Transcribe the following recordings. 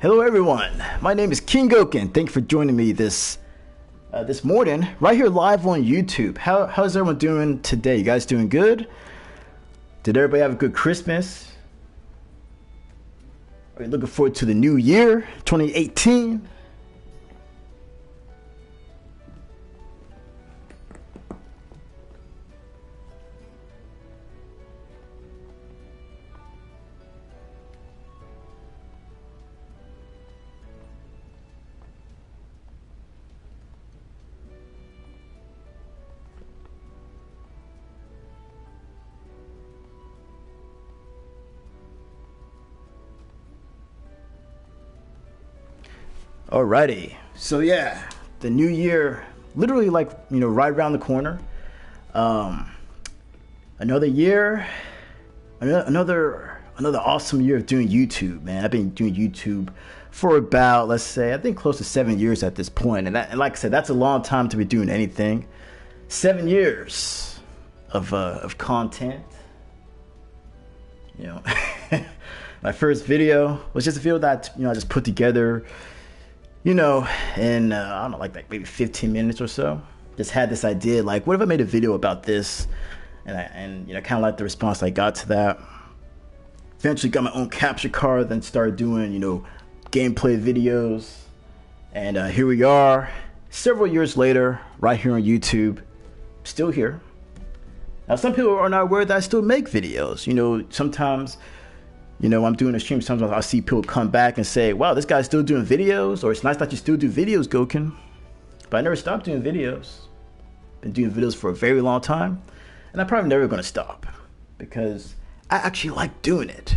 Hello everyone, my name is Kinggoken. Thank you for joining me this morning, right here live on YouTube. How's everyone doing today? You guys doing good? Did everybody have a good Christmas? Are you looking forward to the new year, 2018? Alrighty, so yeah, the new year, literally right around the corner. Another year, another awesome year of doing YouTube, man. I've been doing YouTube for about, let's say, I think close to 7 years at this point. And like I said, that's a long time to be doing anything. 7 years of content. You know, my first video was just a video that, I just put together, in, I don't know, like maybe 15 minutes or so. Just had this idea, like, what if I made a video about this? And kind of like the response I got to that. Eventually got my own capture card, then started doing, gameplay videos. And here we are, several years later, right here on YouTube, still here. Now, some people are not aware that I still make videos. Sometimes, I'm doing a stream, sometimes I'll see people come back and say, wow, this guy's still doing videos, or it's nice that you still do videos, Goken. But I never stopped doing videos. Been doing videos for a very long time, and I'm probably never going to stop, because I actually like doing it.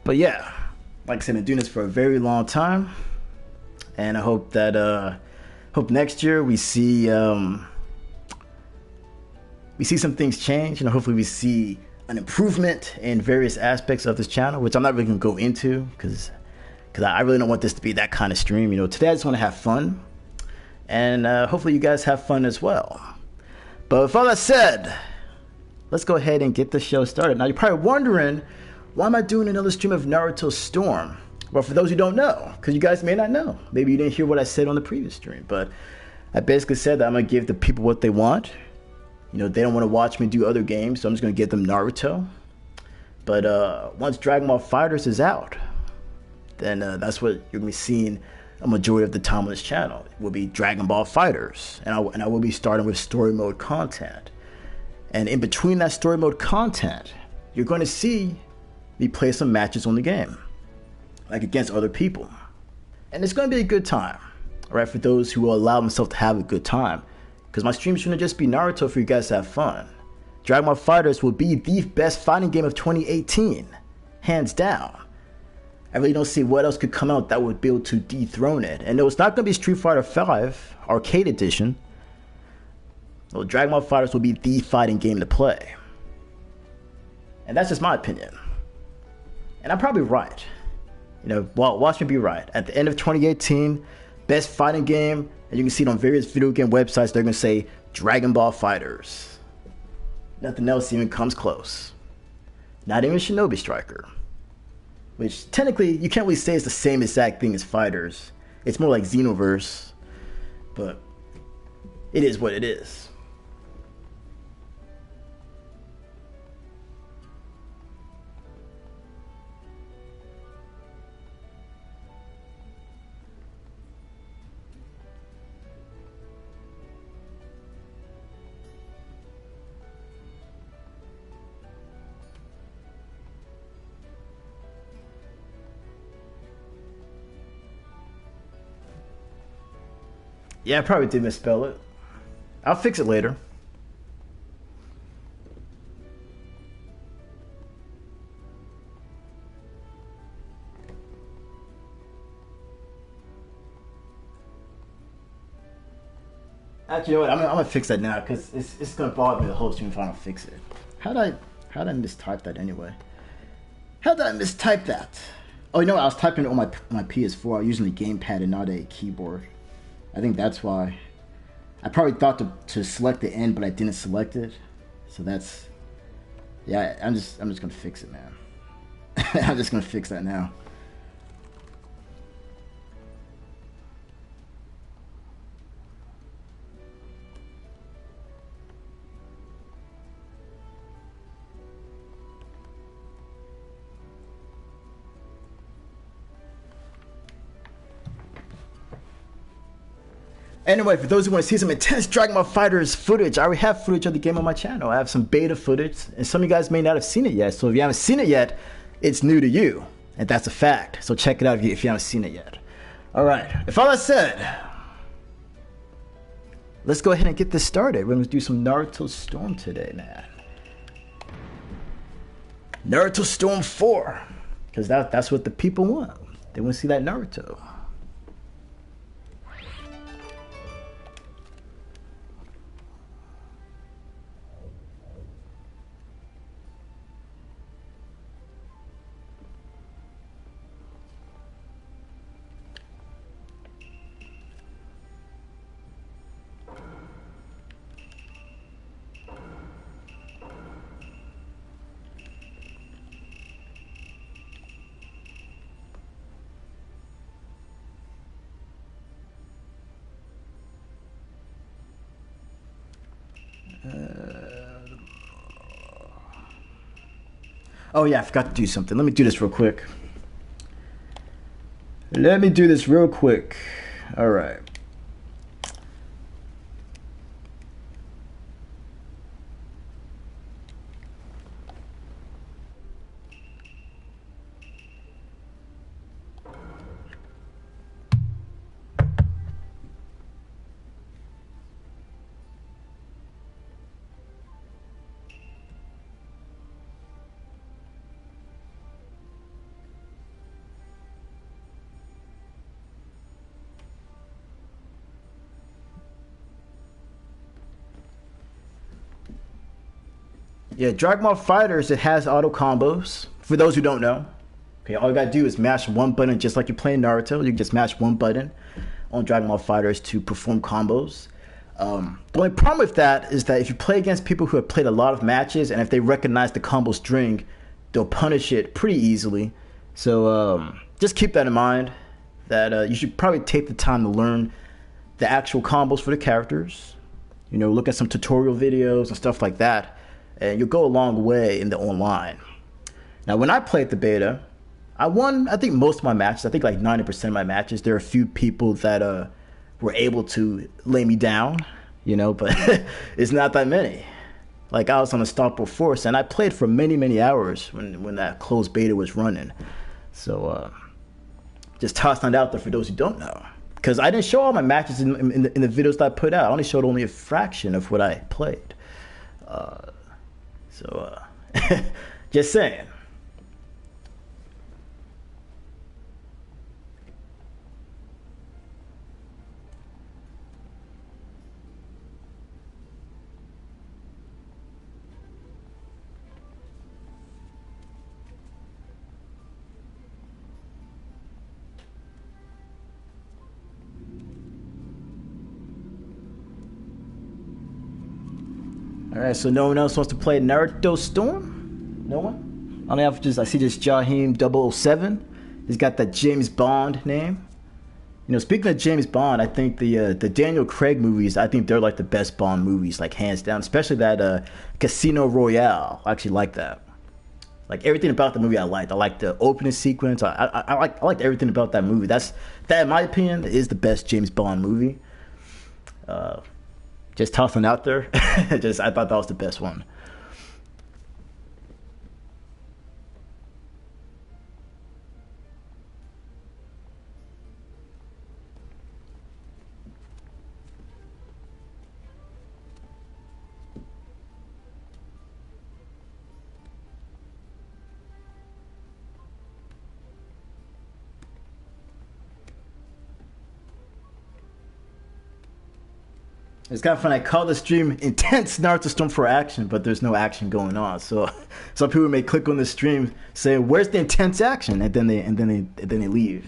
But yeah, like I said, I've been doing this for a very long time, and I hope that hope next year we see some things change, and hopefully we see an improvement in various aspects of this channel, which I'm not really gonna go into because I really don't want this to be that kind of stream. Today I just want to have fun, and hopefully you guys have fun as well. But with all that said, let's go ahead and get the show started. Now you're probably wondering, why am I doing another stream of Naruto Storm? Well, for those who don't know, because you guys may not know, maybe you didn't hear what I said on the previous stream, but I basically said that I'm going to give the people what they want. They don't want to watch me do other games, so I'm just going to give them Naruto. But once Dragon Ball FighterZ is out, then that's what you're going to be seeing a majority of the time on this channel. It will be Dragon Ball FighterZ, and I will be starting with story mode content. And in between that story mode content, you're going to see me play some matches on the game, like against other people. And it's going to be a good time, all right, for those who will allow themselves to have a good time. Because my stream shouldn't just be Naruto for you guys to have fun. Dragon Ball FighterZ will be the best fighting game of 2018, hands down. I really don't see what else could come out that would be able to dethrone it. And no, it's not going to be Street Fighter V Arcade Edition. Well, Dragon Ball FighterZ will be the fighting game to play. And that's just my opinion. And I'm probably right. Watch me be right. At the end of 2018, best fighting game, and you can see it on various video game websites, they're going to say Dragon Ball FighterZ. Nothing else even comes close. Not even Shinobi Striker. Which, technically, you can't really say it's the same exact thing as FighterZ. It's more like Xenoverse. But it is what it is. Yeah, I probably did misspell it. I'll fix it later. Actually, you know what? I'm gonna fix that now because it's gonna bother me the whole stream if I don't fix it. How did I mistype that anyway? How did I mistype that? Oh, you know, I was typing it on my PS4. I was using the gamepad and not a keyboard. I think that's why. I probably thought to select the end, but I didn't select it. So that's yeah. I'm just gonna fix it, man. I'm just gonna fix that now. Anyway, for those who want to see some intense Dragon Ball FighterZ footage, I already have footage of the game on my channel. I have some beta footage, and some of you guys may not have seen it yet. So if you haven't seen it yet, it's new to you, and that's a fact. So check it out if you haven't seen it yet. All right, with all that said, let's go ahead and get this started. We're going to do some Naruto Storm today, man. Naruto Storm 4, because that's what the people want. They want to see that Naruto. Oh yeah, I forgot to do something. Let me do this real quick. All right. Yeah, Dragon Ball FighterZ, it has auto combos. For those who don't know, okay, all you gotta do is mash one button, just like you're playing Naruto. You can just mash one button on Dragon Ball FighterZ to perform combos. The only problem with that is that if you play against people who have played a lot of matches, and if they recognize the combo string, they'll punish it pretty easily. So just keep that in mind. That you should probably take the time to learn the actual combos for the characters. You know, look at some tutorial videos and stuff like that, and you'll go a long way in the online. Now, when I played the beta, I won, I think, most of my matches. I think like 90% of my matches. There are a few people that were able to lay me down, you know, but it's not that many. Like, I was on unstoppable force, and I played for many, many hours when that closed beta was running. So, just tossing that out there for those who don't know. Because I didn't show all my matches in the videos that I put out. I only showed only a fraction of what I played. Just saying. All right, so no one else wants to play Naruto Storm? No one? I see just Jaheim 007. He's got that James Bond name. You know, speaking of James Bond, I think the Daniel Craig movies, I think they're like the best Bond movies, like hands down. Especially that Casino Royale. I actually like that. Like everything about the movie, I liked. I liked the opening sequence. I liked everything about that movie. That, in my opinion, is the best James Bond movie. Just tossing out there. I thought that was the best one. It's kind of fun. I call the stream "Intense Naruto Storm for Action," but there's no action going on. So some people may click on the stream, say, "Where's the intense action?" and then they leave.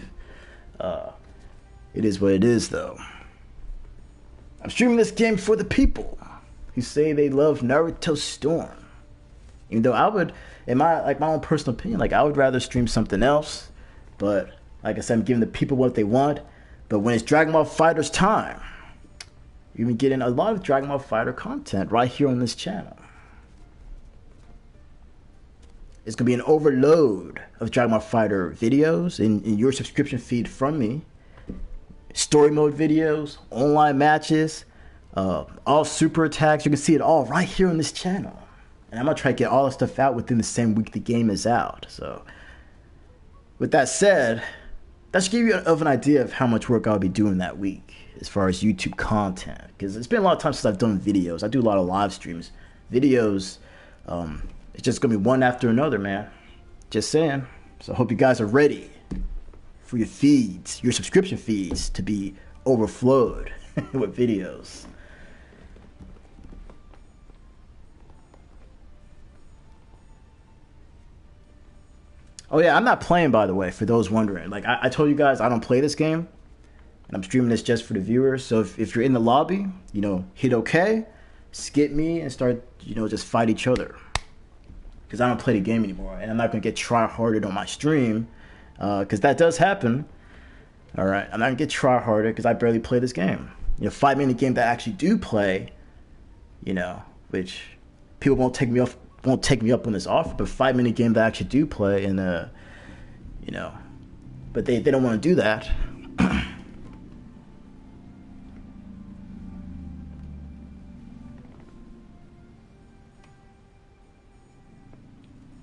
It is what it is, though. I'm streaming this game for the people who say they love Naruto Storm. Even though I would, in my own personal opinion, I would rather stream something else. But like I said, I'm giving the people what they want. But when it's Dragon Ball FighterZ time, you've been getting a lot of Dragon Ball Fighter content right here on this channel. It's going to be an overload of Dragon Ball Fighter videos in your subscription feed from me. Story mode videos, online matches, all super attacks. You can see it all right here on this channel. And I'm going to try to get all the stuff out within the same week the game is out. So, with that said, that should give you an idea of how much work I'll be doing that week as far as YouTube content. Because it's been a lot of time since I've done videos. I do a lot of live streams. Videos, it's just going to be one after another, man. Just saying. So I hope you guys are ready for your feeds, your subscription feeds, to be overflowed with videos. Oh yeah, I'm not playing, by the way, for those wondering. I told you guys I don't play this game, and I'm streaming this just for the viewers. So if you're in the lobby, hit OK, skip me, and start, just fight each other. Because I don't play the game anymore, and I'm not going to get try-harded on my stream, because that does happen. All right, I'm not going to get try-harded because I barely play this game. 5-minute game that I actually do play, which people won't take me up on this offer, but 5-minute game that I actually do play, and but they don't want to do that.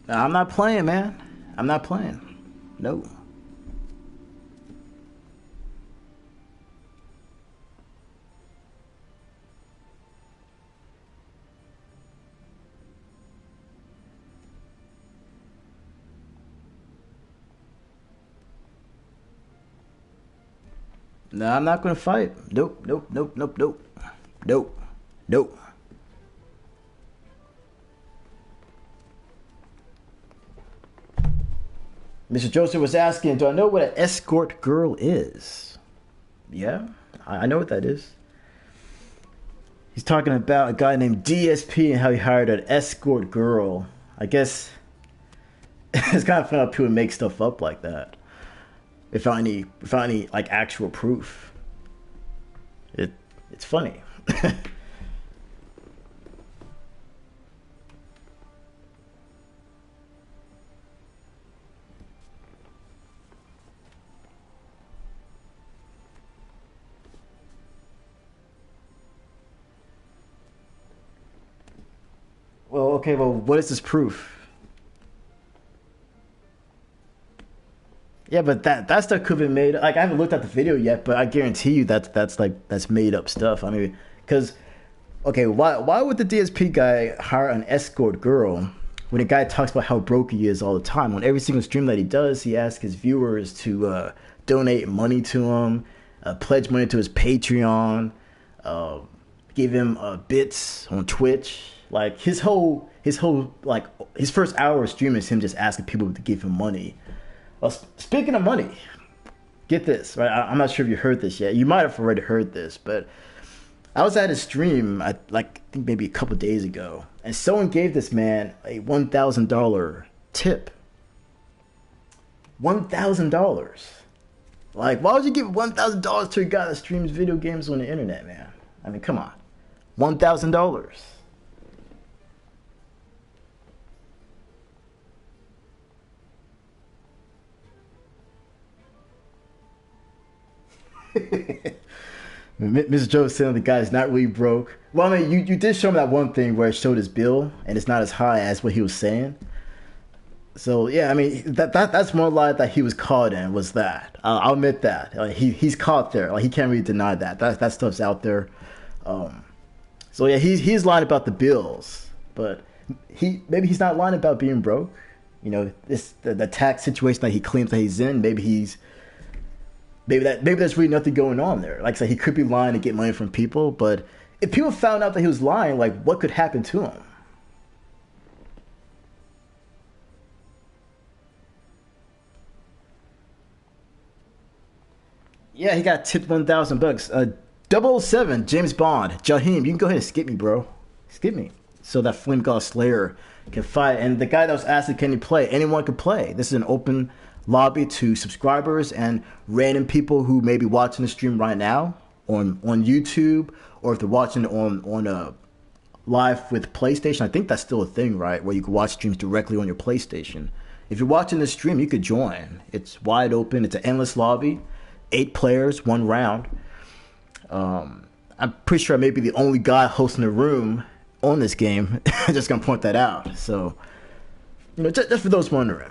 I'm not playing, man. I'm not playing. No. No, I'm not going to fight. Nope, nope, nope, nope, nope. Nope, nope. Mr. Joseph was asking, do I know what an escort girl is? Yeah, I know what that is. He's talking about a guy named DSP and how he hired an escort girl. I guess it's kind of fun how people make stuff up like that. Without any actual proof. It's funny. Well, okay, what is this proof? Yeah, but that stuff could have been made. I haven't looked at the video yet, but I guarantee you that's made up stuff. I mean, because why would the DSP guy hire an escort girl when a guy talks about how broke he is all the time? On every single stream that he does, he asks his viewers to donate money to him, pledge money to his Patreon, give him bits on Twitch. His whole his first hour of streaming is him just asking people to give him money. Well, speaking of money, get this, right? I'm not sure if you heard this yet. You might have already heard this, but I was at a stream, I think maybe a couple days ago, and someone gave this man a $1,000 tip. $1,000. Why would you give $1,000 to a guy that streams video games on the internet, man? I mean, come on. $1,000. Mr. Joe saying the guy's not really broke. Well, I mean, you did show him that one thing where it showed his bill, and it's not as high as what he was saying. So yeah, I mean that's one lie that he was caught in, was that. I'll admit that he's caught there. He can't really deny that. That stuff's out there. So yeah, he's lying about the bills, but maybe he's not lying about being broke. The tax situation that he claims that he's in. Maybe there's really nothing going on there. Like I said, he could be lying to get money from people, but if people found out that he was lying, like what could happen to him? Yeah, he got tipped $1,000. Double O Seven, James Bond, Jaheim, you can go ahead and skip me, bro. Skip me. So that Flame God Slayer can fight. And the guy that was asking, can he play? Anyone can play. This is an open lobby to subscribers and random people who may be watching the stream right now on YouTube, or if they're watching it on live with PlayStation. I think that's still a thing, right? Where you can watch streams directly on your PlayStation. If you're watching this stream, you could join. It's wide open. It's an endless lobby. 8 players, 1 round. I'm pretty sure I may be the only guy hosting a room on this game. I'm just gonna point that out. So, just for those wondering.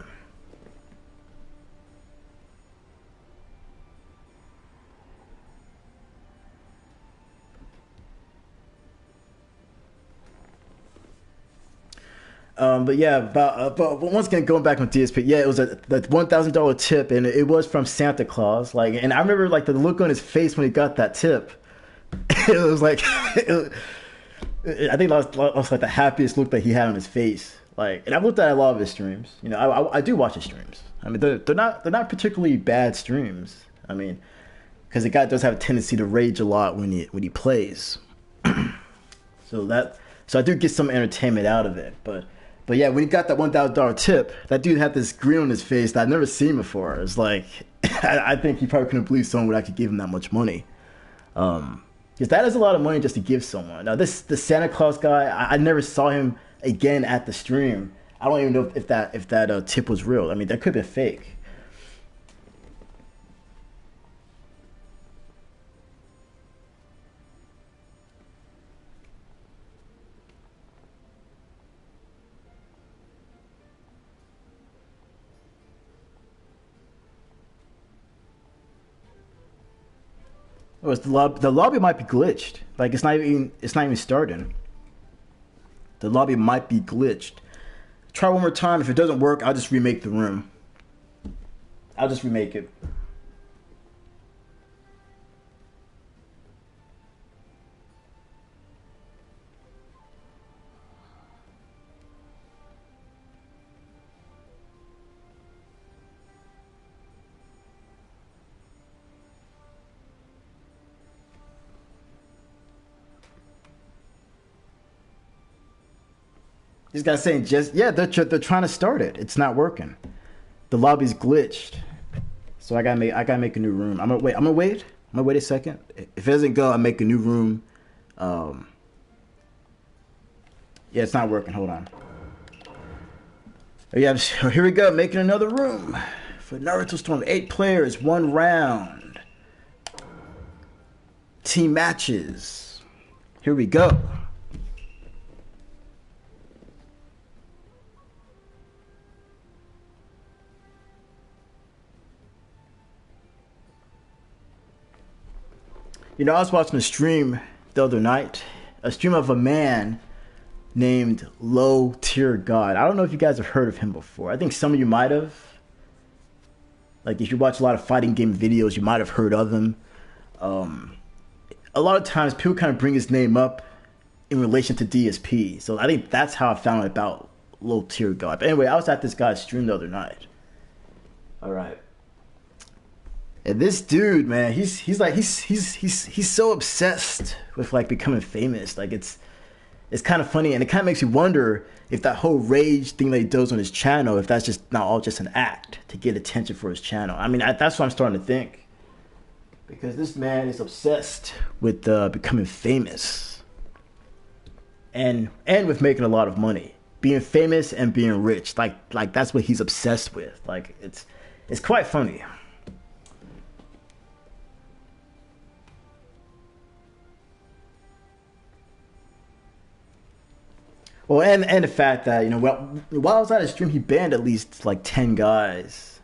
But yeah, but once again, going back on DSP, yeah, it was a that $1,000 tip, and it was from Santa Claus. Like, and I remember like the look on his face when he got that tip. It was like, I think that was like the happiest look that he had on his face. Like, and I've looked at a lot of his streams. I do watch his streams. I mean, they're not particularly bad streams. I mean, because the guy does have a tendency to rage a lot when he plays. So I do get some entertainment out of it, But yeah, when he got that $1,000 tip, that dude had this grin on his face that I'd never seen before. It's like, I think he probably couldn't believe someone would actually give him that much money. Because that is a lot of money just to give someone. Now, the Santa Claus guy, I never saw him again at the stream. I don't even know if that tip was real. I mean, that could have been fake. Oh, the lobby might be glitched. Like it's not even starting. The lobby might be glitched. Try one more time. If it doesn't work, I'll just remake the room. I'll just remake it. This guy's saying they're trying to start it. It's not working. The lobby's glitched. So I gotta make a new room. I'm gonna wait a second. If it doesn't go, I make a new room. Yeah, it's not working. Hold on. Oh, yeah, here we go. Making another room for Naruto Storm. 8 players, 1 round. Team matches. Here we go. I was watching a stream the other night, a stream of a man named Low Tier God. I don't know if you guys have heard of him before. I think some of you might have. Like, if you watch a lot of fighting game videos, you might have heard of him. A lot of times, people kind of bring his name up in relation to DSP. So I think that's how I found out about Low Tier God. But anyway, I was at this guy's stream the other night. All right. And this dude, man, he's so obsessed with like becoming famous. Like it's kind of funny, and it kind of makes you wonder if that whole rage thing that he does on his channel, if that's just not all just an act to get attention for his channel. I mean, that's what I'm starting to think, because this man is obsessed with becoming famous, and with making a lot of money, being famous and being rich. Like that's what he's obsessed with. Like it's quite funny. Well, and the fact that, while I was at his stream, he banned at least like 10 guys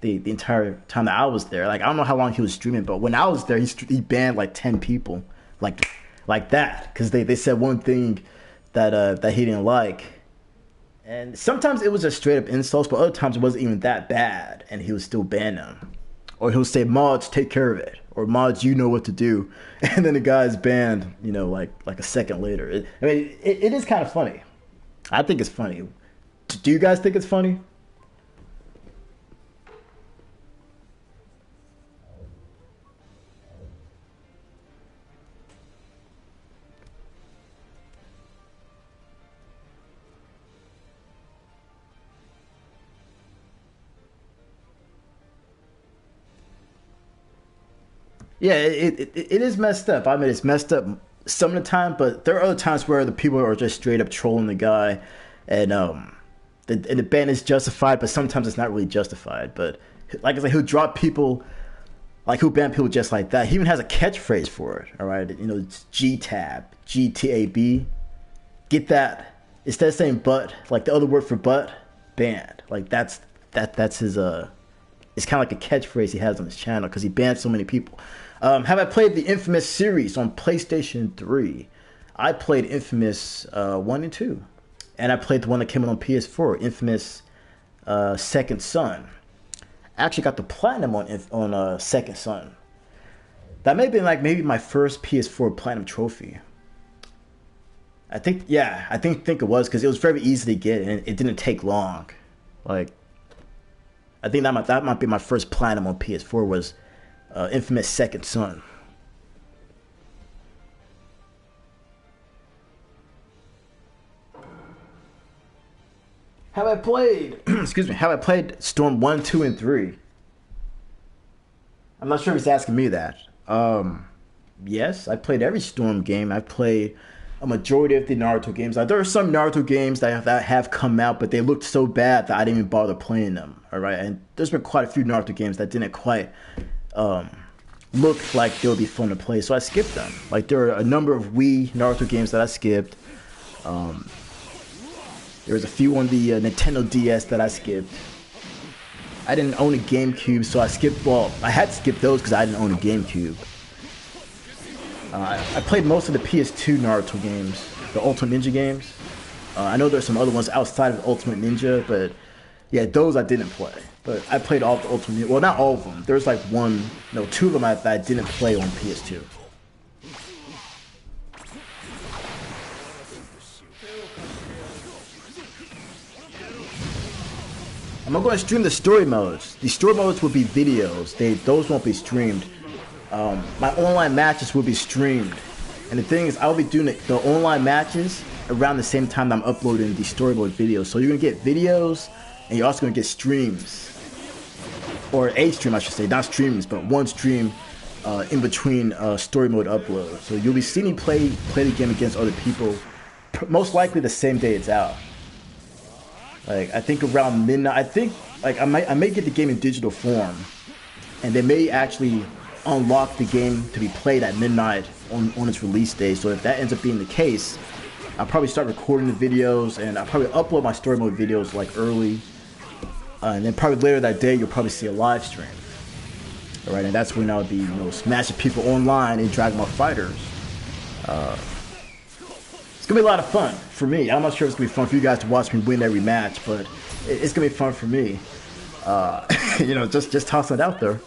the entire time that I was there. Like, I don't know how long he was streaming, but when I was there, he banned like 10 people, like that, because they said one thing that he didn't like. And sometimes it was just straight up insults, but other times it wasn't even that bad, and he would still ban them. or he'll say, "Mods, take care of it," or "Mods, you know what to do," and then the guy's banned, like a second later. It is kind of funny. I think it's funny. Do you guys think it's funny? Yeah, it is messed up. I mean, it's messed up some of the time, but there are other times where the people are just straight up trolling the guy, and the ban is justified, but sometimes it's not really justified. But like I said, he'll drop people, like he'll ban people just like that. He even has a catchphrase for it. All right, it's GTAB, GTAB. Get that? Instead of saying "but," like the other word for "but," banned. Like that's his It's kind of like a catchphrase he has on his channel because he banned so many people. Have I played the Infamous series on PlayStation 3? I played Infamous 1 and 2. And I played the one that came out on PS4, Infamous Second Son. I actually got the platinum on Second Son. That may have been like maybe my first PS4 platinum trophy. I think it was because it was very easy to get and it didn't take long. Like, I think that might be my first platinum on PS4 was Infamous Second Son. Have I played? Excuse me. Have I played Storm 1, 2, and 3? I'm not sure if he's asking me that. Yes, I played every Storm game. I've played a majority of the Naruto games. There are some Naruto games that have come out, but they looked so bad that I didn't even bother playing them. All right, and there's been quite a few Naruto games that didn't quite look like they would be fun to play, so I skipped them. Like there are a number of Wii Naruto games that I skipped. There was a few on the Nintendo DS that I skipped. I didn't own a GameCube, so I skipped. Well, I had to skip those because I didn't own a GameCube. I played most of the PS2 Naruto games, the Ultimate Ninja games. I know there's some other ones outside of Ultimate Ninja, but yeah, those I didn't play. But I played all the Ultimate Ninja. Well, not all of them. There's like two of them that I didn't play on PS2. I'm not going to stream the story modes. The story modes will be videos. Those won't be streamed. My online matches will be streamed. And the thing is, I'll be doing the online matches around the same time that I'm uploading the story mode videos. So you're going to get videos, and you're also going to get streams. Or a stream, I should say. Not streams, but one stream in between story mode uploads. So you'll be seeing me play the game against other people, most likely the same day it's out. Like I think around midnight. I think like I may get the game in digital form, and they may actually unlock the game to be played at midnight on its release day. So if that ends up being the case, I'll probably start recording the videos, and I'll probably upload my story mode videos like early, and then probably later that day you'll probably see a live stream. All right, and that's when I'll be smashing people online in Dragon Ball Fighters. It's gonna be a lot of fun for me. I'm not sure if it's gonna be fun for you guys to watch me win every match, but it's gonna be fun for me. Just toss it out there.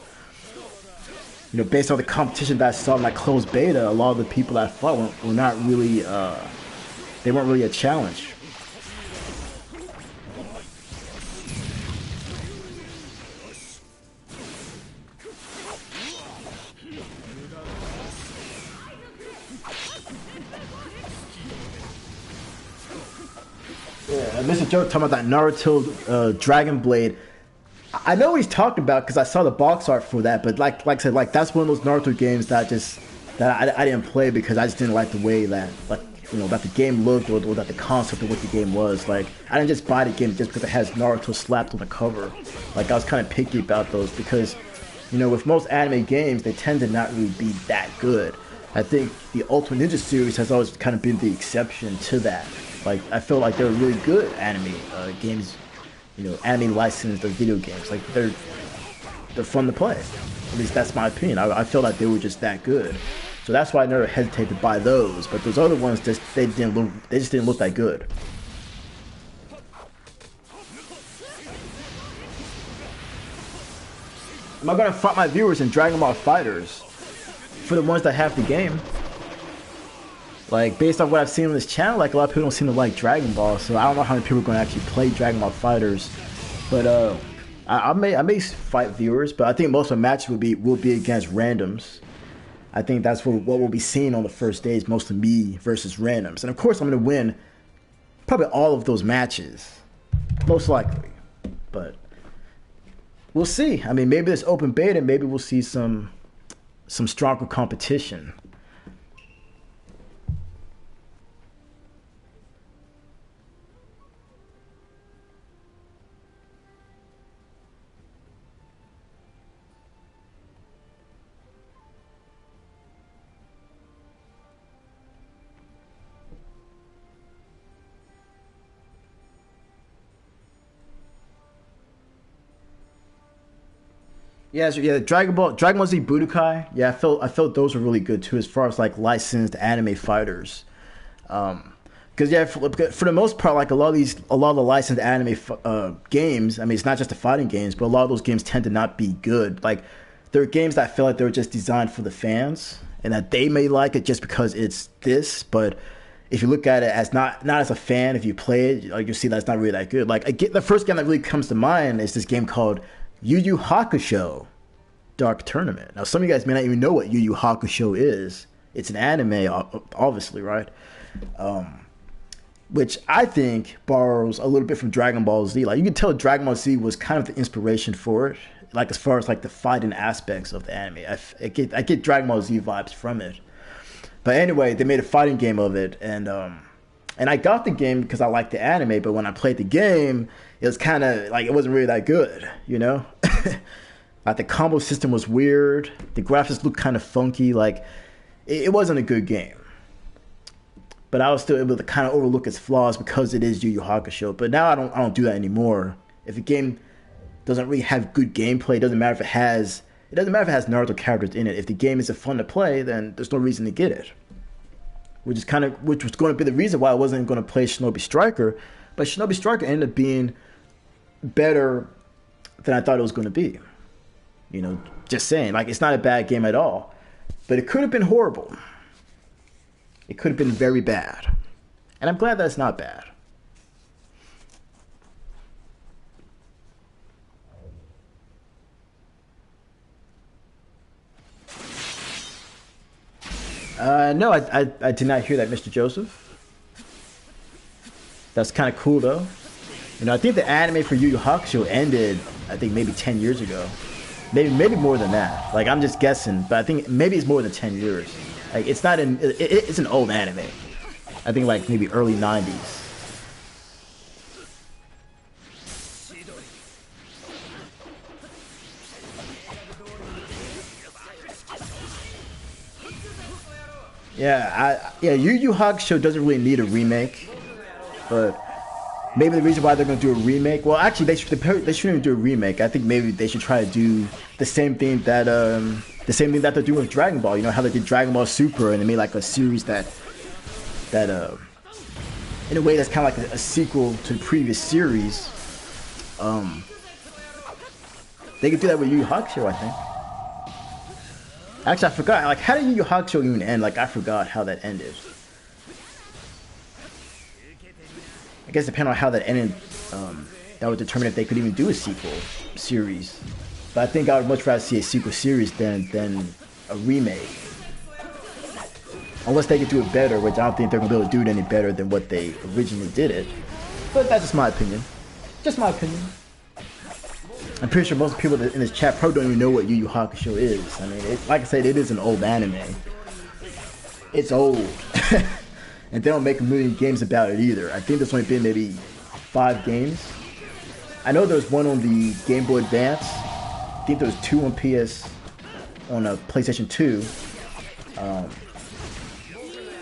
Based on the competition that I saw in that closed beta, a lot of the people that I fought were not really, they weren't really a challenge. Yeah, Mr. Joe talking about that Naruto Dragon Blade. I know what he's talking about because I saw the box art for that, but like I said, like that's one of those Naruto games that I didn't play because I just didn't like the way that that the game looked or that the concept of what the game was. Like I didn't just buy the game just because it has Naruto slapped on the cover. Like I was kind of picky about those because with most anime games they tend to not really be that good. I think the Ultimate Ninja series has always kind of been the exception to that. Like I feel like they're really good anime games. Anime licensed or video games. Like they're fun to play. At least that's my opinion. I feel like they were just that good. So that's why I never hesitated to buy those. But those other ones they just didn't look that good. Am I gonna fight my viewers in Dragon Ball Fighters for the ones that have the game? Like, based on what I've seen on this channel, like, a lot of people don't seem to like Dragon Ball, so I don't know how many people are going to actually play Dragon Ball Fighters. But I may fight viewers, but I think most of the matches will be against randoms. I think that's what we'll be seeing on the first day is mostly me versus randoms. And of course, I'm going to win probably all of those matches, most likely. But we'll see. I mean, maybe this open beta, maybe we'll see some stronger competition. Yeah, so yeah, Dragon Ball Z Budokai. Yeah, I felt those were really good too, as far as like licensed anime fighters. Because yeah, for the most part, like a lot of the licensed anime games. I mean, it's not just the fighting games, but a lot of those games tend to not be good. Like there are games that feel like they were just designed for the fans, and that they may like it just because it's this. But if you look at it as not as a fan, if you play it, like you see that's not really that good. Like the first game that really comes to mind is this game called Yu Yu Hakusho Dark Tournament. Now, some of you guys may not even know what Yu Yu Hakusho is. It's an anime, obviously, right? Which I think borrows a little bit from Dragon Ball Z. Like, you can tell Dragon Ball Z was kind of the inspiration for it. Like, as far as, like, the fighting aspects of the anime. I get Dragon Ball Z vibes from it. But anyway, they made a fighting game of it. And I got the game because I liked the anime. But when I played the game, it was kind of, like, it wasn't really that good, you know? Like the combo system was weird. The graphics looked kind of funky. Like it wasn't a good game. But I was still able to kind of overlook its flaws because it is Yu Yu Hakusho. But now I don't do that anymore. If a game doesn't really have good gameplay, it doesn't matter if it has Naruto characters in it. If the game isn't fun to play, then there's no reason to get it. Which was going to be the reason why I wasn't going to play Shinobi Striker. But Shinobi Striker ended up being better than I thought it was going to be. You know, just saying, like, it's not a bad game at all, but it could have been horrible. It could have been very bad, and I'm glad that it's not bad. No, I did not hear that, Mr. Joseph. That's kind of cool, though. You know, I think the anime for Yu Yu Hakusho ended, I think, maybe 10 years ago. Maybe more than that. Like, I'm just guessing, but I think maybe it's more than 10 years. Like, it's not it's an old anime. I think like maybe early 90s. Yeah, Yu Yu Hakusho doesn't really need a remake, but maybe the reason why they're going to do a remake, well, actually, they shouldn't even do a remake. I think maybe they should try to do the same thing that they're doing with Dragon Ball. You know how they did Dragon Ball Super, and they made like a series that in a way that's kind of like a sequel to the previous series. They could do that with Yu Yu Hakusho, I think. Actually, I forgot. Like, how did Yu Yu Hakusho even end? Like, I forgot how that ended. I guess depending on how that ended, that would determine if they could even do a sequel series. But I think I would much rather see a sequel series than a remake. Unless they could do it better, which I don't think they're going to be able to do it any better than what they originally did it. But that's just my opinion. Just my opinion. I'm pretty sure most people in this chat probably don't even know what Yu Yu Hakusho is. I mean, like I said, it is an old anime. It's old. And they don't make a million games about it either. I think there's only been maybe 5 games. I know there's one on the Game Boy Advance. I think there was 2 on PlayStation 2.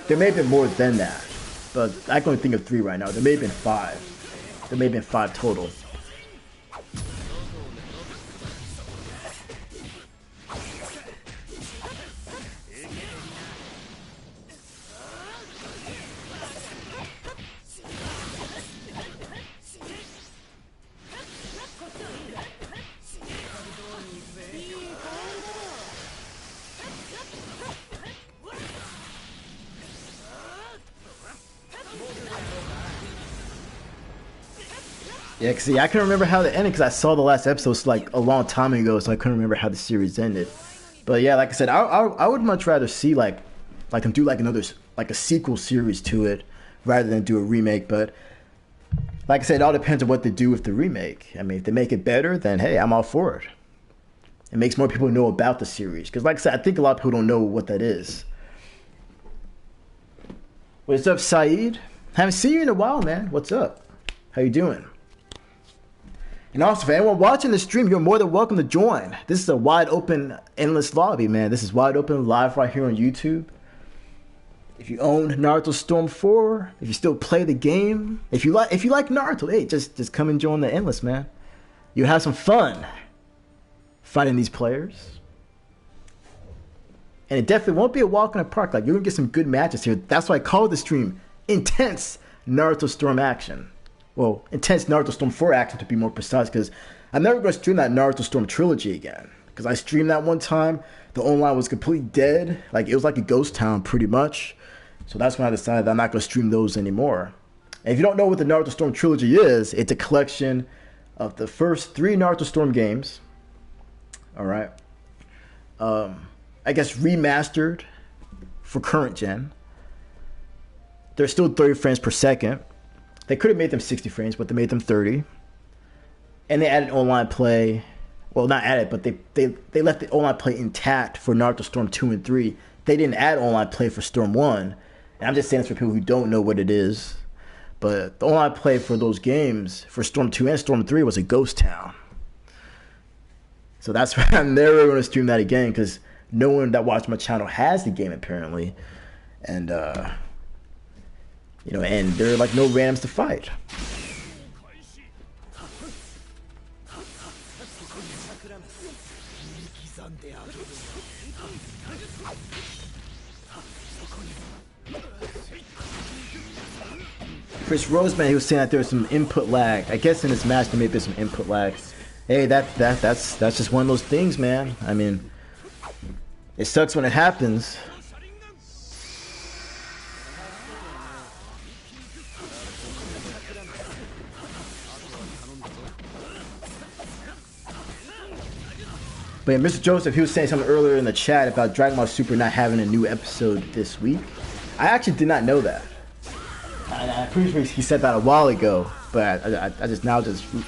There may have been more than that, but I can only think of 3 right now. There may have been 5. There may have been 5 total. Yeah, 'cause, see, I can remember how it ended because I saw the last episode like a long time ago, so I couldn't remember how the series ended. But yeah, like I said, I would much rather see like them do like like a sequel series to it rather than do a remake. But like I said, it all depends on what they do with the remake. I mean, if they make it better, then hey, I'm all for it. It makes more people know about the series because, like I said, I think a lot of people don't know what that is. What's up, Saeed? Haven't seen you in a while, man. What's up? How you doing? And also, for anyone watching the stream, you're more than welcome to join. This is a wide open, endless lobby, man. This is wide open, live right here on YouTube. If you own Naruto Storm 4, if you still play the game, if you like Naruto, hey, just come and join the endless, man. You'll have some fun fighting these players. And it definitely won't be a walk in the park. Like, you're gonna get some good matches here. That's why I call the stream Intense Naruto Storm Action. Well, Intense Naruto Storm 4 action to be more precise, because I'm never going to stream that Naruto Storm trilogy again. Because I streamed that one time, the online was completely dead. Like, it was like a ghost town, pretty much. So that's when I decided that I'm not going to stream those anymore. And if you don't know what the Naruto Storm trilogy is, it's a collection of the first 3 Naruto Storm games. Alright. I guess remastered for current gen. They're still 30 frames per second. They could have made them 60 frames, but they made them 30. And they added online play. Well, not added, but they left the online play intact for Naruto Storm 2 and 3. They didn't add online play for Storm 1. And I'm just saying this for people who don't know what it is. But the online play for those games, for Storm 2 and Storm 3, was a ghost town. So that's why I'm never going to stream that again, because no one that watched my channel has the game, apparently. And, and there are like no randoms to fight. Chris Roseman, he was saying that there was some input lag. I guess in this match there may be some input lag. Hey, that's just one of those things, man. I mean, it sucks when it happens. But yeah, Mr. Joseph, he was saying something earlier in the chat about Dragon Ball Super not having a new episode this week. I actually did not know that. I'm pretty sure he said that a while ago, but I just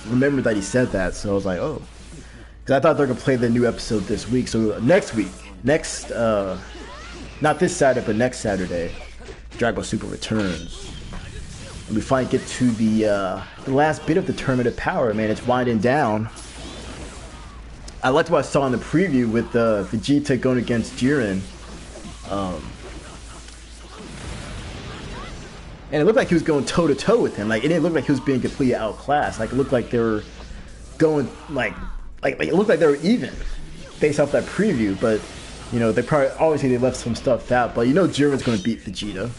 remembered that he said that, so I was like, oh. Because I thought they were going to play the new episode this week. So next week, not this Saturday, but next Saturday, Dragon Ball Super returns. And we finally get to the last bit of the Tournament of Power, man. It's winding down. I liked what I saw in the preview with Vegeta going against Jiren. And it looked like he was going toe-to-toe with him. Like, it didn't look like he was being completely outclassed. Like, it looked like they were going, like it looked like they were even based off that preview. But, they probably, obviously they left some stuff out. But Jiren's going to beat Vegeta.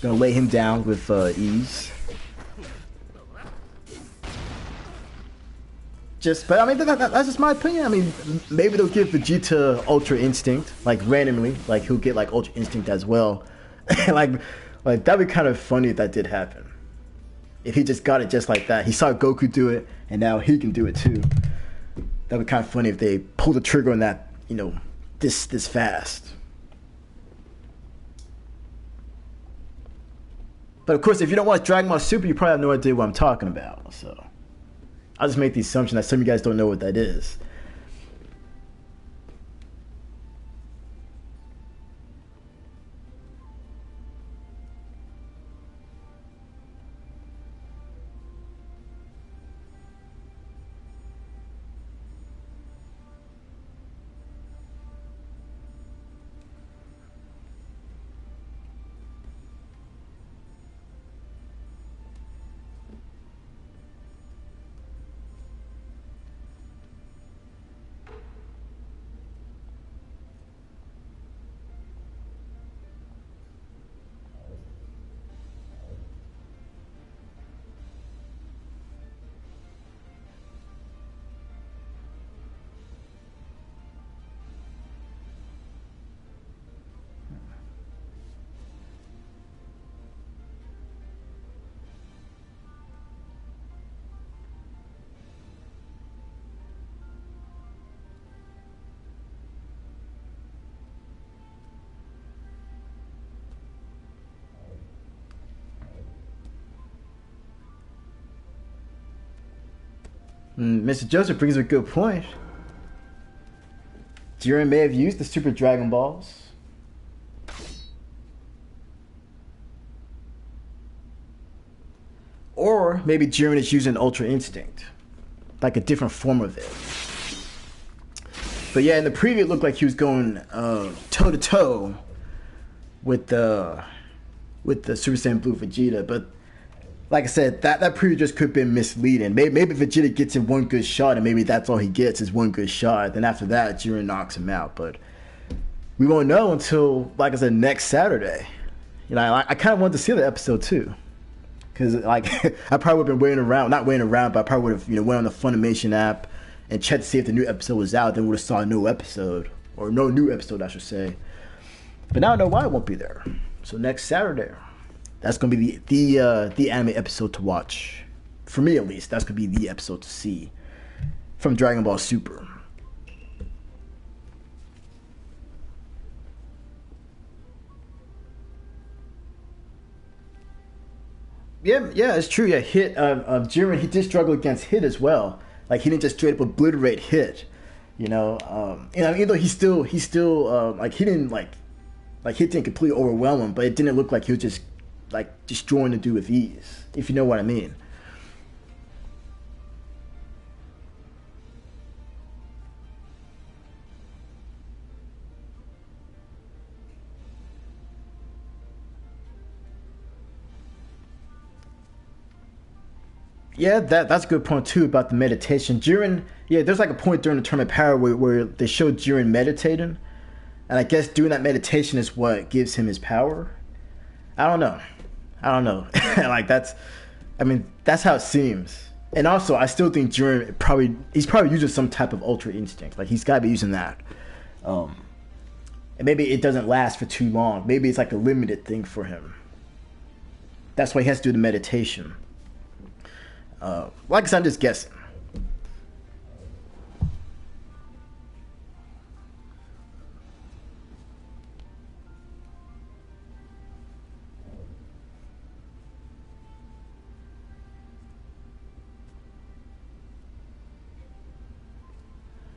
Going to lay him down with ease. But I mean, that's just my opinion. I mean, maybe they'll give Vegeta Ultra Instinct, like randomly, like he'll get like Ultra Instinct as well. like that'd be kind of funny if that did happen. If he just got it just like that, he saw Goku do it, and now he can do it too. That'd be kind of funny if they pull the trigger on that, this fast. But of course, if you don't watch Dragon Ball Super, you probably have no idea what I'm talking about. So I'll just make the assumption that some of you guys don't know what that is. Mr. Joseph brings a good point. Jiren may have used the Super Dragon Balls. Or maybe Jiren is using Ultra Instinct. Like a different form of it. But yeah, in the preview it looked like he was going toe to toe with the Super Saiyan Blue Vegeta. But like I said, that preview just could have been misleading. Maybe Vegeta gets in one good shot and maybe that's all he gets is one good shot. Then after that, Jiren knocks him out. But we won't know until, like I said, next Saturday. You know, I kind of wanted to see the episode too. Because like I probably would have been not waiting around, but I probably would have went on the Funimation app and checked to see if the new episode was out. Then would have saw a new episode, or no new episode, I should say. But now I know why it won't be there. So next Saturday, that's gonna be the anime episode to watch. For me, at least, that's gonna be the episode to see from Dragon Ball Super. Yeah, it's true. Yeah, Hit Jiren, he did struggle against Hit as well. Like he didn't just straight up obliterate Hit, even though he still like he didn't like Hit didn't completely overwhelm him, but it didn't look like he was just like destroying the dude with ease, if you know what I mean. Yeah, that's a good point too about the meditation. Jiren, yeah, there's like a point during the Tournament of Power where they showed Jiren meditating, and I guess doing that meditation is what gives him his power. I don't know. Like that's how it seems. And also, I still think Jiren he's probably using some type of Ultra Instinct. Like he's got to be using that. And maybe it doesn't last for too long. Maybe it's like a limited thing for him. That's why he has to do the meditation. Like I said, I'm just guessing.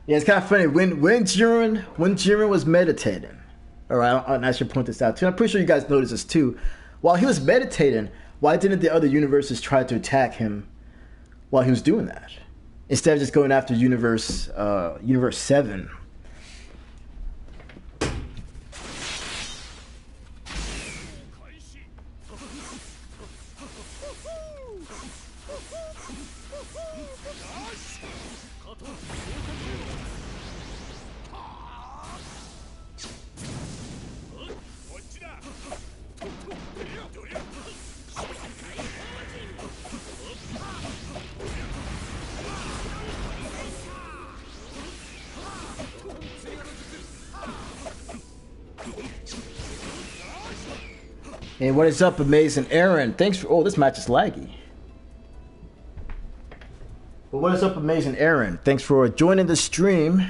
Yeah, it's kind of funny when Jiren was meditating. All right, and I should point this out too. I'm pretty sure you guys noticed this too. While he was meditating, why didn't the other universes try to attack him while he was doing that, instead of just going after universe 7? And what is up, Amazing Aaron? Thanks for... Oh, this match is laggy. But what is up, Amazing Aaron? Thanks for joining the stream.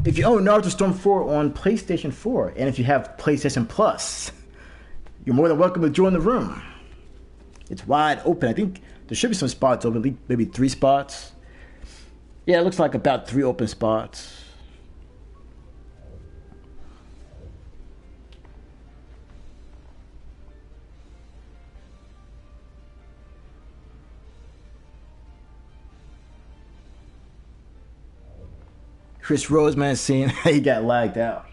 If you own Naruto Storm 4 on PlayStation 4, and if you have PlayStation Plus, you're more than welcome to join the room. It's wide open. I think there should be some spots open, maybe 3 spots. Yeah, it looks like about 3 open spots. Chris Roseman seeing he got lagged out.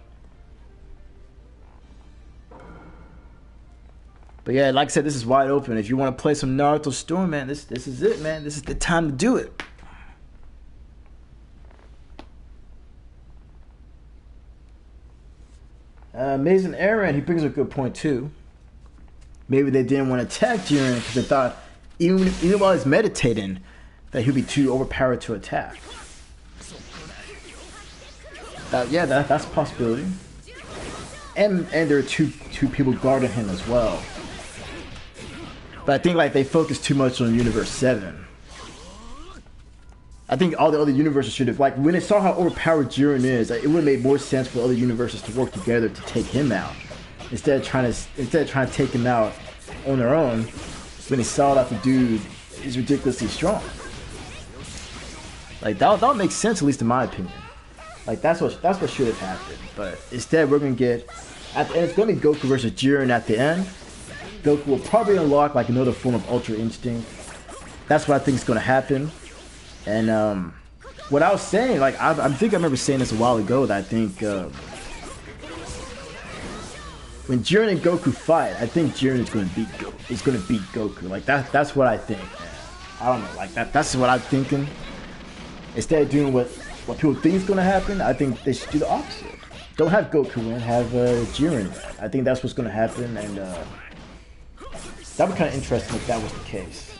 But yeah, like I said, this is wide open. If you want to play some Naruto Storm, man, this is it, man. This is the time to do it. Amazing Aaron, he brings a good point too. Maybe they didn't want to attack Jiren because they thought even while he's meditating that he'd be too overpowered to attack. That's a possibility. And there are two people guarding him as well. But I think like they focus too much on Universe 7. I think all the other universes should have, like, when they saw how overpowered Jiren is, it would have made more sense for other universes to work together to take him out, instead of trying to take him out on their own. When they saw that the dude is ridiculously strong. Like that makes sense, at least in my opinion. Like that's what should have happened. But instead, we're gonna get at the end. It's gonna be Goku versus Jiren at the end. Goku will probably unlock like another form of Ultra Instinct. That's what I think is gonna happen. And what I was saying, like I think I remember saying this a while ago, that I think when Jiren and Goku fight, I think Jiren is gonna beat Goku. Like that's what I think. Man. I don't know, like that's what I'm thinking. Instead of doing what people think is gonna happen, I think they should do the opposite. Don't have Goku win, have Jiren. I think that's what's gonna happen, and that would be kind of interesting if that was the case.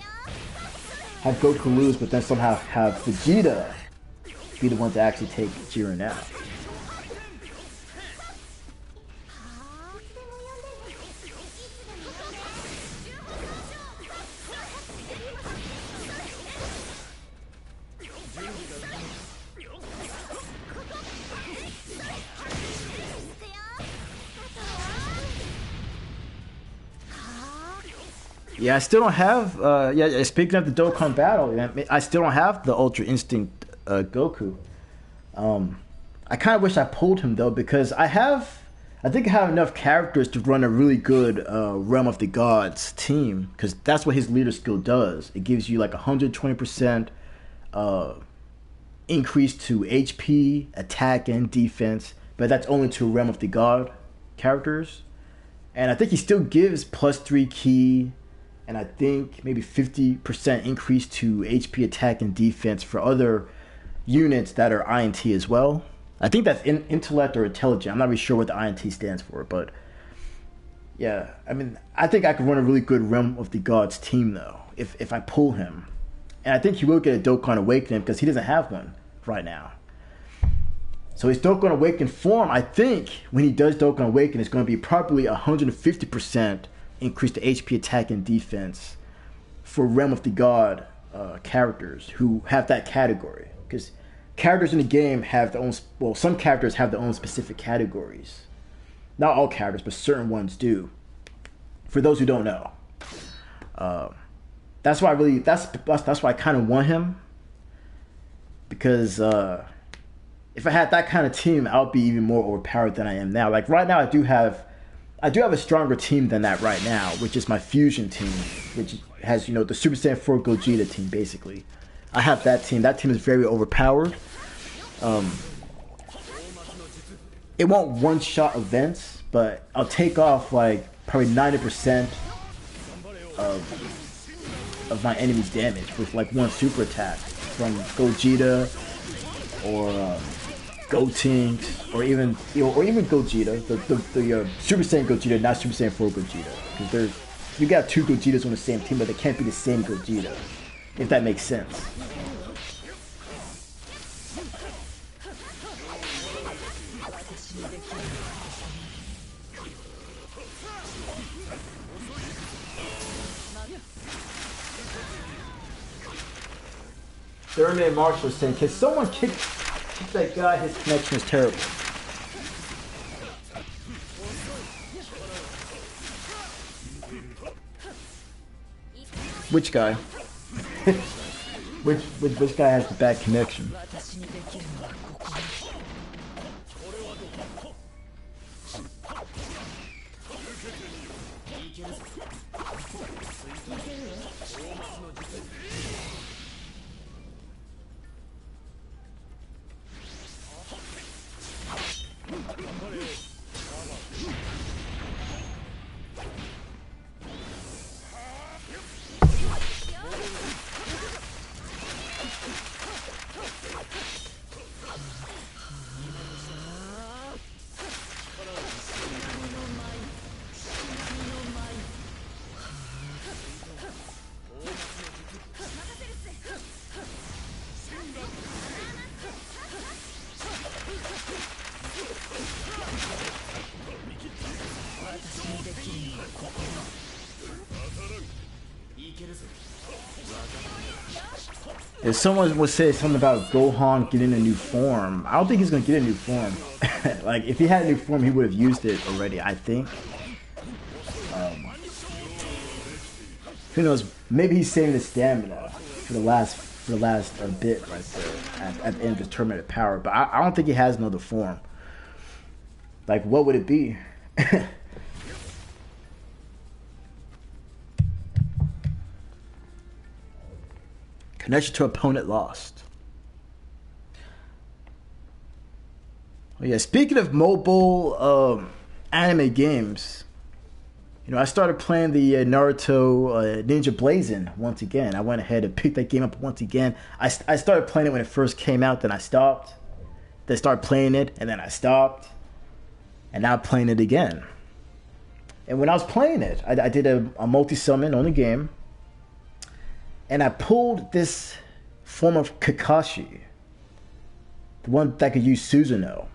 Have Goku lose, but then somehow have Vegeta be the one to actually take Jiren out. Yeah, I still don't have. Yeah, speaking of the Dokkan battle, I still don't have the Ultra Instinct Goku. I kind of wish I pulled him though, because I think I have enough characters to run a really good Realm of the Gods team, because that's what his leader skill does. It gives you like 120% increase to HP, attack, and defense, but that's only to Realm of the God characters. And I think he still gives +3 ki, and I think maybe 50% increase to HP, attack, and defense for other units that are INT as well. I think that's intellect or intelligent. I'm not really sure what the INT stands for, but yeah, I mean, I think I could run a really good Realm of the Gods team though, if I pull him. And I think he will get a Dokkan Awakening, because he doesn't have one right now. So his Dokkan Awaken form, I think, when he does Dokkan Awaken, it's going to be probably 150% increase to HP, attack, and defense for Realm of the God characters who have that category. Because characters in the game have their own, well, some characters have their own specific categories. Not all characters, but certain ones do. For those who don't know. That's why that's why I kind of want him. Because if I had that kind of team, I would be even more overpowered than I am now. Like right now, I do have a stronger team than that right now, which is my fusion team, which has, you know, the Super Saiyan 4 Gogeta team, basically. I have that team. That team is very overpowered. It won't one-shot events, but I'll take off like probably 90% of my enemy's damage with like one super attack from Gogeta or Gotenks, or even Gogeta, the Super Saiyan Gogeta, not Super Saiyan 4 Gogeta, because you got two Gogetas on the same team, but they can't be the same Gogeta, if that makes sense. Thurman Marshall was saying, can someone kick that guy? His connection is terrible. Which guy? which guy has the bad connection? If someone would say something about Gohan getting a new form, I don't think he's gonna get a new form. Like, if he had a new form, he would have used it already, I think. Who knows? Maybe he's saving his stamina for the last for the last bit right there at the end of his tournament of power. But I don't think he has another form. Like, what would it be? Connection to opponent lost. Oh yeah, speaking of mobile anime games, you know, I started playing the Naruto Ninja Blazing once again. I went ahead and picked that game up once again. I started playing it when it first came out, then I stopped. Then started playing it, and then I stopped. And now I'm playing it again. And when I was playing it, I did a multi-summon on the game. And I pulled this form of Kakashi. The one that could use Susanoo.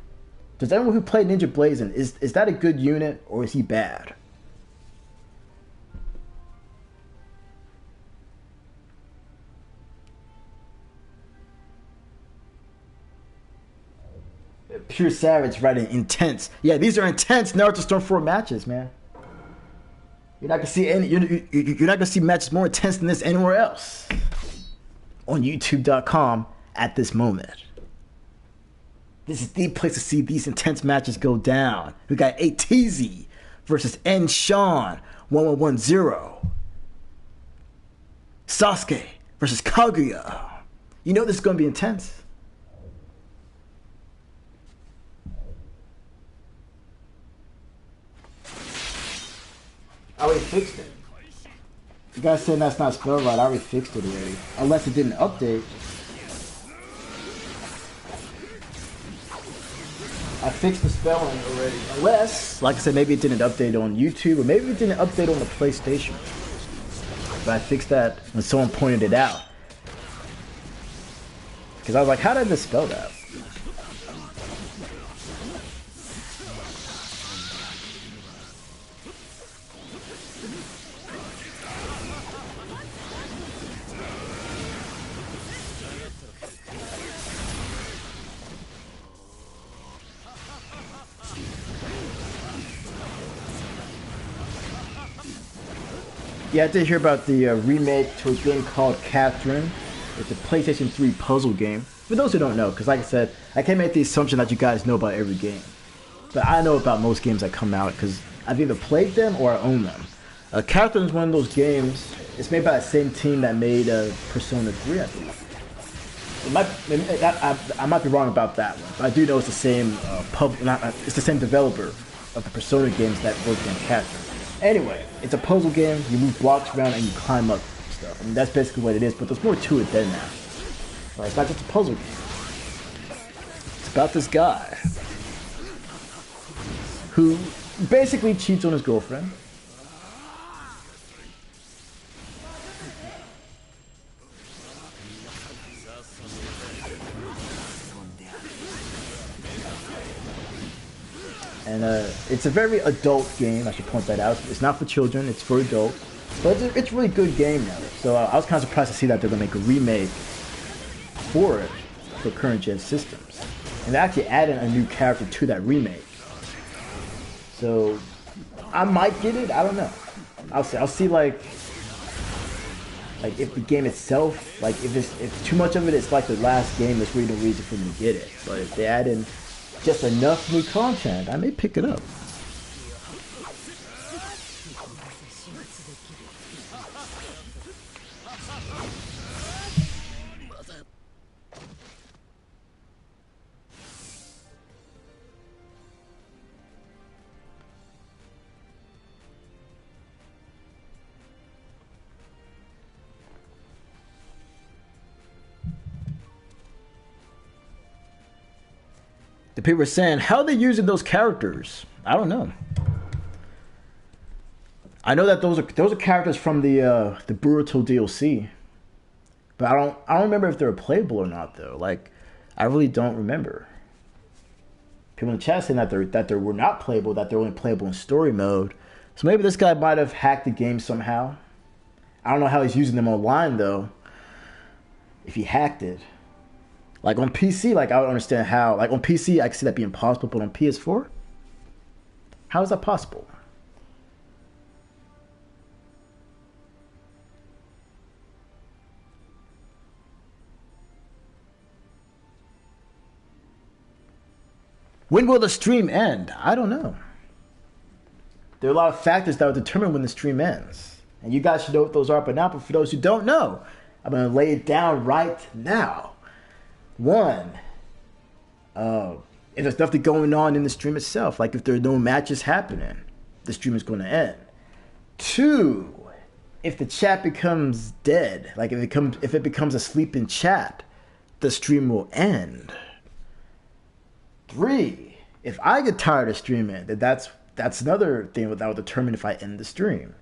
Does anyone who played Ninja Blazing, is that a good unit or is he bad? Pure Savage writing intense. Yeah, these are intense Naruto Storm 4 matches, man. You're not gonna see any. You're not gonna see matches more intense than this anywhere else on YouTube.com at this moment. This is the place to see these intense matches go down. We got ATZ versus N Sean 1110. Sasuke versus Kaguya. You know this is gonna be intense. I already fixed it. You guys saying that's not spelled right. I already fixed it already. Unless it didn't update. I fixed the spelling already. Unless, like I said, maybe it didn't update on YouTube or maybe it didn't update on the PlayStation. But I fixed that when someone pointed it out. Because I was like, how did I misspell that? Yeah, I did hear about the remake to a game called Catherine. It's a PlayStation 3 puzzle game. For those who don't know, because like I said, I can't make the assumption that you guys know about every game. But I know about most games that come out because I've either played them or I own them. Catherine is one of those games. It's made by the same team that made Persona 3, I think. I might be wrong about that one, but I do know it's the same it's the same developer of the Persona games that worked on Catherine. Anyway, it's a puzzle game. You move blocks around and you climb up stuff. I mean, that's basically what it is, but there's more to it than that. Right, it's not just a puzzle game. It's about this guy who basically cheats on his girlfriend. And it's a very adult game, I should point that out. It's not for children, it's for adults. But it's a really good game now. So I was kind of surprised to see that they're going to make a remake for it for current gen systems. And they actually added a new character to that remake. So I might get it, I don't know. I'll see like if the game itself, like if too much of it is like the last game, there's really no reason for me to get it. But if they add in just enough new content, I may pick it up. The people are saying, how are they using those characters? I don't know. I know that those are characters from the Boruto DLC, but I don't remember if they're playable or not though. Like, I really don't remember. People in the chat saying that they were not playable, that they're only playable in story mode. So maybe this guy might have hacked the game somehow. I don't know how he's using them online though. If he hacked it. Like on PC, like I don't understand how. Like on PC, I can see that being possible, but on PS4, how is that possible? When will the stream end? I don't know. There are a lot of factors that will determine when the stream ends. And you guys should know what those are by now, but for those who don't know, I'm going to lay it down right now. One, if there's nothing going on in the stream itself, like if there are no matches happening, the stream is going to end. Two, if the chat becomes dead, like if it becomes a sleeping chat, the stream will end. Three, if I get tired of streaming, then that's another thing that will determine if I end the stream.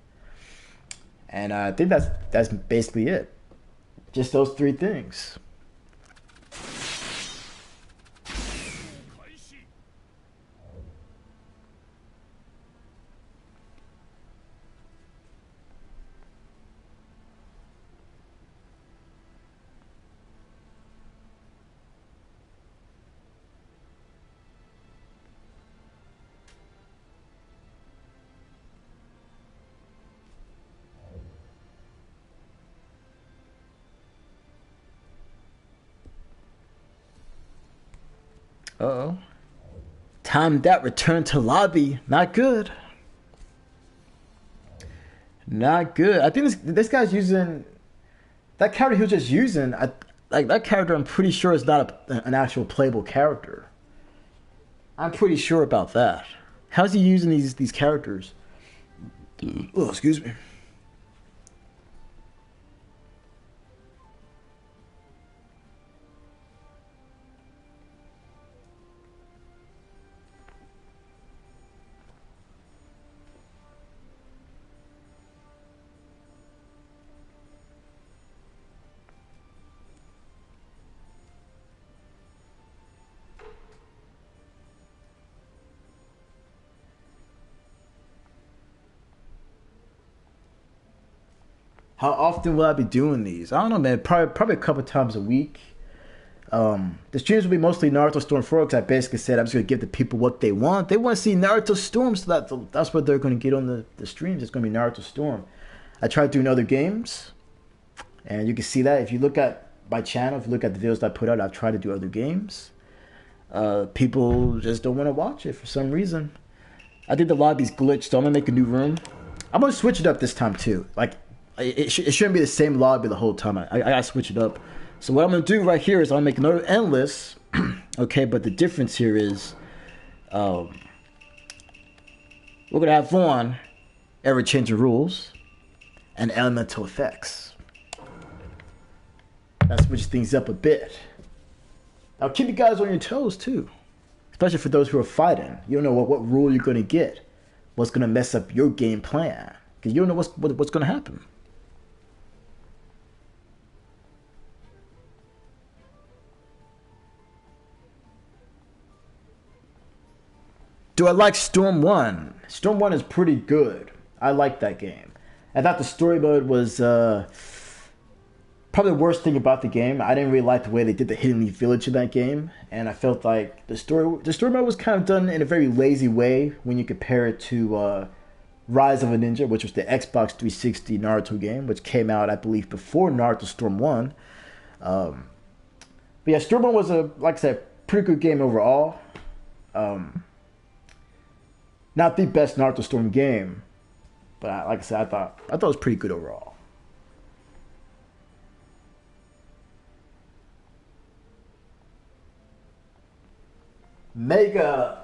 And I think that's basically it. Just those three things. Uh-oh. Time that return to lobby. Not good. Not good. I think this guy's using that character he was just using. Like that character, I'm pretty sure is not an actual playable character. I'm pretty sure about that. How's he using these characters? Oh, excuse me. How often will I be doing these? I don't know, man. Probably a couple times a week. The streams will be mostly Naruto Storm 4 because I basically said I'm just going to give the people what they want. They want to see Naruto Storm, so that's what they're going to get on the streams. It's going to be Naruto Storm. I tried doing other games, and you can see that if you look at my channel, if you look at the videos that I put out, I've tried to do other games. People just don't want to watch it for some reason. I think the lobby's glitched, so I'm going to make a new room. I'm going to switch it up this time, too. Like, it shouldn't be the same lobby the whole time. I gotta switch it up. So what I'm gonna do right here is I'm gonna make another endless. Okay, but the difference here is we're gonna have on ever changing rules and elemental effects. That switches things up a bit. I'll keep you guys on your toes too, especially for those who are fighting. You don't know what rule you're gonna get, what's gonna mess up your game plan, because you don't know what's gonna happen. Do I like Storm 1? Storm 1 is pretty good. I like that game. I thought the story mode was probably the worst thing about the game. I didn't really like the way they did the Hidden Leaf Village in that game. And I felt like the story mode was kind of done in a very lazy way when you compare it to Rise of a Ninja, which was the Xbox 360 Naruto game, which came out, I believe, before Naruto Storm 1. But yeah, Storm 1 was, like I said, pretty good game overall. Not the best Naruto Storm game, but like I said, I thought it was pretty good overall. Mega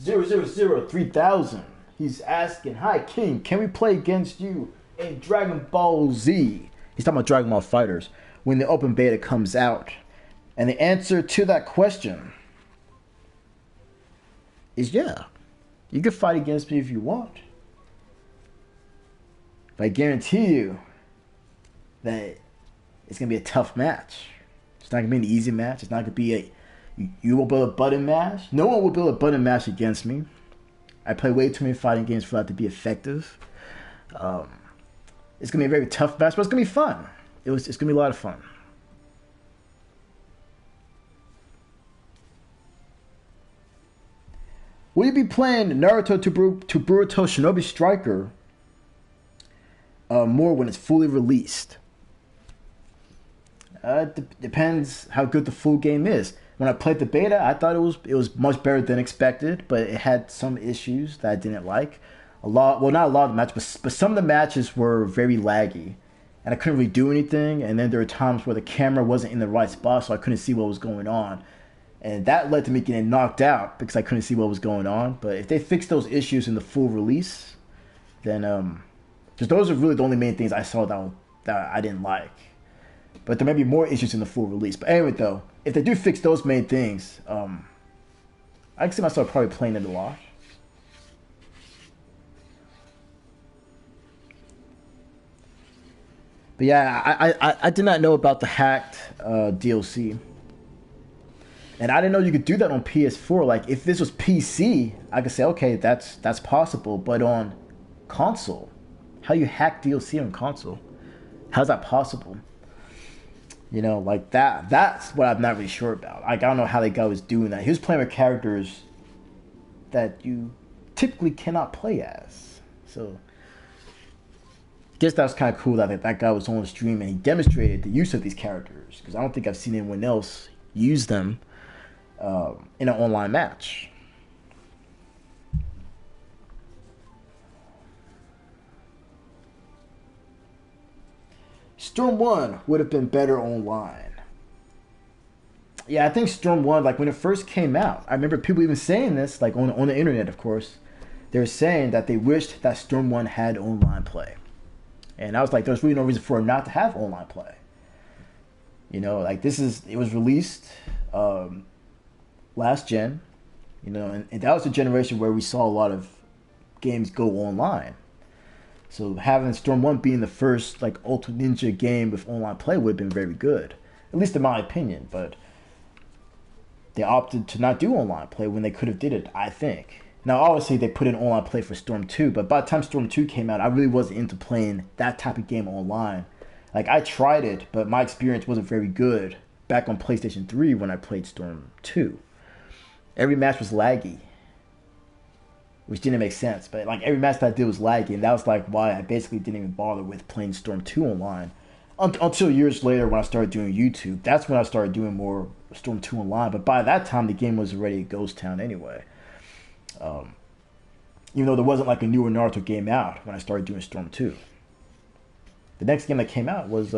0003000. He's asking, "Hi King, can we play against you in Dragon Ball Z?" He's talking about Dragon Ball Fighters when the open beta comes out. And the answer to that question is yeah. You can fight against me if you want. But I guarantee you that it's going to be a tough match. It's not going to be an easy match. It's not going to be you will build a button mash. No one will build a button mash against me. I play way too many fighting games for that to be effective. It's going to be a very tough match, but it's going to be fun. It's going to be a lot of fun. Will you be playing Naruto to Boruto Shinobi Striker more when it's fully released? Depends how good the full game is. when I played the beta, I thought it was much better than expected, but it had some issues that I didn't like. Well, not a lot of the matches, but some of the matches were very laggy, and I couldn't really do anything. And then there were times where the camera wasn't in the right spot, so I couldn't see what was going on, and that led to me getting knocked out because I couldn't see what was going on. But if they fix those issues in the full release, then because those are really the only main things I saw that I didn't like. But there may be more issues in the full release. But anyway, though, if they do fix those main things, I can see myself probably playing it a lot. But yeah, I did not know about the hacked DLC. And I didn't know you could do that on PS4. Like, if this was PC, I could say, okay, that's possible. But on console, how you hack DLC on console? How's that possible? Like that's what I'm not really sure about. Like, I don't know how the guy was doing that. He was playing with characters that you typically cannot play as. So I guess that was kind of cool that guy was on the stream and he demonstrated the use of these characters, because I don't think I've seen anyone else use them in an online match. Storm 1 would have been better online. Yeah, I think Storm 1, like when it first came out, I remember people even saying this, like on the internet, of course. They were saying that they wished that Storm 1 had online play. And I was like, there's really no reason for it not to have online play. Like it was released last gen, and that was the generation where we saw a lot of games go online. So having Storm 1 being the first like Ultimate Ninja game with online play would have been very good, at least in my opinion. But they opted to not do online play when they could have did it, I think. Now, obviously, they put in online play for Storm 2, but by the time Storm 2 came out, I really wasn't into playing that type of game online. Like, I tried it, but my experience wasn't very good back on PlayStation 3 when I played Storm 2. Every match was laggy, which didn't make sense. But, like, every match that I did was laggy, and that was, like, why I basically didn't even bother with playing Storm 2 online. Until years later when I started doing YouTube. That's when I started doing more Storm 2 online. But by that time, the game was already a ghost town anyway. Even though there wasn't like a newer Naruto game out when I started doing Storm 2. The next game that came out was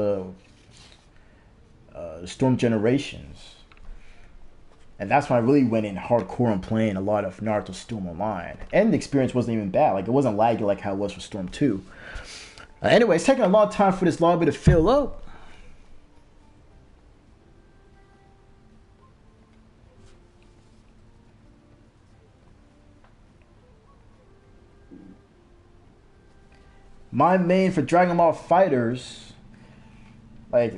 Storm Generations. And that's when I really went in hardcore on playing a lot of Naruto Storm Online. And the experience wasn't even bad. Like, it wasn't laggy like how it was for Storm 2. Anyway, it's taking a long time for this lobby to fill up. My main for Dragon Ball Fighters, like,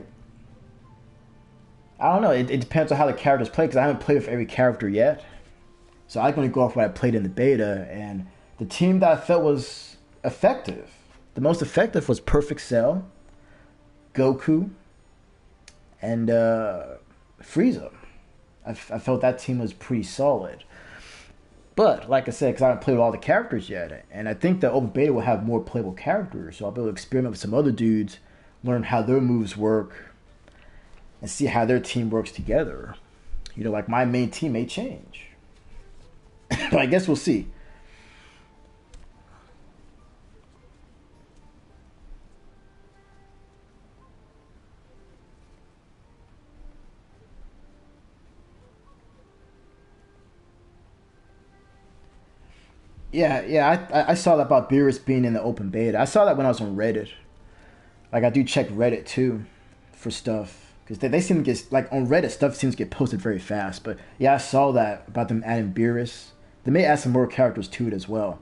I don't know. It depends on how the characters play, because I haven't played with every character yet. So I can only go off what I played in the beta, and the team that I felt was effective, the most effective, was Perfect Cell, Goku, and Frieza. I felt that team was pretty solid. But, like I said, because I haven't played with all the characters yet, and I think the open beta will have more playable characters, so I'll be able to experiment with some other dudes, learn how their moves work, and see how their team works together. Like my main team may change. But I guess we'll see. Yeah, I saw that about Beerus being in the open beta. I saw that when I was on Reddit. Like, I do check Reddit too for stuff, because they seem to get, like, on Reddit, stuff seems to get posted very fast. But yeah, I saw that about them adding Beerus. They may add some more characters to it as well.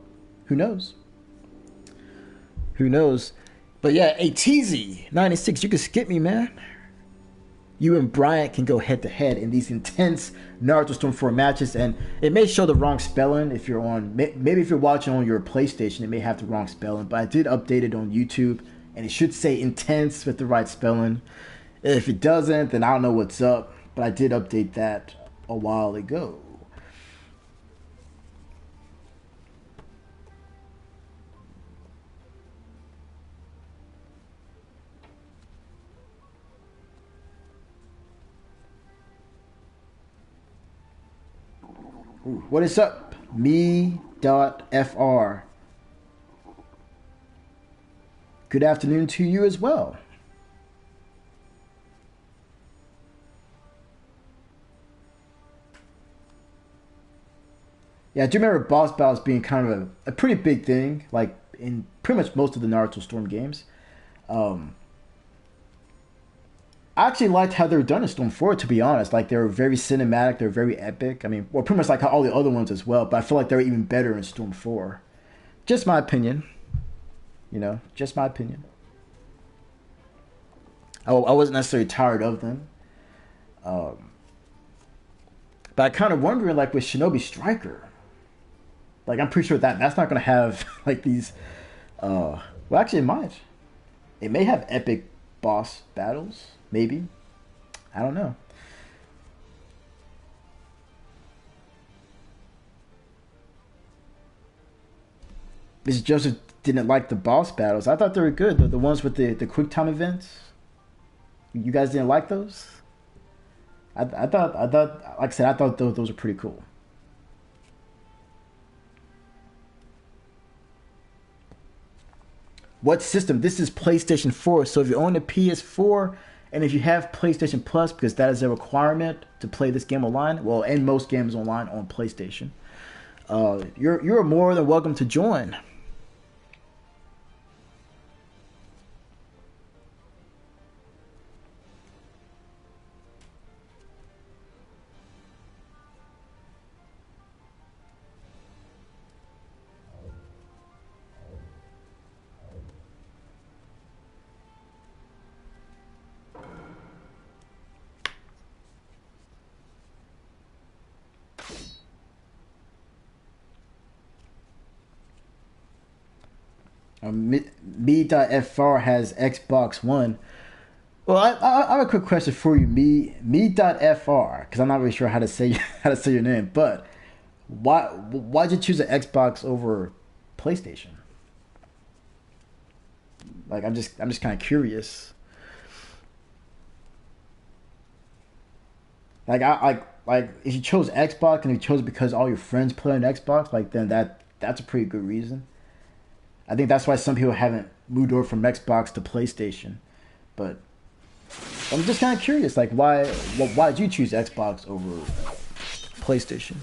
Who knows? Who knows? But yeah, ATZ96, you can skip me, man. You and Bryant can go head to head in these intense Naruto Storm 4 matches, and it may show the wrong spelling if you're on, maybe if you're watching on your PlayStation, it may have the wrong spelling, but I did update it on YouTube, and it should say intense with the right spelling. If it doesn't, then I don't know what's up, but I did update that a while ago. Ooh, what is up? Me.fr. Good afternoon to you as well. Yeah, I do remember boss battles being kind of a pretty big thing, like in pretty much most of the Naruto Storm games. Um, I actually liked how they were done in Storm 4, to be honest. Like, they were very cinematic, they were very epic. I mean, well, pretty much like all the other ones as well, but I feel like they were even better in Storm 4. Just my opinion. You know, just my opinion. I wasn't necessarily tired of them. Um, but I kind of wondering, like, with Shinobi Striker, like, I'm pretty sure that's not going to have, like, these, well, actually, it might. It may have epic boss battles, maybe. I don't know. Mr. Joseph didn't like the boss battles. I thought they were good. The ones with the quick time events. You guys didn't like those? I thought, like I said, I thought those were pretty cool. What system? This is PlayStation 4. So if you own a PS4 and if you have PlayStation Plus, because that is a requirement to play this game online, well, and most games online on PlayStation, you're more than welcome to join. Me.fr has Xbox One. Well, I have a quick question for you, me.fr, because I'm not really sure how to say how to say your name. But why'd you choose an Xbox over PlayStation? Like, I'm just kind of curious. Like if you chose Xbox and you chose it because all your friends play on Xbox, like then that's a pretty good reason. I think that's why some people haven't moved over from Xbox to PlayStation. But I'm just kind of curious, like why did you choose Xbox over PlayStation?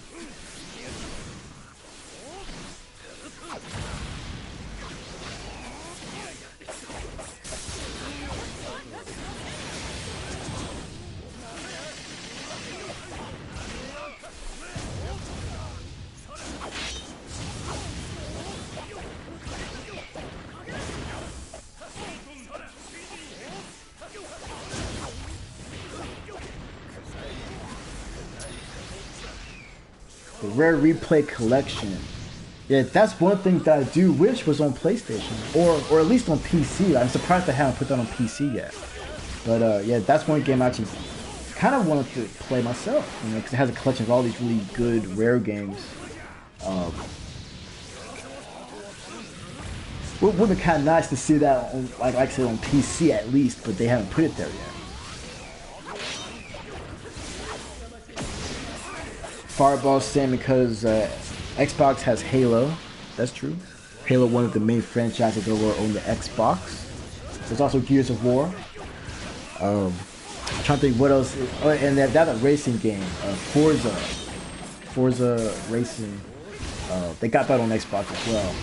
The rare replay collection. Yeah, that's one thing that I do wish was on PlayStation or at least on PC. I'm surprised they haven't put that on PC yet. But yeah, that's one game I actually kind of wanted to play myself, you know, because it has a collection of all these really good rare games. Um, would be kind of nice to see that, on, like I said, on PC at least, but they haven't put it there yet. Fireball saying because Xbox has Halo. That's true. Halo, one of the main franchises over on the Xbox. There's also Gears of War. I'm trying to think what else. Oh, and that's a racing game. Forza Racing. They got that on Xbox as well.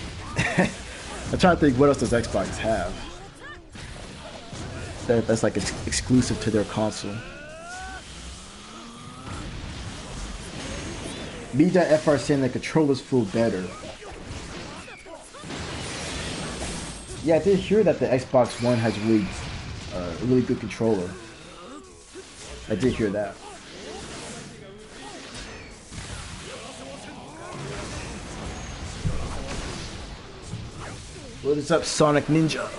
I'm trying to think what else does Xbox have. That's like exclusive to their console. Me.fr saying the controllers feel better. Yeah, I did hear that the Xbox One has a really good controller. I did hear that. What is up, Sonic Ninja?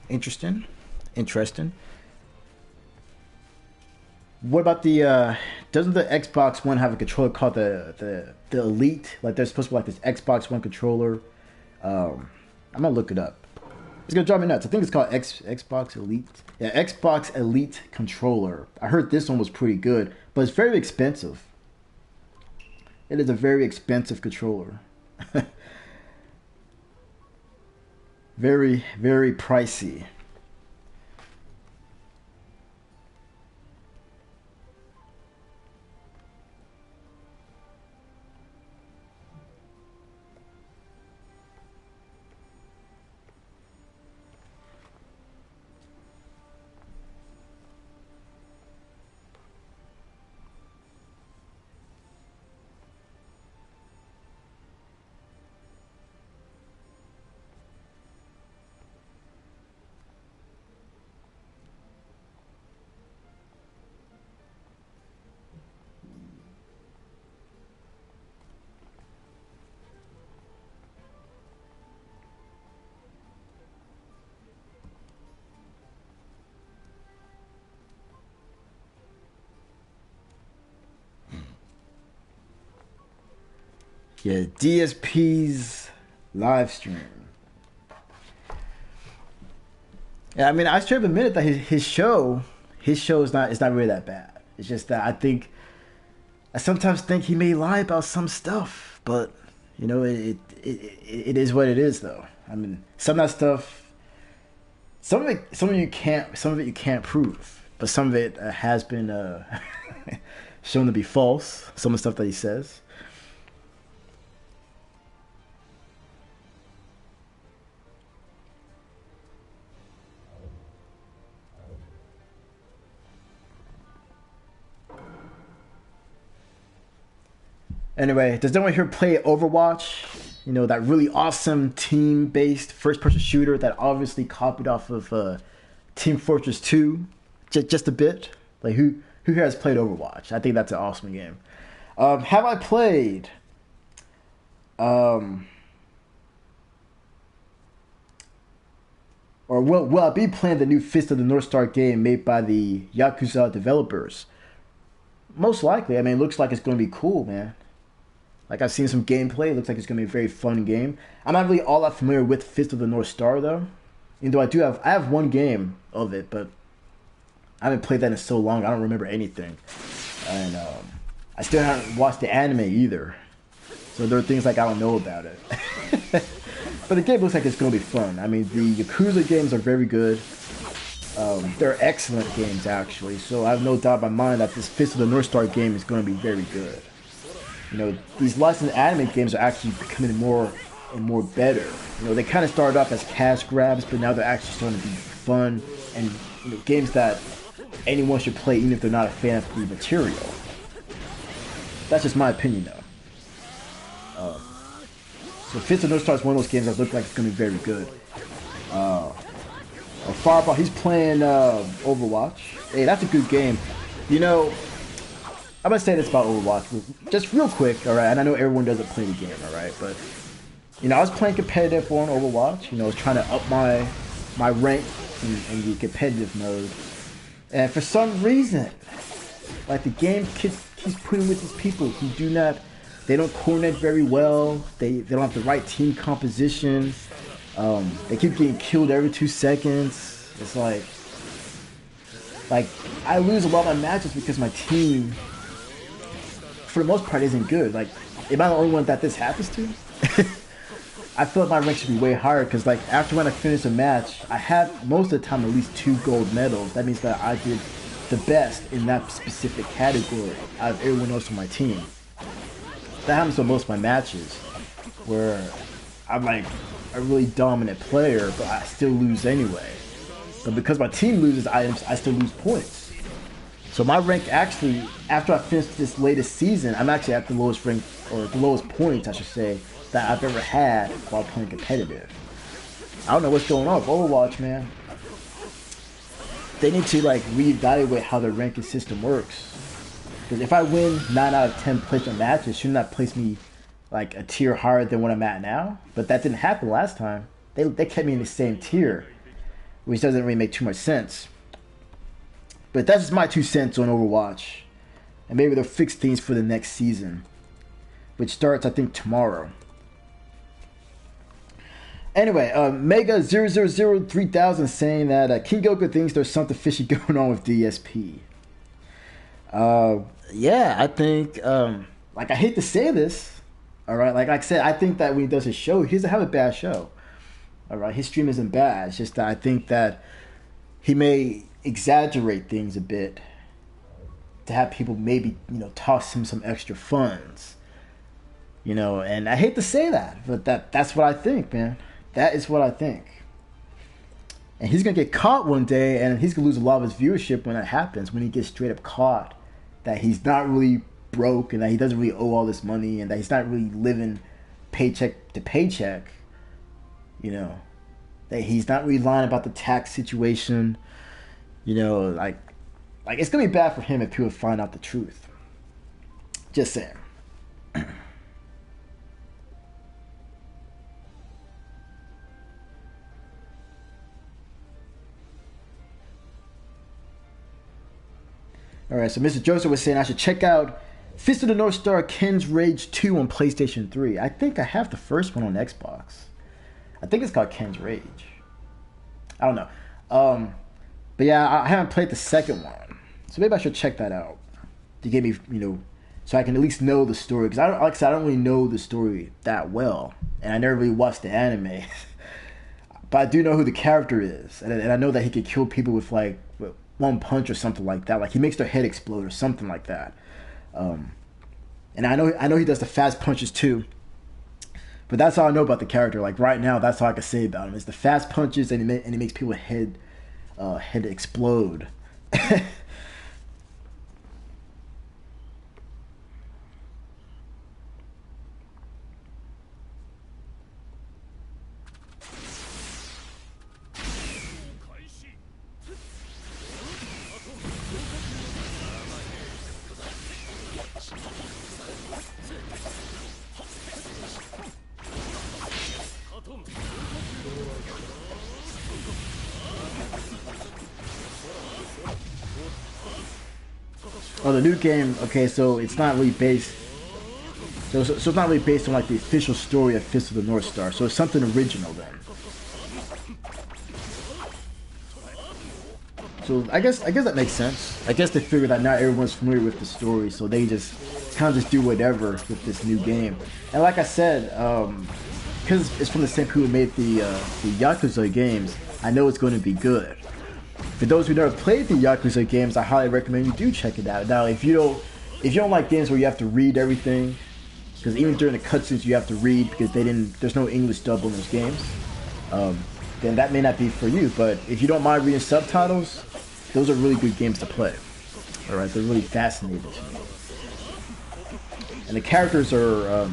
Interesting. Interesting. What about the doesn't the Xbox One have a controller called the Elite? Like there's supposed to be like this Xbox One controller. I'm gonna look it up. It's gonna drive me nuts. I think it's called Xbox Elite. Yeah, Xbox Elite controller. I heard this one was pretty good, but it's very expensive. It is a very expensive controller. Very, very pricey. Yeah, DSP's live stream. Yeah, I mean, I should have admitted that his show is not really that bad. It's just that I sometimes think he may lie about some stuff, but you know, it is what it is, though. I mean, some of that stuff, some of it you can't prove, but some of it has been shown to be false. Some of the stuff that he says. Anyway, does anyone here play Overwatch? You know, that really awesome team-based first-person shooter that obviously copied off of Team Fortress 2 just a bit. Like, who here has played Overwatch? I think that's an awesome game. Have I played... or will I be playing the new Fist of the North Star game made by the Yakuza developers? Most likely. I mean, it looks like it's going to be cool, man. Like, I've seen some gameplay. It looks like it's going to be a very fun game. I'm not really all that familiar with Fist of the North Star, though. Even though I have one game of it, but I haven't played that in so long. I don't remember anything. And I still haven't watched the anime either. So there are things like I don't know about it. But the game looks like it's going to be fun. I mean, the Yakuza games are very good. They're excellent games, actually. So I have no doubt in my mind that this Fist of the North Star game is going to be very good. You know, these licensed anime games are actually becoming more and more better. You know, they kind of started off as cash grabs, but now they're actually starting to be fun and, you know, games that anyone should play even if they're not a fan of the material. That's just my opinion, though. So Fist of the North Star is one of those games that look like it's going to be very good. Fireball, he's playing Overwatch. Hey, that's a good game. You know, I'm going to say this about Overwatch, just real quick, alright? And I know everyone doesn't play the game, alright? But, you know, I was playing competitive on Overwatch. You know, I was trying to up my rank in the competitive mode. And for some reason, like, the game keeps putting with these people who they don't coordinate very well. They don't have the right team composition. They keep getting killed every 2 seconds. It's like I lose a lot of my matches because my team, for the most part, isn't good. Like, am I the only one that this happens to? I feel like my rank should be way higher because, like, after when I finish a match, I have most of the time at least 2 gold medals. That means that I did the best in that specific category out of everyone else on my team. That happens to most of my matches, where I'm like a really dominant player, but I still lose anyway. But because my team loses items, I still lose points. So my rank actually, after I finished this latest season, I'm actually at the lowest rank, or the lowest points, I should say, that I've ever had while playing competitive. I don't know what's going on with Overwatch, man. They need to like reevaluate how their ranking system works. Because if I win 9 out of 10 placement matches, shouldn't that place me like a tier higher than what I'm at now? But that didn't happen last time. They kept me in the same tier, which doesn't really make too much sense. But that's just my 2 cents on Overwatch. And maybe they'll fix things for the next season, which starts, I think, tomorrow. Anyway, Mega 0003,000 saying that Kinggoken thinks there's something fishy going on with DSP. Yeah, I think, like, I hate to say this, all right? Like I said, I think that when he does his show, he doesn't have a bad show. All right, his stream isn't bad. It's just that I think that he may exaggerate things a bit to have people maybe, toss him some extra funds. And I hate to say that, but that's what I think, man. That is what I think. And he's going to get caught one day, and he's going to lose a lot of his viewership when that happens, when he gets straight up caught that he's not really broke and that he doesn't really owe all this money and that he's not really living paycheck to paycheck. That he's not really lying about the tax situation. Like it's going to be bad for him if people find out the truth. Just saying. Alright, so Mr. Joseph was saying I should check out Fist of the North Star Ken's Rage 2 on PlayStation 3. I think I have the first one on Xbox. I think it's called Ken's Rage. I don't know. But yeah, I haven't played the second one. So maybe I should check that out. To get me, so I can at least know the story. Because like I said, I don't really know the story that well. And I never really watched the anime. But I do know who the character is. And I know that he could kill people with like one punch or something like that. Like he makes their head explode or something like that. And I know he does the fast punches too. But that's all I know about the character. Like right now, that's all I can say about him is the fast punches and he makes people head explode. Oh, the new game. Okay, so it's not really based. So it's not really based on like the official story of Fist of the North Star. So it's something original then. So I guess that makes sense. I guess they figured that not everyone's familiar with the story, so they just kind of just do whatever with this new game. And like I said, because it's from the same people who made the Yakuza games, I know it's going to be good. For those who never played the Yakuza games, I highly recommend you do check it out. Now, if you don't like games where you have to read everything, because even during the cutscenes you have to read because there's no English dub on those games, then that may not be for you. But if you don't mind reading subtitles, those are really good games to play. All right, they're really fascinating to me, and the characters are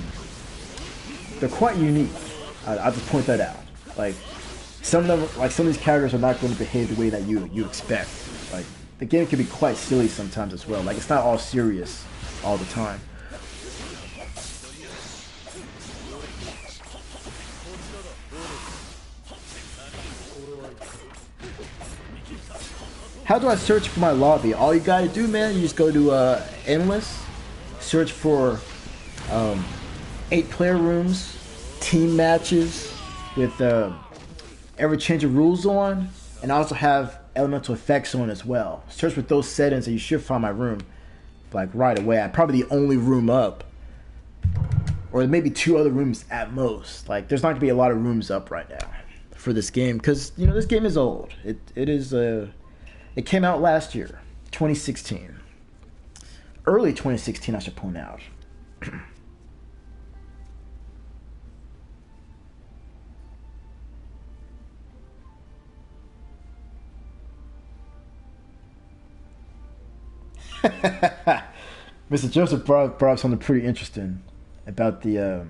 they're quite unique. I'll just point that out. Like some of these characters are not going to behave the way that you expect. Like the game can be quite silly sometimes as well. Like it's not all serious all the time. How do I search for my lobby? All you gotta do, man, you just go to Endless, search for 8-player rooms, team matches with ever-changing rules on, and I also have elemental effects on as well. Search with those settings and you should find my room like right away. I'm probably the only room up, or maybe 2 other rooms at most. Like there's not gonna be a lot of rooms up right now for this game because this game is old. It came out last year, 2016. Early 2016, I should point out. Mr. Joseph brought up something pretty interesting about the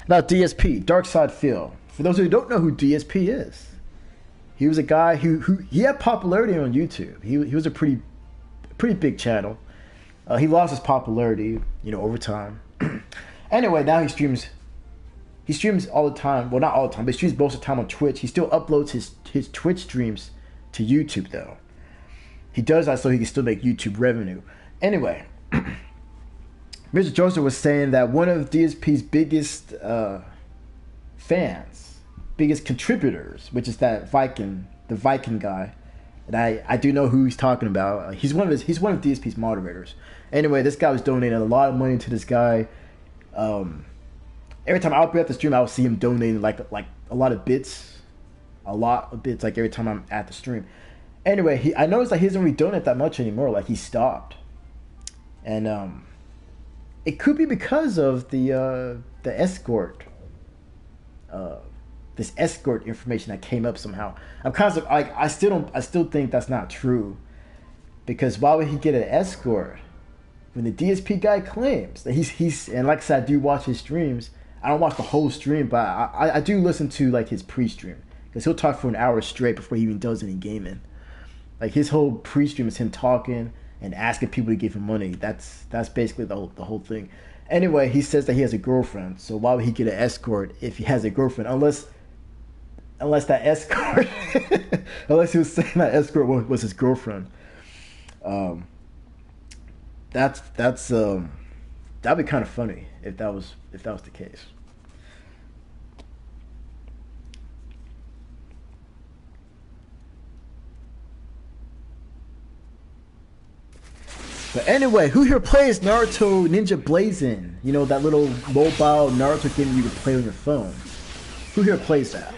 about DSP, Dark Side Phil. For those who don't know who DSP is, he was a guy who he had popularity on YouTube. He was a pretty big channel. He lost his popularity, over time. Anyway, now he streams. He streams all the time. Well, not all the time, but he streams most of the time on Twitch. He still uploads his Twitch streams to YouTube, though. He does that so he can still make YouTube revenue. Anyway, Mr. Joseph was saying that one of DSP's biggest fans, biggest contributors, which is that the Viking guy, and I do know who he's talking about. He's one of DSP's moderators. Anyway, this guy was donating a lot of money to this guy. Every time I would be at the stream, I would see him donating like a lot of bits, like every time I'm at the stream. Anyway, I noticed that he doesn't really donate that much anymore. Like he stopped, and it could be because of the escort, this escort information that came up somehow. I'm kind of like I still think that's not true, because why would he get an escort when the DSP guy claims that he's and like I said, I do watch his streams. I don't watch the whole stream, but I do listen to like his pre-stream, because he'll talk for an hour straight before he even does any gaming. Like his whole pre-stream is him talking and asking people to give him money. That's basically the whole thing. Anyway, he says that he has a girlfriend, so why would he get an escort if he has a girlfriend? Unless that escort, unless he was saying that escort was his girlfriend. That'd be kind of funny if that was the case. But anyway, who here plays Naruto Ninja Blazing? You know, that little mobile Naruto game you can play on your phone. Who here plays that?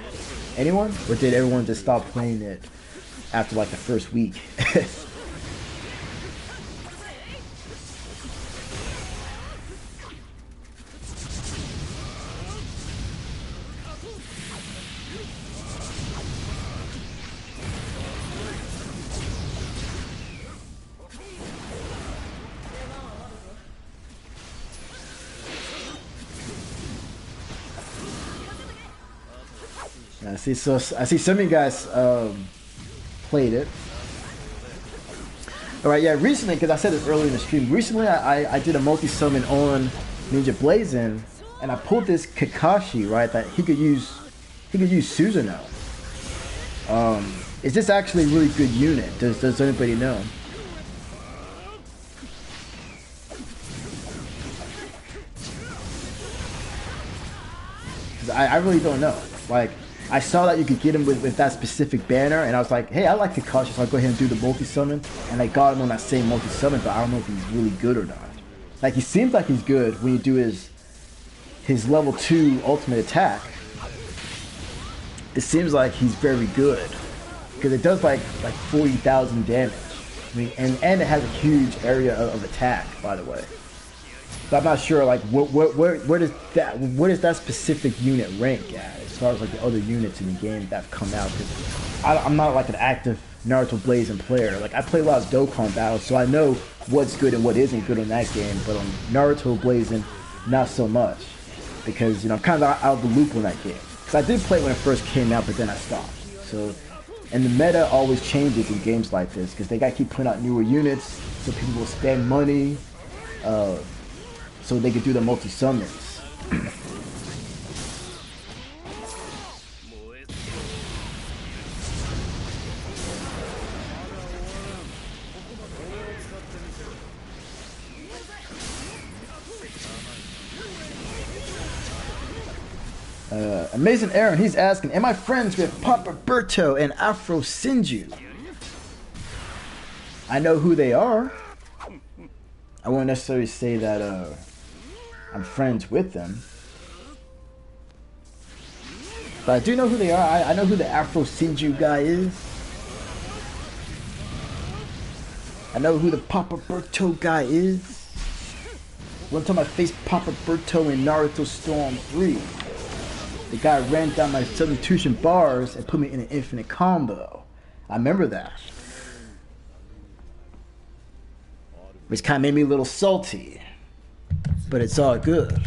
Anyone? Or did everyone just stop playing it after like the first week? I see some of you guys played it. Alright, yeah, recently, because I said this earlier in the stream, recently I did a multi-summon on Ninja Blazing, and I pulled this Kakashi, right, that he could use Susanoo. Is this actually a really good unit? Does anybody know? I really don't know. Like, I saw that you could get him with that specific banner, and I was like, hey, I like Kakashi, so I'll go ahead and do the multi-summon. And I got him on that same multi-summon, but I don't know if he's really good or not. Like, he seems like he's good when you do his level 2 ultimate attack. It seems like he's very good, because it does like 40,000 damage. I mean, and it has a huge area of attack, by the way. So I'm not sure, like, where does that specific unit rank at, as far as like the other units in the game that have come out? Because I'm not like an active Naruto Blazing player. Like, I play a lot of Dokkan battles, so I know what's good and what isn't good on that game. But on Naruto Blazing, not so much, because I'm kind of out of the loop on that game. Because I did play it when it first came out, but then I stopped. So, and the meta always changes in games like this, because they gotta keep putting out newer units, so people will spend money. So they could do the multi-summons. Amazing Aaron, he's asking, am I friends with Papa Berto and Afro Sinju? I know who they are. I won't necessarily say that I'm friends with them, but I do know who they are. I know who the Afro Sinju guy is. I know who the Papa Berto guy is. One time I faced Papa Berto in Naruto Storm 3. The guy ran down my substitution bars and put me in an infinite combo. I remember that. which kind of made me a little salty. But it's all good.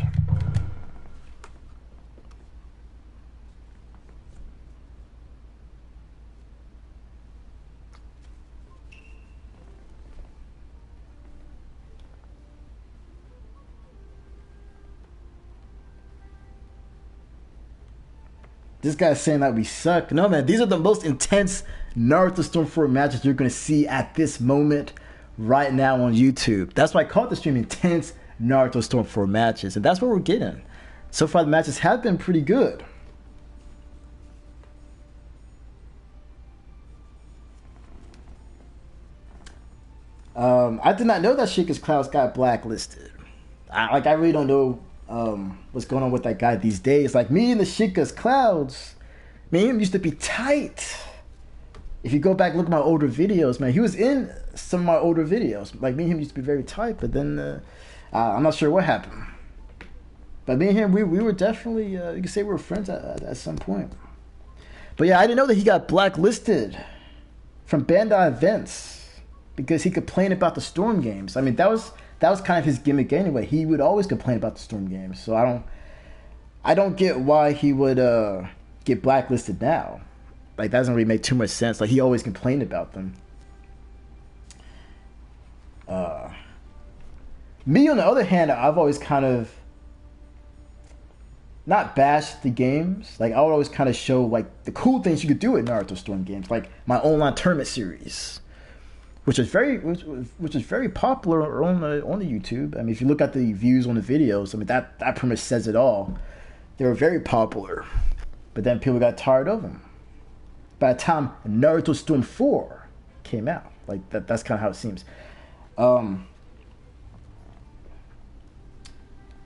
This guy's saying that we suck. No, man, these are the most intense Naruto Storm 4 matches you're going to see at this moment right now on YouTube. That's why I called the stream Intense Naruto Storm 4 matches. And that's what we're getting. So far, the matches have been pretty good. I did not know that Sheikah's Clouds got blacklisted. I really don't know what's going on with that guy these days. Like, me and the Sheikah's Clouds, man, him used to be tight. If you go back and look at my older videos, man, he was in some of my older videos. Like, me and him used to be very tight, but then I'm not sure what happened. But me and him, we were definitely, you could say we were friends at some point. But yeah, I didn't know that he got blacklisted from Bandai events because he complained about the Storm games. I mean, that was kind of his gimmick anyway. He would always complain about the Storm games. So I don't get why he would get blacklisted now. Like, that doesn't really make too much sense. Like, he always complained about them. Me, on the other hand, I've always kind of not bashed the games. Like, I would always kind of show, like, the cool things you could do in Naruto Storm games. Like, my online tournament series, which is very popular on the YouTube. I mean, if you look at the views on the videos, I mean, that pretty much says it all. They were very popular, but then people got tired of them. By the time Naruto Storm 4 came out, like that's kind of how it seems. But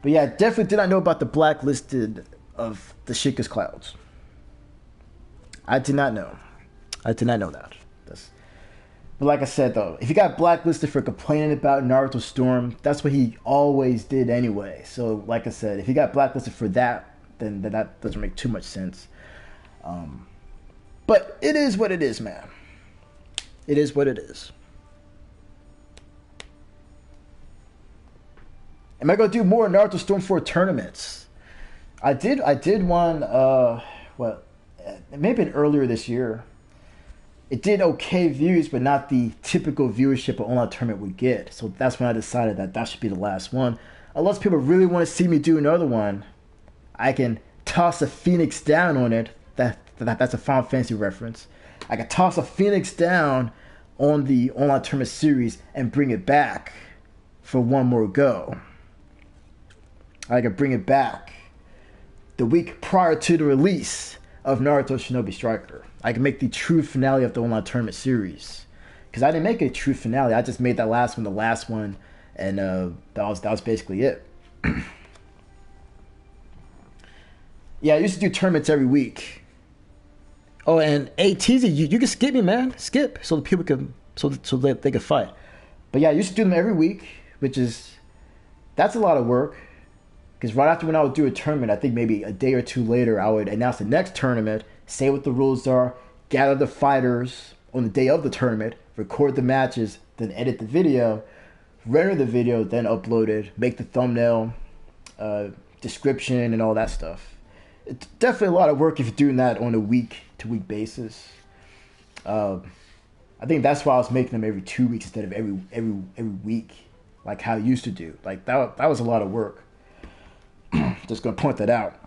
yeah, I definitely did not know about the blacklisted of the Sheikah's Clouds. I did not know that. But like I said, though, if he got blacklisted for complaining about Naruto Storm, that's what he always did anyway. So, like I said, if he got blacklisted for that, then that doesn't make too much sense. But it is what it is, man. It is what it is. Am I going to do more Naruto Storm 4 tournaments? I did one, it may have been earlier this year. It did okay views, but not the typical viewership an online tournament would get. So that's when I decided that should be the last one. Unless people really want to see me do another one, I can toss a phoenix down on it. That's a Final Fantasy reference. I can toss a phoenix down on the online tournament series and bring it back for one more go. I can bring it back the week prior to the release of Naruto Shinobi Striker. I can make the true finale of the online tournament series. Because I didn't make a true finale. I just made that last one the last one. And that was basically it. Yeah, I used to do tournaments every week. Oh, and hey, TZ, you can skip me, man. Skip. So the people can, so they can fight. But yeah, I used to do them every week. That's a lot of work. Because right after when I would do a tournament, I think maybe a day or two later, I would announce the next tournament, say what the rules are, gather the fighters on the day of the tournament, record the matches, then edit the video, render the video, then upload it, make the thumbnail, description, and all that stuff. It's definitely a lot of work if you're doing that on a week-to-week basis. I think that's why I was making them every 2 weeks instead of every week, like how I used to do. Like that was a lot of work. Just gonna point that out.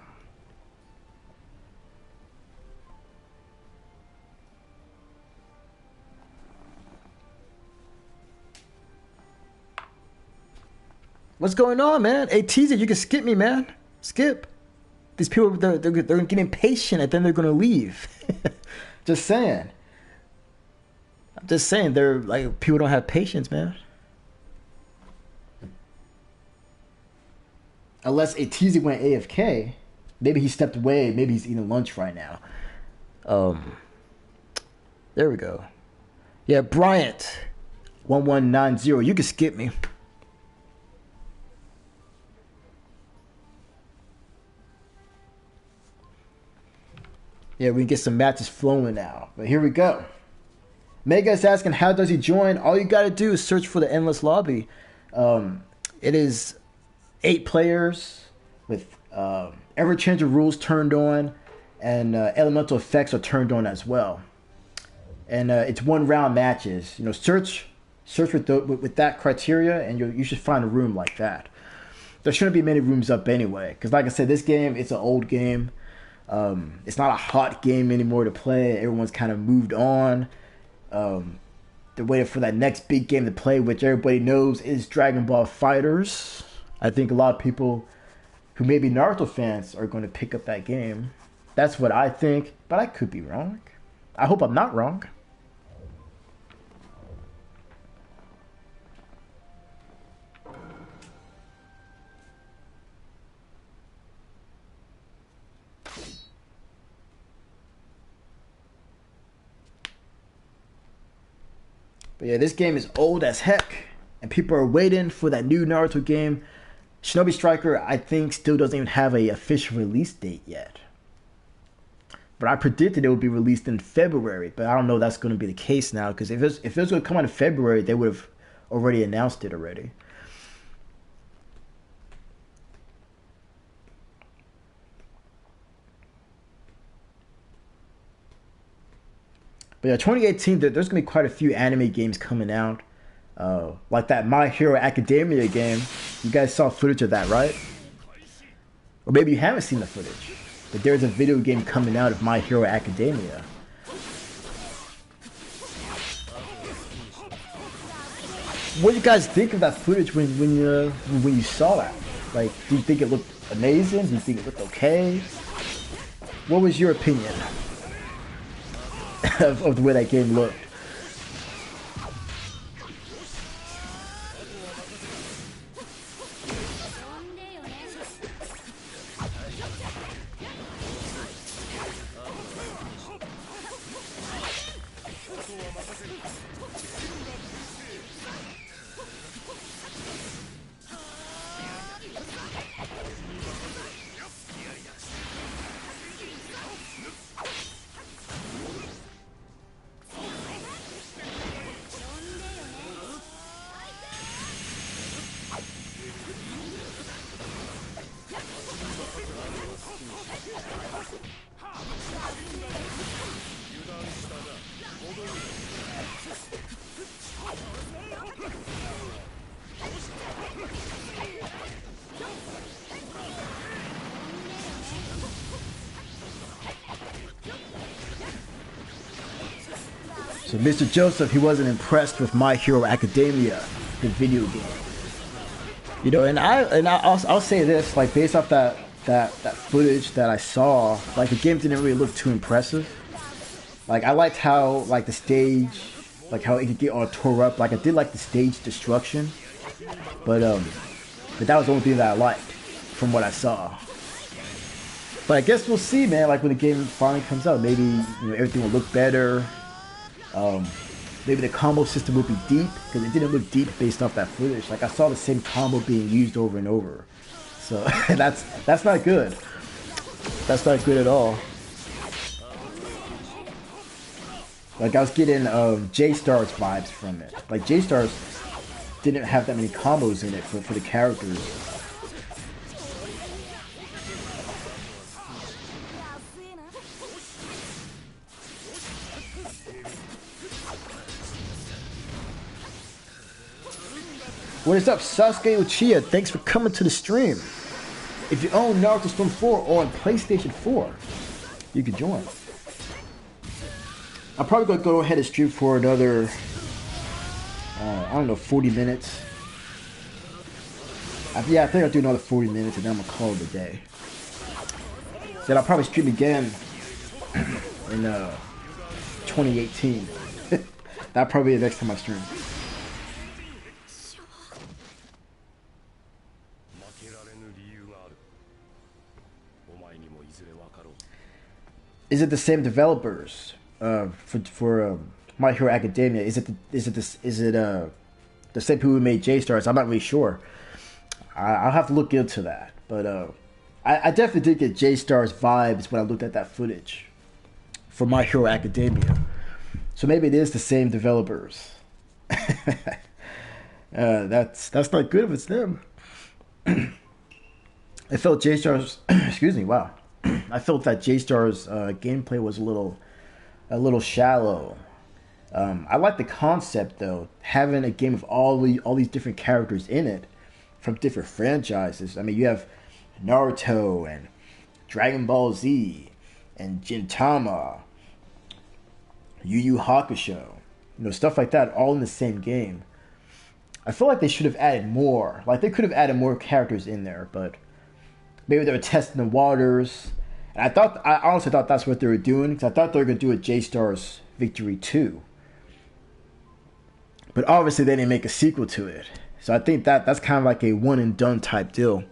What's going on, man? Hey, Teaser, you can skip me, man. Skip. These people, they're getting impatient and then they're gonna leave. Just saying. I'm just saying, they're like, people don't have patience, man. Unless ATZ went AFK, maybe he stepped away, maybe he's eating lunch right now. There we go. Yeah, Bryant, 1190, you can skip me. Yeah, we can get some matches flowing now. But here we go. Mega is asking, how does he join? All you gotta do is search for the Endless Lobby. It is 8 players with ever-changing rules turned on, and elemental effects are turned on as well. And it's 1-round matches. You know, search with that criteria, and you should find a room like that. There shouldn't be many rooms up anyway, because like I said, this game, it's an old game. It's not a hot game anymore to play. Everyone's kind of moved on. They're waiting for that next big game to play, which everybody knows is Dragon Ball FighterZ. I think a lot of people who may be Naruto fans are going to pick up that game. That's what I think, but I could be wrong. I hope I'm not wrong. But yeah, this game is old as heck, and people are waiting for that new Naruto game. Shinobi Striker, I think, still doesn't even have an official release date yet. But I predicted it would be released in February, but I don't know if that's going to be the case now, because if it was going to come out in February, they would have already announced it already. But yeah, 2018, there's going to be quite a few anime games coming out. Like that My Hero Academia game. You guys saw footage of that, right? Or maybe you haven't seen the footage. But there's a video game coming out of My Hero Academia. What do you guys think of that footage when you saw that? Like, do you think it looked amazing? Do you think it looked okay? What was your opinion of the way that game looked? So Mr. Joseph, he wasn't impressed with My Hero Academia, the video game. You know, and I'll say this, like based off that footage that I saw, like the game didn't really look too impressive. Like I liked how like the stage, like how it could get all tore up. Like I did like the stage destruction, but that was the only thing that I liked from what I saw. But I guess we'll see, man. Like when the game finally comes out, maybe everything will look better. Maybe the combo system would be deep, because it didn't look deep based off that footage. Like I saw the same combo being used over and over, so that's not good. That's not good at all. Like I was getting J-Star's vibes from it. Like J-Star's didn't have that many combos in it for the characters. What is up, Sasuke Uchiha? Thanks for coming to the stream. If you own Naruto Storm 4 on PlayStation 4, you can join. I'm probably going to go ahead and stream for another, I don't know, 40 minutes. Yeah, I think I'll do another 40 minutes and then I'm going to call it a day. Then I'll probably stream again in 2018. That'll probably be the next time I stream. Is it the same developers for My Hero Academia? Is it the same people who made J-Stars? I'm not really sure. I'll have to look into that. But I definitely did get J-Stars vibes when I looked at that footage for My Hero Academia. So maybe it is the same developers. That's not good if it's them. I felt J Star's excuse me, wow. I felt that J Star's gameplay was a little shallow. I like the concept though, having a game of all these different characters in it from different franchises. I mean, you have Naruto and Dragon Ball Z and Gintama, Yu Yu Hakusho, stuff like that, all in the same game. I feel like they should have added more. Like they could have added more characters in there, but maybe they were testing the waters. And I honestly thought that's what they were doing, because I thought they were gonna do a J Star's Victory 2. But obviously they didn't make a sequel to it. So I think that's kind of like a one and done type deal.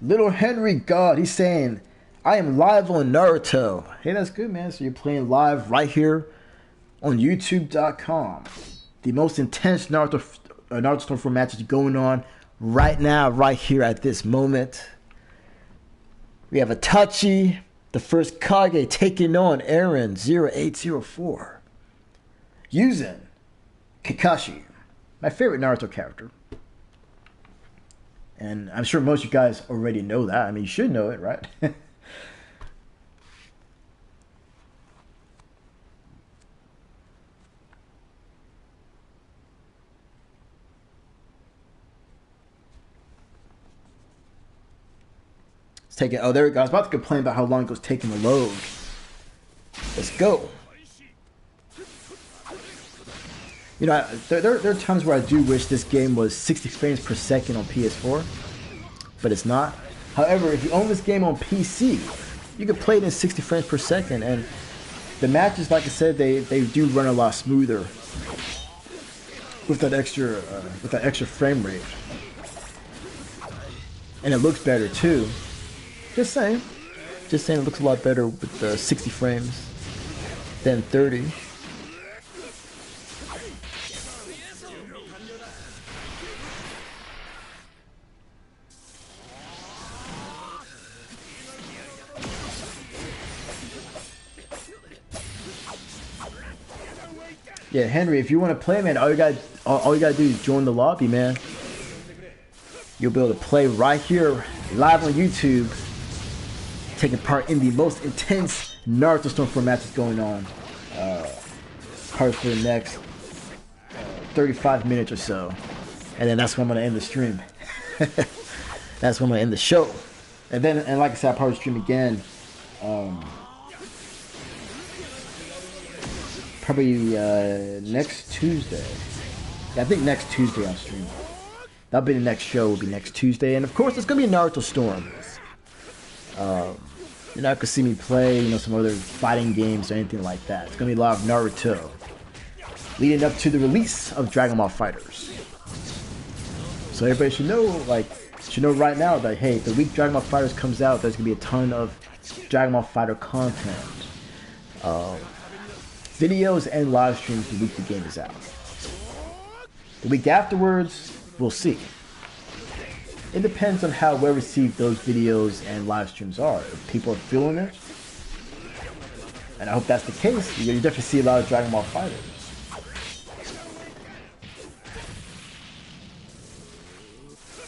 Little Henry God, he's saying, I am live on Naruto. Hey, that's good, man. So you're playing live right here on YouTube.com. The most intense Naruto Storm 4 matches going on right now, right here at this moment. We have Itachi, the first Kage, taking on Aaron 0804. Using Kakashi, my favorite Naruto character. And I'm sure most of you guys already know that. I mean, you should know it, right? Let's take it. Oh, there we go. I was about to complain about how long it was taking to load. Let's go. There are times where I do wish this game was 60 frames per second on PS4, but it's not. However, if you own this game on PC, you can play it in 60 frames per second, and the matches, like I said, they do run a lot smoother with that extra frame rate, and it looks better too. Just saying it looks a lot better with the 60 frames than 30. Yeah, Henry, if you want to play, man, all you gotta do is join the lobby, man. You'll be able to play right here, live on YouTube, taking part in the most intense Naruto Storm 4 matches going on. Probably for the next 35 minutes or so. And then that's when I'm gonna end the stream. That's when I'm gonna end the show. And like I said, I'll probably stream again. Probably next Tuesday. Yeah, I think next Tuesday I'll stream. That'll be the next show. Will be next Tuesday, and of course it's gonna be a Naruto Storm. You're not gonna see me play, some other fighting games or anything like that. It's gonna be a lot of Naruto, leading up to the release of Dragon Ball FighterZ. So everybody should know right now that hey, the week Dragon Ball FighterZ comes out, there's gonna be a ton of Dragon Ball Fighter content. Videos and live streams the week the game is out. The week afterwards, we'll see. It depends on how well received those videos and live streams are. If people are feeling it, and I hope that's the case, you definitely see a lot of Dragon Ball FighterZ.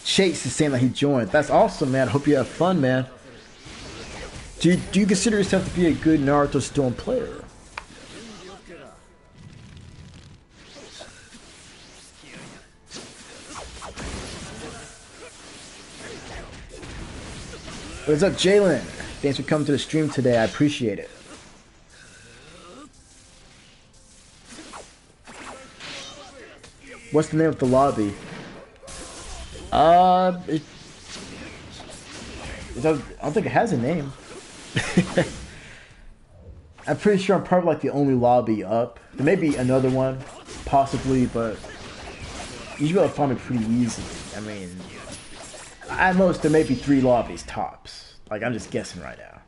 Chase is saying that he joined. That's awesome, man. I hope you have fun, man. Do you consider yourself to be a good Naruto Storm player? What's up, Jalen? Thanks for coming to the stream today. I appreciate it. What's the name of the lobby? I don't think it has a name. I'm pretty sure I'm probably like the only lobby up. There may be another one, possibly, but you should be able to find it pretty easy. I mean, at most there may be 3 lobbies tops. Like, I'm just guessing right now.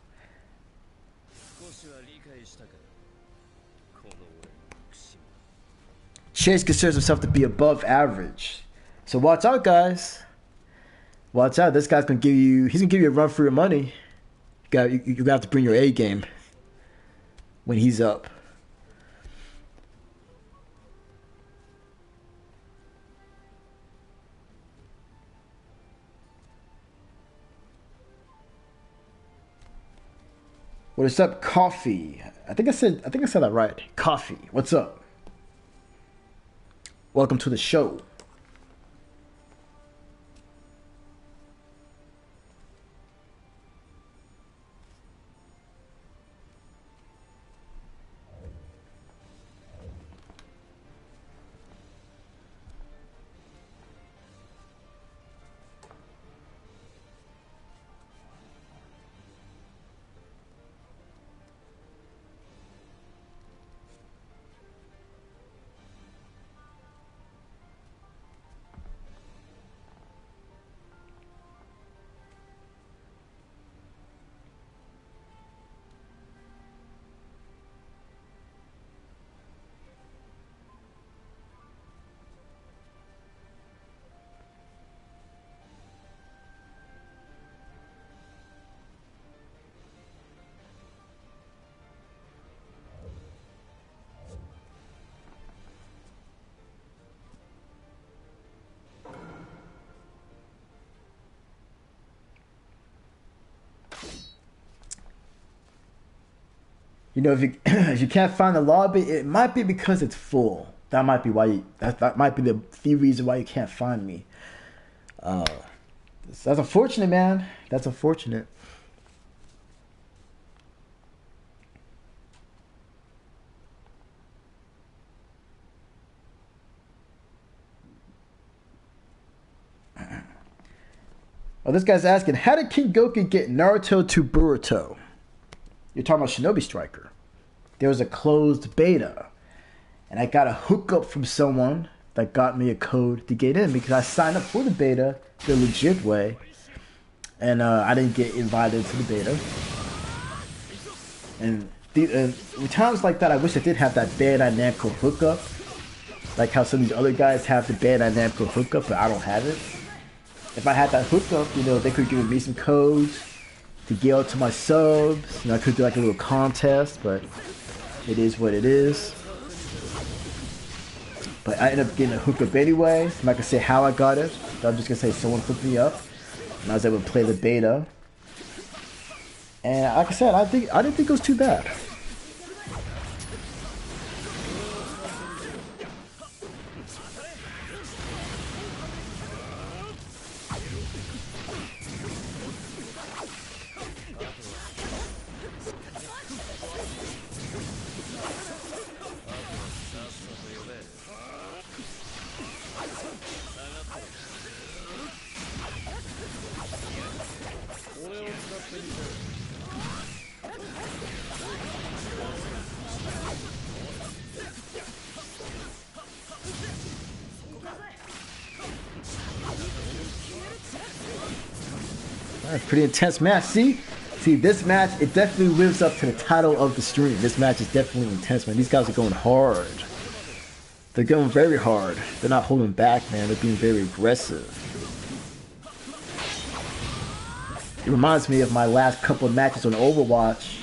Chase considers himself to be above average. So watch out, guys. Watch out. This guy's gonna give you. He's gonna give you a run for your money. You're gonna have to bring your A game when he's up. What is up, Coffee? I think I said that right. Coffee. What's up? Welcome to the show. You know, if you if you can't find the lobby, it might be because it's full. That might be why that might be the few reasons why you can't find me. That's unfortunate, man. That's unfortunate. Oh, this guy's asking, how did Kinggoken get Naruto to Boruto? You're talking about Shinobi Striker. There was a closed beta. And I got a hookup from someone that got me a code to get in because I signed up for the beta the legit way. And I didn't get invited to the beta. And with times like that, I wish I did have that Bandai Namco hookup. Like how some of these other guys have the Bandai Namco hookup, but I don't have it. If I had that hookup, you know, they could give me some codes to get out to my subs. You know, I could do like a little contest, but it is what it is. But I ended up getting a hookup anyway. I'm not gonna say how I got it. But I'm just gonna say someone hooked me up, and I was able to play the beta. And like I said, I didn't think it was too bad. That's a pretty intense match. See, this match, it definitely lives up to the title of the stream. This match is definitely intense, man. These guys are going hard. They're going very hard. They're not holding back, man. They're being very aggressive. It reminds me of my last couple of matches on Overwatch.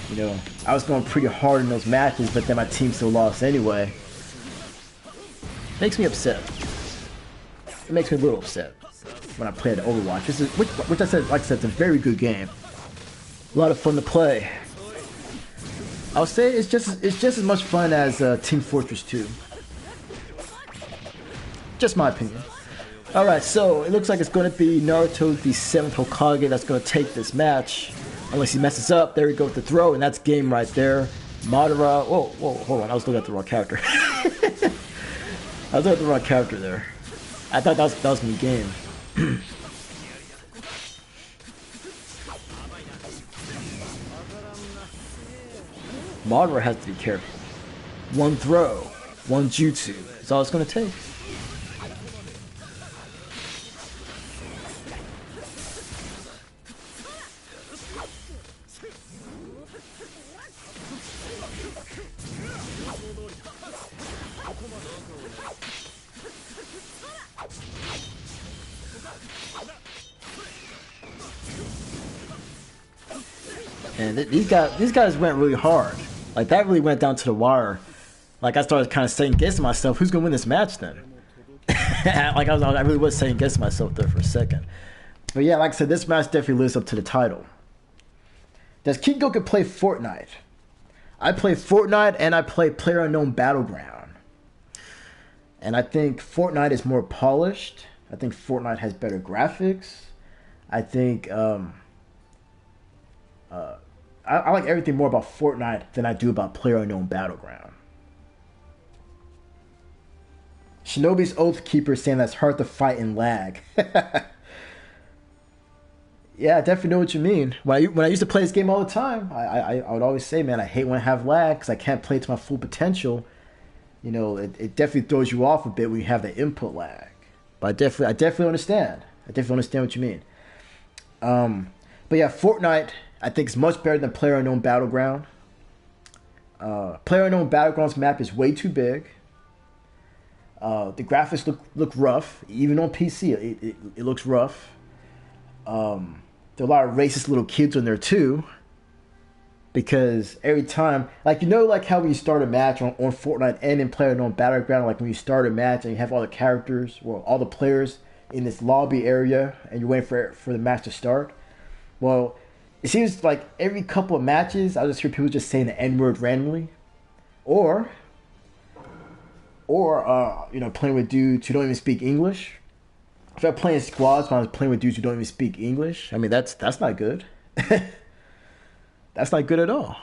You know, I was going pretty hard in those matches, but then my team still lost anyway. Makes me upset. It makes me a little upset when I play the Overwatch. Which I said, like I said, it's a very good game. A lot of fun to play. I would say it's just as much fun as Team Fortress 2. Just my opinion. Alright, so it looks like it's going to be Naruto, the 7th Hokage, that's going to take this match. Unless he messes up. There we go with the throw, and that's game right there. Madara. Whoa, hold on. I was looking at the wrong character. I was looking at the wrong character there. I thought that was going to be game. Madara has to be careful. One throw, one jutsu. That's all it's going to take. And these guys went really hard. Like that really went down to the wire. Like I started kind of second guessing myself, who's gonna win this match then? Like I really was second guessing myself there for a second. But yeah, like I said, this match definitely lives up to the title. Does Kinggoken play Fortnite? I play Fortnite and I play PlayerUnknown Battleground. And I think Fortnite is more polished. I think Fortnite has better graphics. I think I like everything more about Fortnite than I do about PlayerUnknown Battleground. Shinobi's Oathkeeper saying that's hard to fight in lag. Yeah, I definitely know what you mean. When I used to play this game all the time, I would always say, man, I hate when I have lag because I can't play to my full potential. You know, it definitely throws you off a bit when you have the input lag. But I definitely understand. I definitely understand what you mean. But yeah, Fortnite, I think is much better than PlayerUnknown Battleground. PlayerUnknown Battleground's map is way too big. The graphics look rough, even on PC. It looks rough. There are a lot of racist little kids on there too. Because every time, like like how when you start a match on Fortnite and in PlayerUnknown Battleground, like when you start a match and you have all the characters, well, all the players in this lobby area, and you're waiting for the match to start. Well, it seems like every couple of matches, I just hear people just saying the N-word randomly, or playing with dudes who don't even speak English. If I'm playing squads, when I was playing with dudes who don't even speak English, I mean that's not good. That's not good at all.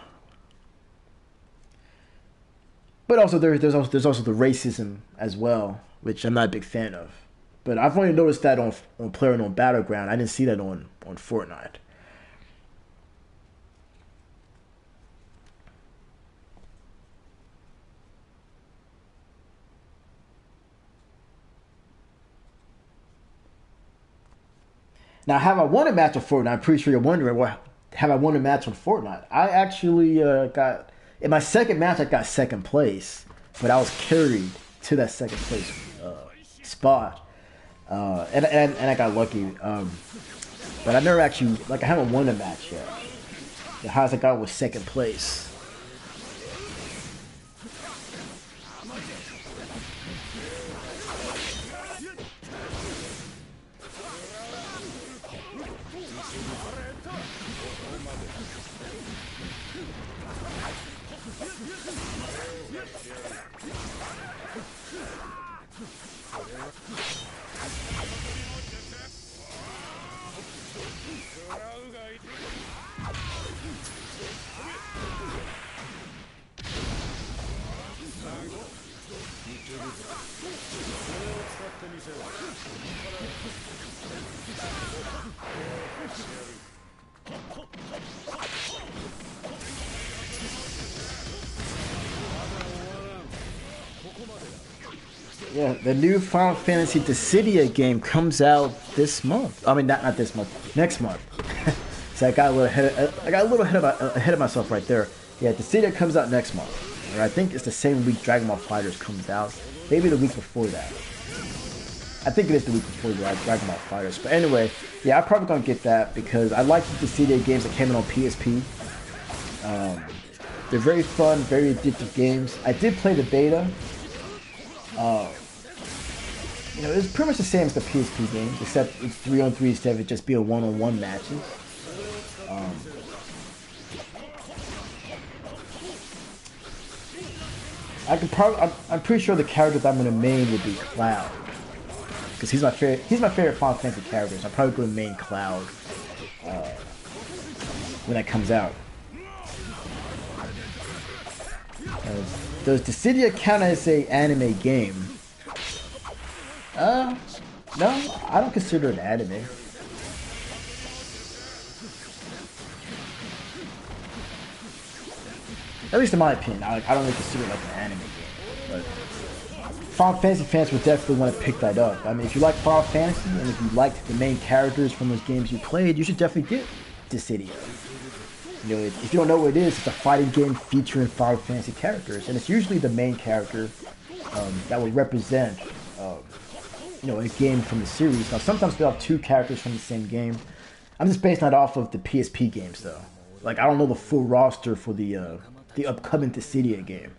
But also there's also the racism as well, which I'm not a big fan of. But I've only noticed that on PlayerUnknown Battleground. I didn't see that on Fortnite. Now, have I won a match on Fortnite? I'm pretty sure you're wondering, well, have I won a match on Fortnite? I actually got, in my second match, I got second place, but I was carried to that second place spot, and I got lucky. But I never actually, like, I haven't won a match yet. The highest I got was second place. Yeah, the new Final Fantasy Dissidia game comes out this month. I mean, not this month, next month. So I got a little ahead of myself right there. Yeah, Dissidia comes out next month. Or I think it's the same week Dragon Ball FighterZ comes out. Maybe the week before that. I think it is the week before Dragon Ball FighterZ. But anyway, yeah, I'm probably gonna get that because I like the Dissidia games that came in on PSP. They're very fun, very addictive games. I did play the beta. It's pretty much the same as the PSP game, except it's 3-on-3 instead of it just being 1-on-1 matches. I'm pretty sure the character that I'm gonna main would be Cloud, because he's my favorite Final Fantasy character. So I'm probably gonna main Cloud when that comes out. Does Dissidia count as a anime game? No, I don't consider it anime. At least in my opinion, I don't really consider it like an anime game. But Final Fantasy fans would definitely want to pick that up. I mean, if you like Final Fantasy and if you liked the main characters from those games you played, you should definitely get Dissidia. If you don't know what it is, it's a fighting game featuring Final Fantasy characters, and it's usually the main character that will represent a game from the series. Now, sometimes they'll have two characters from the same game. I'm just basing that off of the PSP games, though. Like, I don't know the full roster for the upcoming Dissidia game.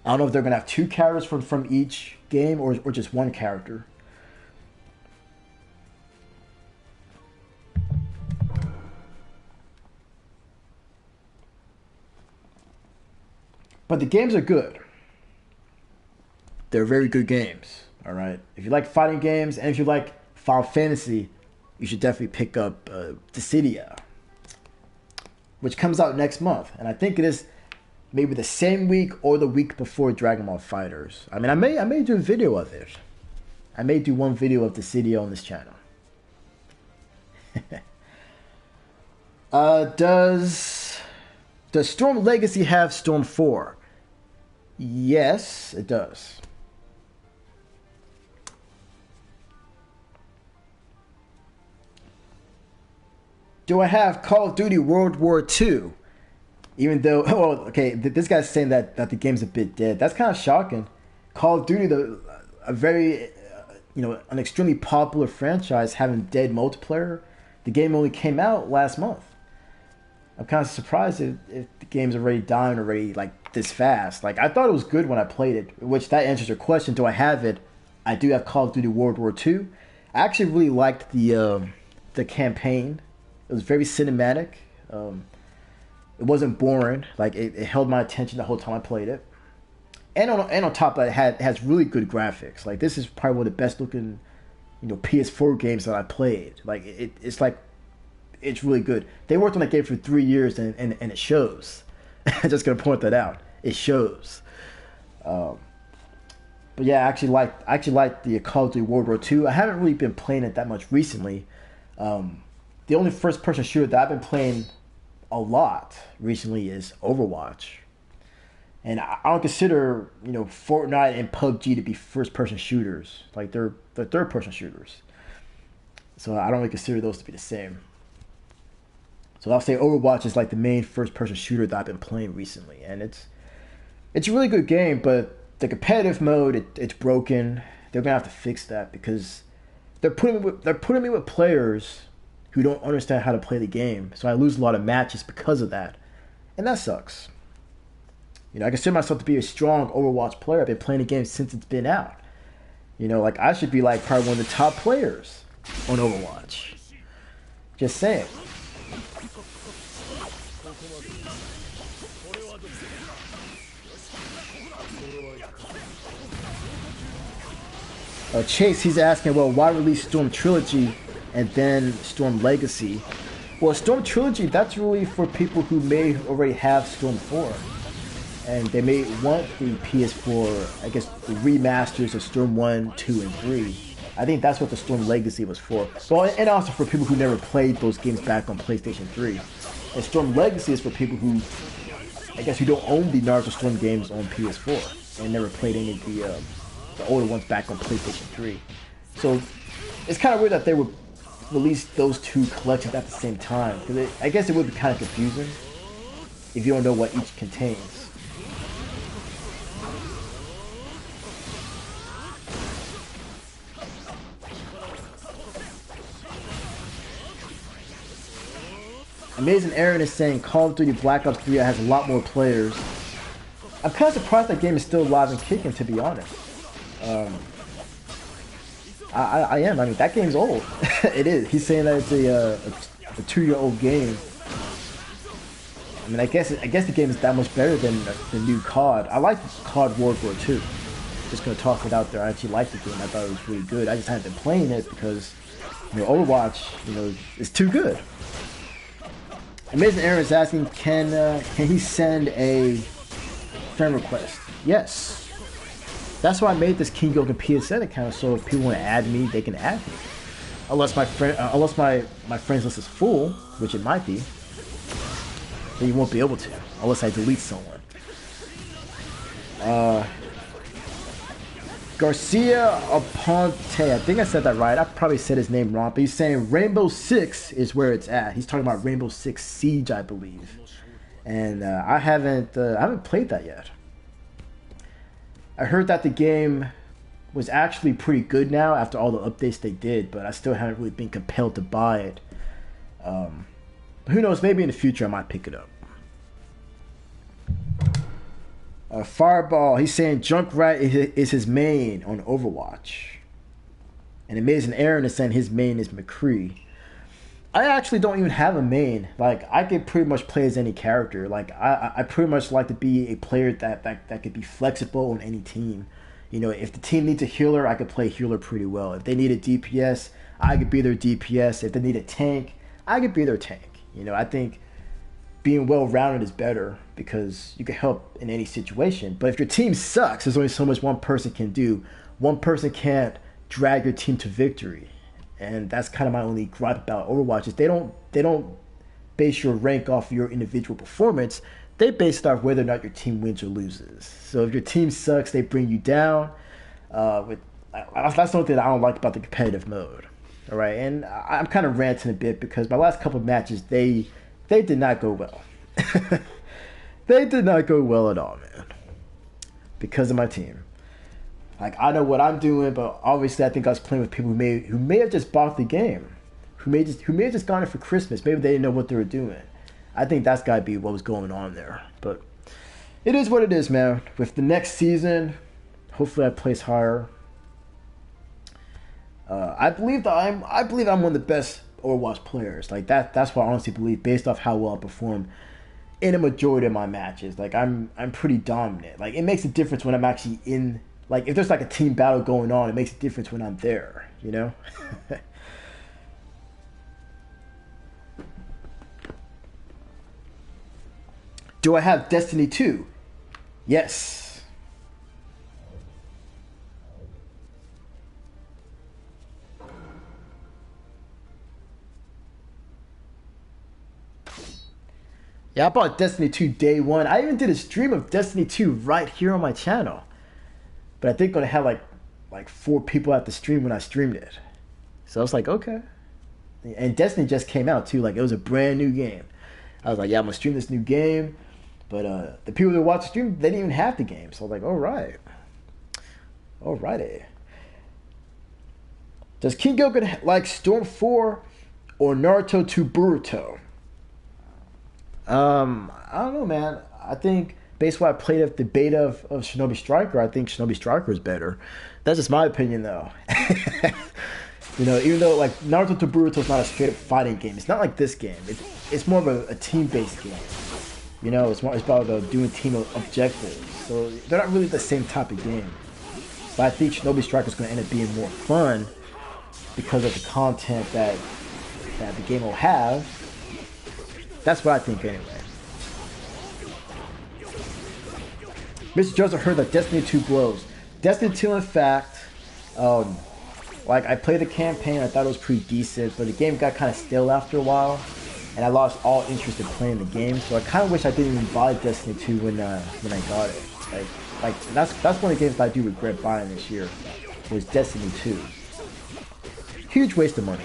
I don't know if they're gonna have two characters from each game or just one character. But the games are good. They're very good games. All right. If you like fighting games and if you like Final Fantasy, you should definitely pick up Dissidia, which comes out next month, and I think it is maybe the same week or the week before Dragon Ball Fighters. I mean, I may do a video of it. I may do one video of Dissidia on this channel. Does Storm Legacy have Storm 4? Yes, it does. Do I have Call of Duty World War II? Even though, oh, okay, this guy's saying that the game's a bit dead. That's kind of shocking. Call of Duty, a very, an extremely popular franchise, having dead multiplayer. The game only came out last month. I'm kind of surprised if the game's already dying already like this fast. Like, I thought it was good when I played it, which that answers your question. Do I have it? I do have Call of Duty World War II. I actually really liked the campaign. It was very cinematic. It wasn't boring. Like, it held my attention the whole time I played it. And on top of that, it has really good graphics. Like, this is probably one of the best looking, PS4 games that I played. Like, it's really good. They worked on that game for 3 years, and it shows. I'm just gonna point that out. It shows. But yeah, I actually like the Call of Duty World War II. I haven't really been playing it that much recently. The only first-person shooter that I've been playing a lot recently is Overwatch. And I don't consider, Fortnite and PUBG to be first-person shooters. Like, they're third-person shooters. So I don't really consider those to be the same. So I'll say Overwatch is like the main first-person shooter that I've been playing recently. And it's a really good game, but the competitive mode, it's broken. They're going to have to fix that because they're putting me with players who don't understand how to play the game. So I lose a lot of matches because of that. And that sucks. I consider myself to be a strong Overwatch player. I've been playing the game since it's been out. Like, I should be like probably one of the top players on Overwatch. Just saying. Chase, he's asking, well, why release Storm Trilogy and then Storm Legacy? Well, Storm Trilogy, that's really for people who may already have Storm 4. And they may want the PS4, I guess, the remasters of Storm 1, 2, and 3. I think that's what the Storm Legacy was for. Well, and also for people who never played those games back on PlayStation 3. And Storm Legacy is for people who, I guess, who don't own the Naruto Storm games on PS4 and never played any of the older ones back on PlayStation 3. So it's kind of weird that they would release those two collections at the same time, because I guess it would be kind of confusing if you don't know what each contains. Amazing Aaron is saying Call of Duty Black Ops 3 has a lot more players. I'm kind of surprised that game is still alive and kicking, to be honest. I am. I mean, that game's old. It is. He's saying that it's a 2-year-old game. I mean, I guess the game is that much better than the new COD. I like COD World War II. Just gonna toss it out there. I actually liked the game. I thought it was really good. I just haven't been playing it because, Overwatch, is too good. Amazing Aaron is asking, can he send a friend request? Yes. That's why I made this Kinggoken PSN account, so if people want to add me, they can add me. Unless my friends list is full, which it might be, then you won't be able to, unless I delete someone. Garcia Aponte, I think I said that right. I probably said his name wrong, but he's saying Rainbow Six is where it's at. He's talking about Rainbow Six Siege, I believe, and I haven't played that yet. I heard that the game was actually pretty good now after all the updates they did, but I still haven't really been compelled to buy it. But But who knows? Maybe in the future I might pick it up. Fireball. He's saying Junkrat is his main on Overwatch. And Amazing Aaron is saying his main is McCree. I actually don't even have a main. Like, I could pretty much play as any character. Like, I pretty much like to be a player that could be flexible on any team. You know, if the team needs a healer, I could play healer pretty well. If they need a DPS, I could be their DPS. If they need a tank, I could be their tank. You know, I think being well-rounded is better because you can help in any situation. But if your team sucks, there's only so much one person can do. One person can't drag your team to victory. And that's kind of my only gripe about Overwatch is they don't base your rank off your individual performance. They base it off whether or not your team wins or loses. So if your team sucks, they bring you down. That's something that I don't like about the competitive mode. All right, and I'm kind of ranting a bit because my last couple of matches they did not go well. They did not go well at all, man, because of my team. Like, I know what I'm doing, but obviously I think I was playing with people who may have just bought the game, who may have just gone it for Christmas. Maybe they didn't know what they were doing. I think that's got to be what was going on there. But it is what it is, man. With the next season, hopefully I place higher. I believe I'm one of the best Overwatch players. Like that's what I honestly believe based off how well I perform in a majority of my matches. Like I'm pretty dominant. Like it makes a difference when I'm actually in. Like, if there's like a team battle going on, it makes a difference when I'm there, you know? Do I have Destiny 2? Yes. Yeah, I bought Destiny 2 day one. I even did a stream of Destiny 2 right here on my channel. But I think I'm going to have like 4 people at the stream when I streamed it. So I was like, okay. And Destiny just came out too. Like, it was a brand new game. I was like, yeah, I'm going to stream this new game. But the people that watched the stream, they didn't even have the game. So I was like, all right. Alrighty. Does Kinggoken like Storm 4 or Naruto to Boruto? I don't know, man. I think based on what I played of the beta of Shinobi Striker, I think Shinobi Striker is better. That's just my opinion, though. You know, even though like Naruto to Boruto is not a straight up fighting game, it's not like this game. It's more of a team based game. You know, it's about doing team objectives. So they're not really the same type of game. But I think Shinobi Striker is going to end up being more fun because of the content that the game will have. That's what I think, anyway. Mr. Joseph heard that Destiny 2 blows. Destiny 2, in fact, like I played the campaign, I thought it was pretty decent, but the game got kind of stale after a while, and I lost all interest in playing the game. So I kind of wish I didn't even buy Destiny 2 when I got it. Like that's one of the games that I do regret buying this year. Was Destiny 2. Huge waste of money.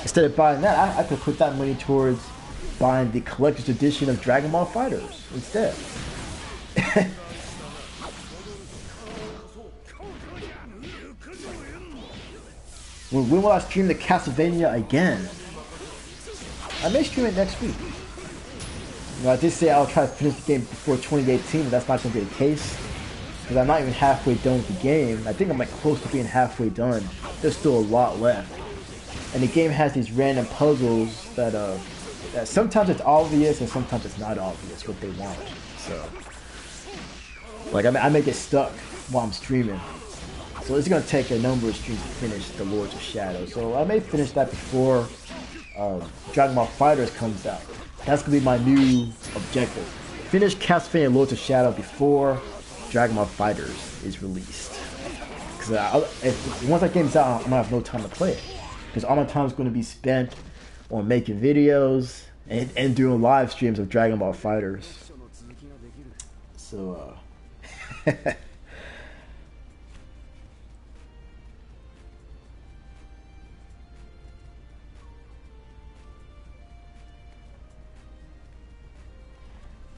Instead of buying that, I could put that money towards buying the collector's edition of Dragon Ball FighterZ instead. When will I stream the Castlevania again? I may stream it next week. You know, I did say I'll try to finish the game before 2018, but that's not going to be the case. Because I'm not even halfway done with the game. I think I'm like close to being halfway done. There's still a lot left. And the game has these random puzzles that sometimes it's obvious and sometimes it's not obvious what they want. So, like I may get stuck while I'm streaming. So it's going to take a number of streams to finish the Lords of Shadow. So I may finish that before Dragon Ball FighterZ comes out. That's going to be my new objective. Finish Castlevania Lords of Shadow before Dragon Ball FighterZ is released. Because once that game's out, I'm going to have no time to play it. Because all my time is going to be spent on making videos and doing live streams of Dragon Ball FighterZ. So,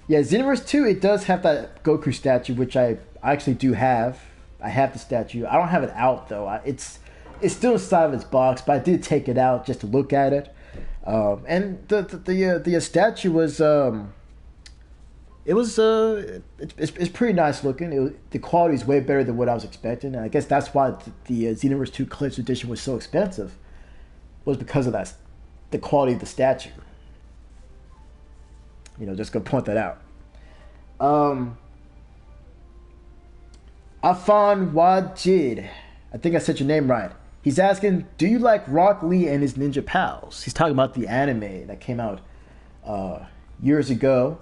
yeah, Xenoverse 2, it does have that Goku statue, which I actually do have. I have the statue. I don't have it out, though. It's still inside of its box, but I did take it out just to look at it. And the statue was it's pretty nice looking. The quality is way better than what I was expecting, and I guess that's why the Xenoverse 2 Collector's Edition was so expensive. Was because of that, the quality of the statue. Just gonna point that out. Afan Wajid, I think I said your name right. He's asking, do you like Rock Lee and his ninja pals? He's talking about the anime that came out years ago.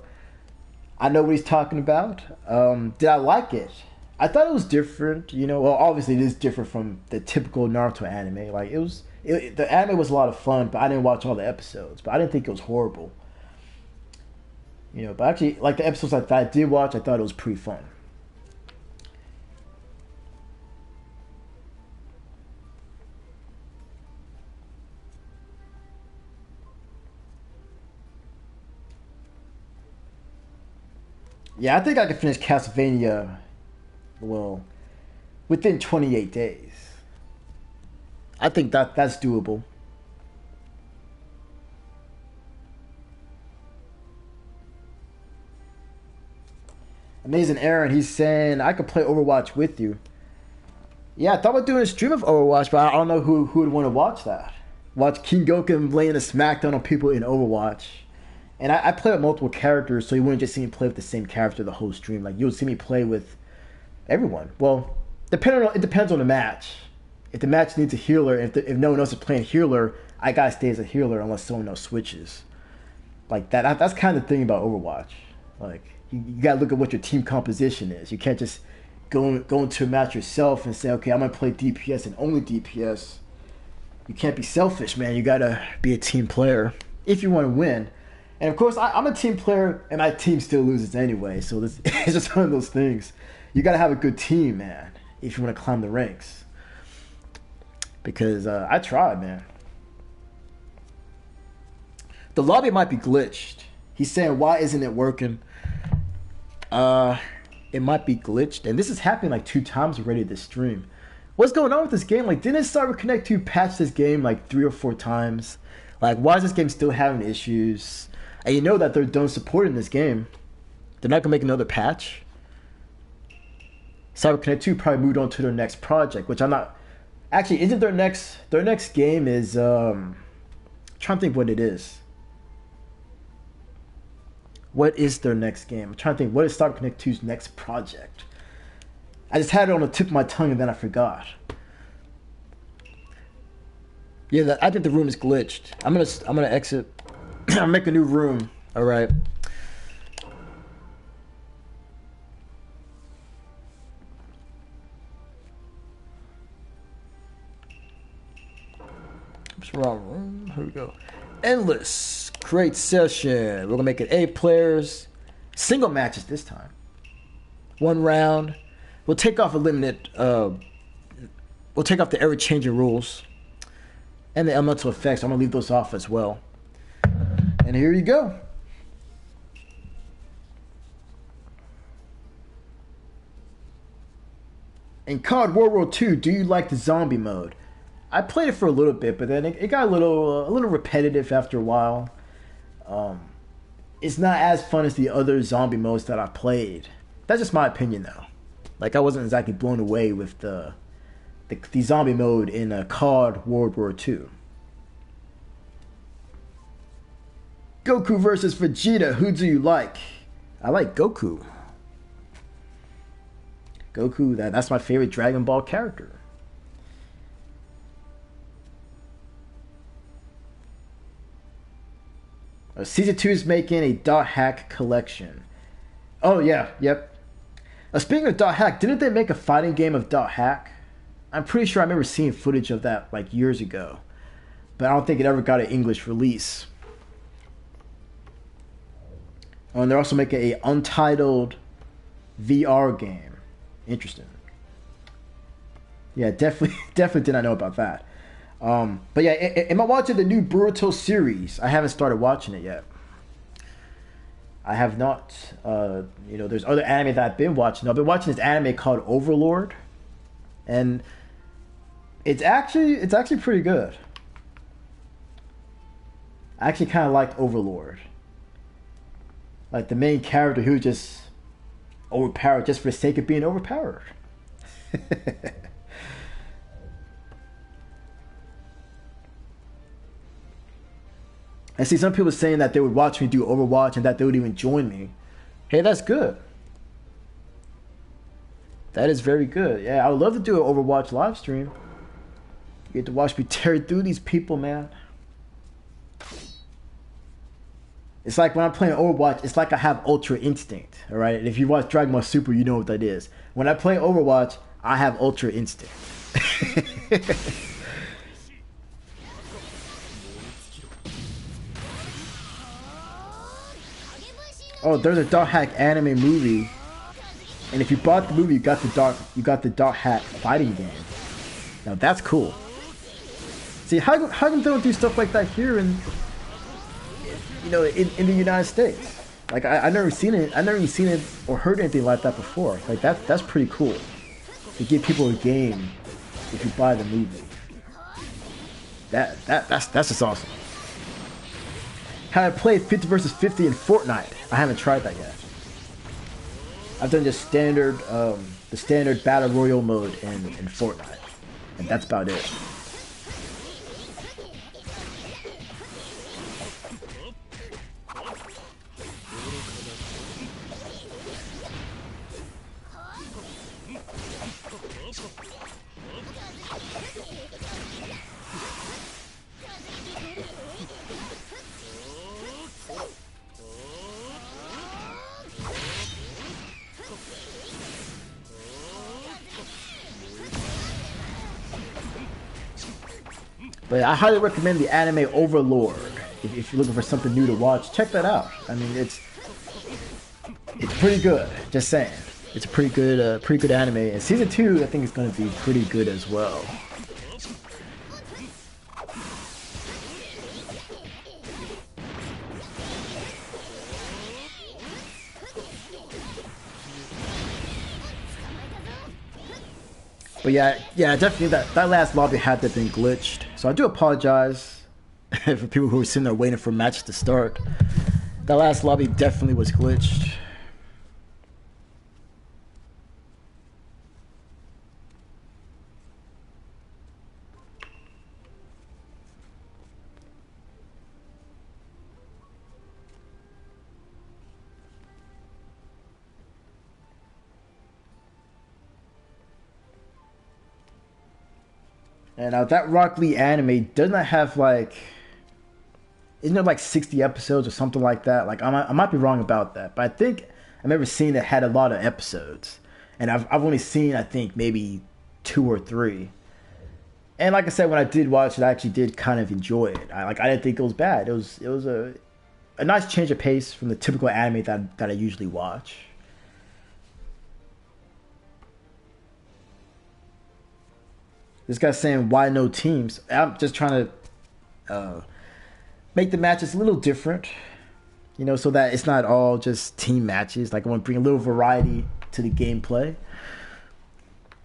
I know what he's talking about. Did I like it? I thought it was different. Well, obviously it is different from the typical Naruto anime. Like the anime was a lot of fun, but I didn't watch all the episodes. But I didn't think it was horrible. But actually, like the episodes that I did watch, I thought it was pretty fun. Yeah, I think I could finish Castlevania, well, within 28 days. I think that's doable. Amazing Aaron, he's saying, I could play Overwatch with you. Yeah, I thought about doing a stream of Overwatch, but I don't know who would want to watch that. Watch Kinggoken laying a smackdown on people in Overwatch. And I play with multiple characters, so you wouldn't just see me play with the same character the whole stream. Like, you would see me play with everyone. Well, it depends on the match. If the match needs a healer, if no one else is playing healer, I gotta stay as a healer unless someone else switches. Like, that's kind of the thing about Overwatch. Like, you gotta look at what your team composition is. You can't just go into a match yourself and say, okay, I'm gonna play DPS and only DPS. You can't be selfish, man. You gotta be a team player if you want to win. And of course, I'm a team player, and my team still loses anyway. So it's just one of those things. You got to have a good team, man, if you want to climb the ranks. Because I tried, man. The lobby might be glitched. He's saying, why isn't it working? It might be glitched. And this has happened like 2 times already this stream. What's going on with this game? Like, didn't Cyber Connect 2 patch this game like 3 or 4 times? Like, why is this game still having issues? And you know that they're done supporting this game. They're not going to make another patch. CyberConnect 2 probably moved on to their next project, which I'm not... Actually, isn't their next game is... I'm trying to think what it is. What is their next game? I'm trying to think, what is CyberConnect 2's next project? I just had it on the tip of my tongue and then I forgot. Yeah, I think the room is glitched. I'm gonna exit. I'll make a new room. All right. What's wrong room? Here we go. Endless. Create session. We're gonna make it 8 players. Single matches this time. 1 round. We'll take off eliminate. We'll take off the ever-changing rules and the elemental effects. I'm gonna leave those off as well. And here you go. In COD World War II, do you like the zombie mode? I played it for a little bit, but then it got a little repetitive after a while. It's not as fun as the other zombie modes that I played. That's just my opinion, though. Like, I wasn't exactly blown away with the zombie mode in COD World War II. Goku versus Vegeta. Who do you like? I like Goku. Goku, that's my favorite Dragon Ball character. Season 2 is making a Dot Hack collection. Oh, yeah, yep. Speaking of Dot Hack, didn't they make a fighting game of Dot Hack? I'm pretty sure I remember seeing footage of that like years ago. But I don't think it ever got an English release. Oh, and they're also making a Untitled VR game. Interesting. Yeah, definitely did not know about that. But yeah, am I watching the new Naruto series? I haven't started watching it yet. I have not. There's other anime that I've been watching. I've been watching this anime called Overlord, and it's actually pretty good. I actually kind of liked Overlord. Like the main character who just overpowered just for the sake of being overpowered. I see some people saying that they would watch me do Overwatch and that they would even join me. Hey, that's good. That is very good. Yeah, I would love to do an Overwatch live stream. You get to watch me tear through these people, man. It's like when I'm playing Overwatch, it's like I have Ultra Instinct, all right? And if you watch Dragon Ball Super, you know what that is. When I play Overwatch, I have Ultra Instinct. Oh, there's a Dot Hack anime movie, and if you bought the movie, you got the Dot Hack fighting game. Now that's cool. See, how come they don't do stuff like that here in the United States? Like I never seen it. I never even seen it or heard anything like that before. Like that's pretty cool. To give people a game if you buy the movie. That's just awesome. How I played 50 versus 50 in Fortnite. I haven't tried that yet. I've done just the standard battle royale mode in Fortnite, and that's about it. But I highly recommend the anime Overlord. If you're looking for something new to watch, check that out. I mean, it's pretty good. Just saying, it's a pretty good anime. And season 2, I think, is going to be pretty good as well. But yeah, definitely that last lobby had to have been glitched. So I do apologize for people who were sitting there waiting for matches to start. That last lobby definitely was glitched. And that Rock Lee anime doesn't have isn't it like 60 episodes or something like that? Like I might be wrong about that, but I think I remember seeing it had a lot of episodes, and I've only seen I think maybe 2 or 3. And like I said, when I did watch it, I actually did kind of enjoy it. I didn't think it was bad. It was a nice change of pace from the typical anime that I usually watch. This guy's saying, why no teams? I'm just trying to make the matches a little different, so that it's not all just team matches. Like I want to bring a little variety to the gameplay.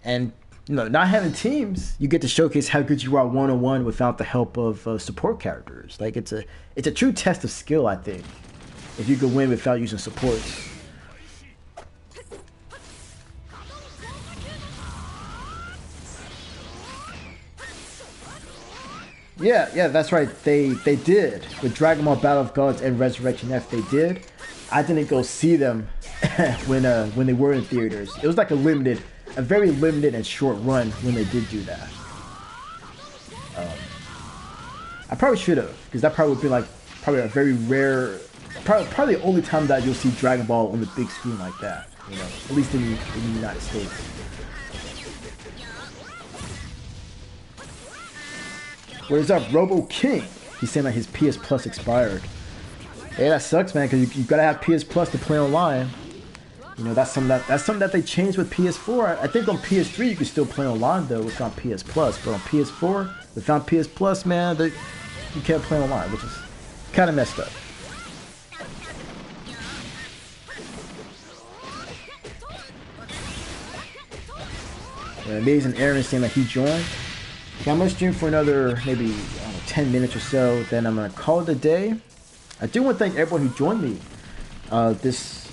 And, not having teams, you get to showcase how good you are one-on-one without the help of support characters. Like it's a true test of skill, I think, if you can win without using supports. Yeah, that's right. They did with Dragon Ball Battle of Gods and Resurrection F. They did. I didn't go see them when they were in theaters. It was like a very limited and short run when they did do that. I probably should have, because that probably would be probably a very rare, probably the only time that you'll see Dragon Ball on the big screen like that. At least in the United States. What is up, Robo King? He's saying that his PS Plus expired. Hey, that sucks, man, because you gotta have PS Plus to play online. That's something that they changed with PS4. I think on PS3 you can still play online though without PS Plus, but on PS4 without PS Plus, man, you can't play online, which is kind of messed up. Amazing Aaron saying that he joined. Okay, I'm gonna stream for another maybe 10 10 minutes or so, then I'm gonna call it a day. I do want to thank everyone who joined me this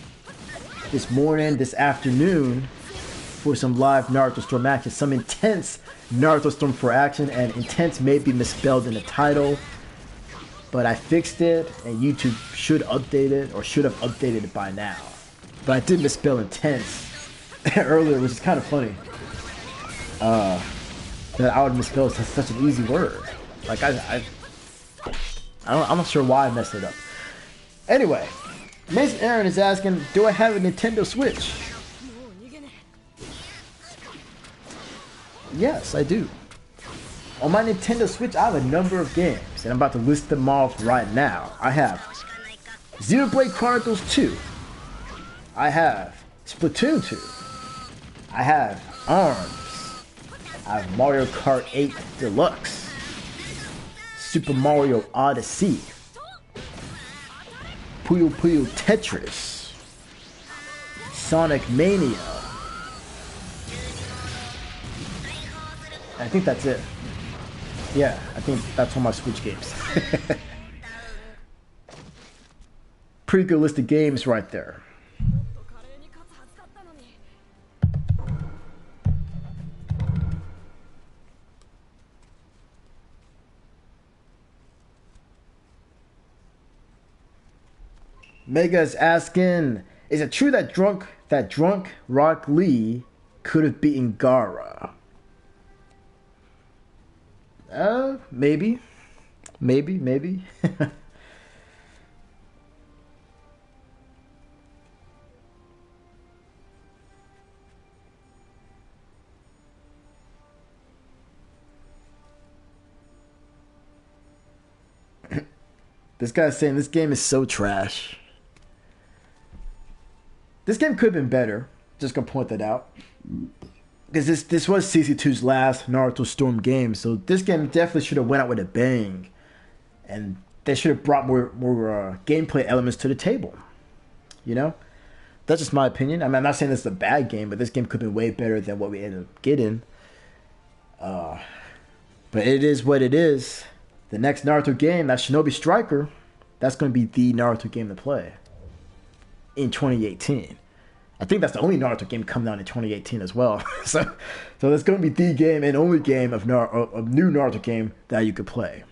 morning, this afternoon, for some live Naruto Storm action, some intense Naruto Storm 4 action, and intense may be misspelled in the title, but I fixed it, and YouTube should update it, or should have updated it by now. But I did misspell intense earlier, which is kind of funny. That I would misspell such an easy word. Like I'm not sure why I messed it up. Anyway, Mason Aaron is asking, do I have a Nintendo Switch? Yes, I do. On my Nintendo Switch, I have a number of games, and I'm about to list them off right now. I have Xenoblade Chronicles 2. I have Splatoon 2. I have ARMS. I have Mario Kart 8 Deluxe. Super Mario Odyssey. Puyo Puyo Tetris. Sonic Mania. I think that's it. Yeah, I think that's all my Switch games. Pretty good list of games right there. Mega is asking, is it true that drunk Rock Lee could have beaten Gaara? Maybe. This guy's saying this game is so trash. This game could have been better. Just gonna point that out. Because this was CC2's last Naruto Storm game, so this game definitely should have went out with a bang. And they should have brought more gameplay elements to the table. You know? That's just my opinion. I mean, I'm not saying this is a bad game, but this game could have been way better than what we ended up getting. But it is what it is. The next Naruto game, that Shinobi Striker, that's going to be the Naruto game to play in 2018. I think that's the only Naruto game coming out in 2018 as well. so that's going to be the game and only game of new Naruto game that you could play.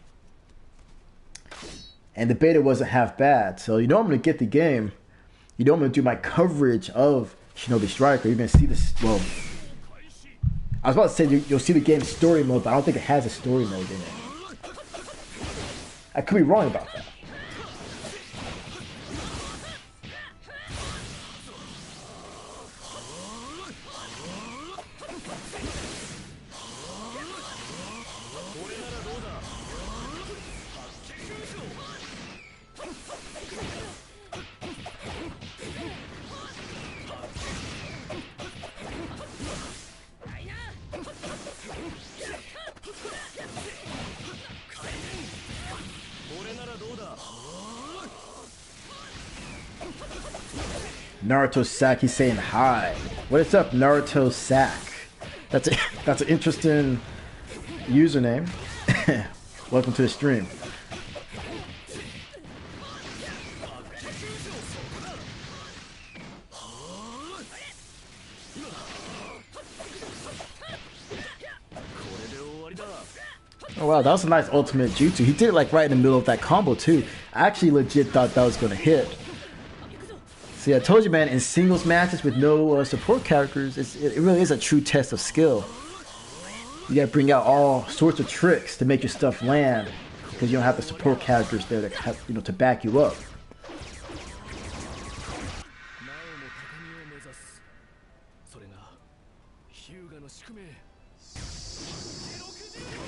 And the beta wasn't half bad. So you know I'm going to get the game. You know I'm going to do my coverage of Shinobi Striker. You're going to see this. Well, I was about to say you'll see the game's story mode, but I don't think it has a story mode in it. I could be wrong about that. Naruto Sack, he's saying hi. What is up, Naruto Sack? That's an interesting username. Welcome to the stream. Oh wow, that was a nice ultimate jutsu. He did it like right in the middle of that combo too. I actually legit thought that was gonna hit. See, I told you, man, in singles matches with no support characters, it really is a true test of skill. You gotta bring out all sorts of tricks to make your stuff land, because you don't have the support characters there to have, to back you up.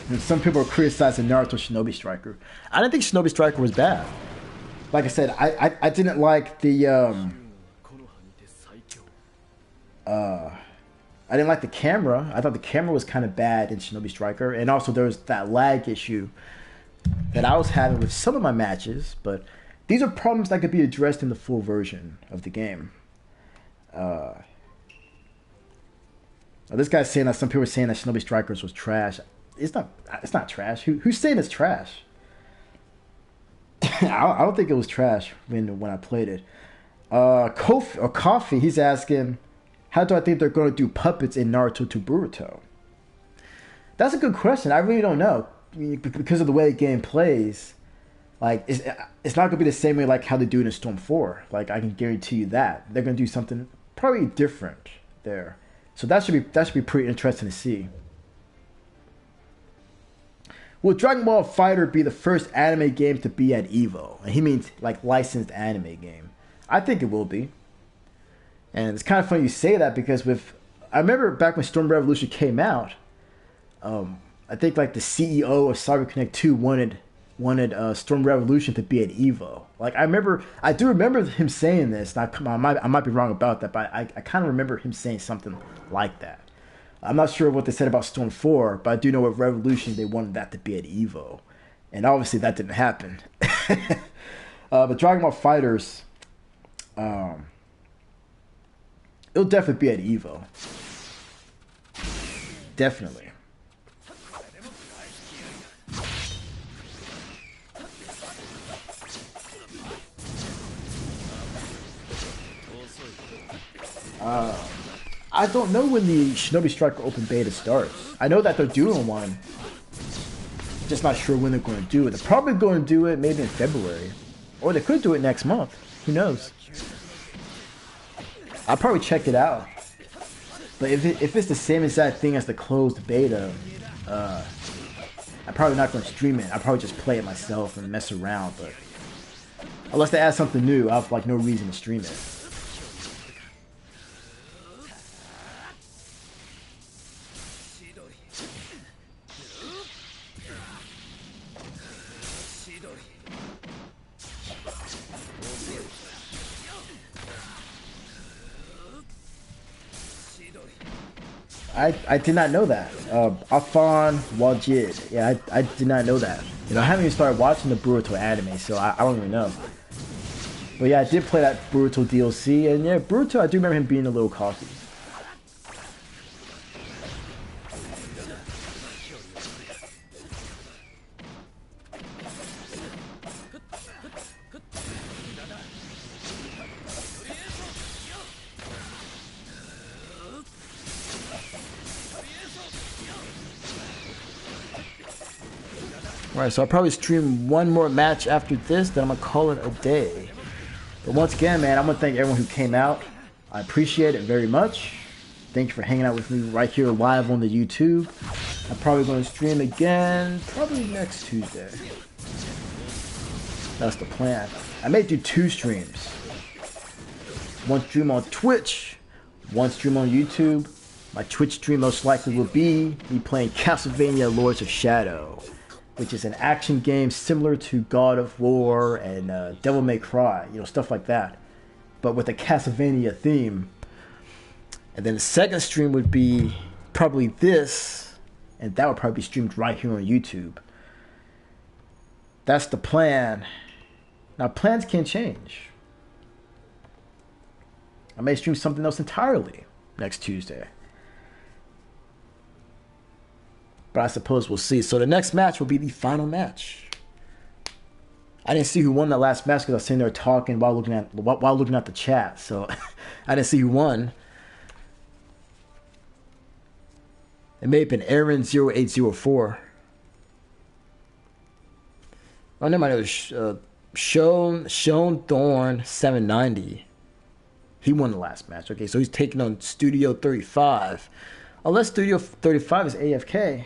And some people are criticizing Naruto Shinobi Striker. I didn't think Shinobi Striker was bad. Like I said, I didn't like the I didn't like the camera. I thought the camera was kind of bad in Shinobi Striker, and also there was that lag issue that I was having with some of my matches. But these are problems that could be addressed in the full version of the game. This guy's saying that some people are saying that Shinobi Strikers was trash. It's not trash. Who's saying it's trash? I don't think it was trash when I played it. Coffee, he's asking, how do I think they're going to do puppets in Naruto to Boruto? That's a good question. I really don't know because of the way the game plays. Like it's not gonna be the same way like how they do it in Storm 4. Like I can guarantee you that they're gonna do something probably different there. So that should be pretty interesting to see. Will Dragon Ball Fighter be the first anime game to be at Evo? And he means like licensed anime game. I think it will be. And it's kind of funny you say that because I remember back when Storm Revolution came out, I think like the CEO of CyberConnect 2 wanted Storm Revolution to be at Evo. Like I do remember him saying this. And I might be wrong about that, but I kind of remember him saying something like that. I'm not sure what they said about Storm 4, but I do know with Revolution they wanted that to be at Evo, and obviously that didn't happen. But Dragon Ball Fighters, it'll definitely be at Evo. Definitely. I don't know when the Shinobi Striker Open Beta starts. I know that they're doing one. Just not sure when they're going to do it. They're probably going to do it maybe in February. Or they could do it next month. Who knows? I'll probably check it out. But if it's the same exact thing as the closed beta, I'm probably not going to stream it. I'll probably just play it myself and mess around. But unless they add something new, I'll have like no reason to stream it. I did not know that. Afan Wajid. Yeah, I did not know that. You know, I haven't even started watching the Boruto anime, so I don't even know. But yeah, I did play that Boruto DLC, and yeah, Boruto, I do remember him being a little cocky. Alright, so I'll probably stream one more match after this, then I'm going to call it a day. But once again, man, I'm going to thank everyone who came out. I appreciate it very much. Thank you for hanging out with me right here live on the YouTube. I'm probably going to stream again, probably next Tuesday. That's the plan. I may do 2 streams. One stream on Twitch, one stream on YouTube. My Twitch stream most likely will be me playing Castlevania Lords of Shadow, which is an action game similar to God of War and Devil May Cry, you know, stuff like that, but with a Castlevania theme. And then the second stream would be probably this, and that would probably be streamed right here on YouTube. That's the plan. Now, plans can change. I may stream something else entirely next Tuesday. But I suppose we'll see. So the next match will be the final match. I didn't see who won that last match because I was sitting there talking while looking at the chat. So I didn't see who won. It may have been Aaron0804. Oh, never mind. It was Sean Thorn 790. He won the last match. Okay, so he's taking on Studio 35. Unless Studio 35 is AFK.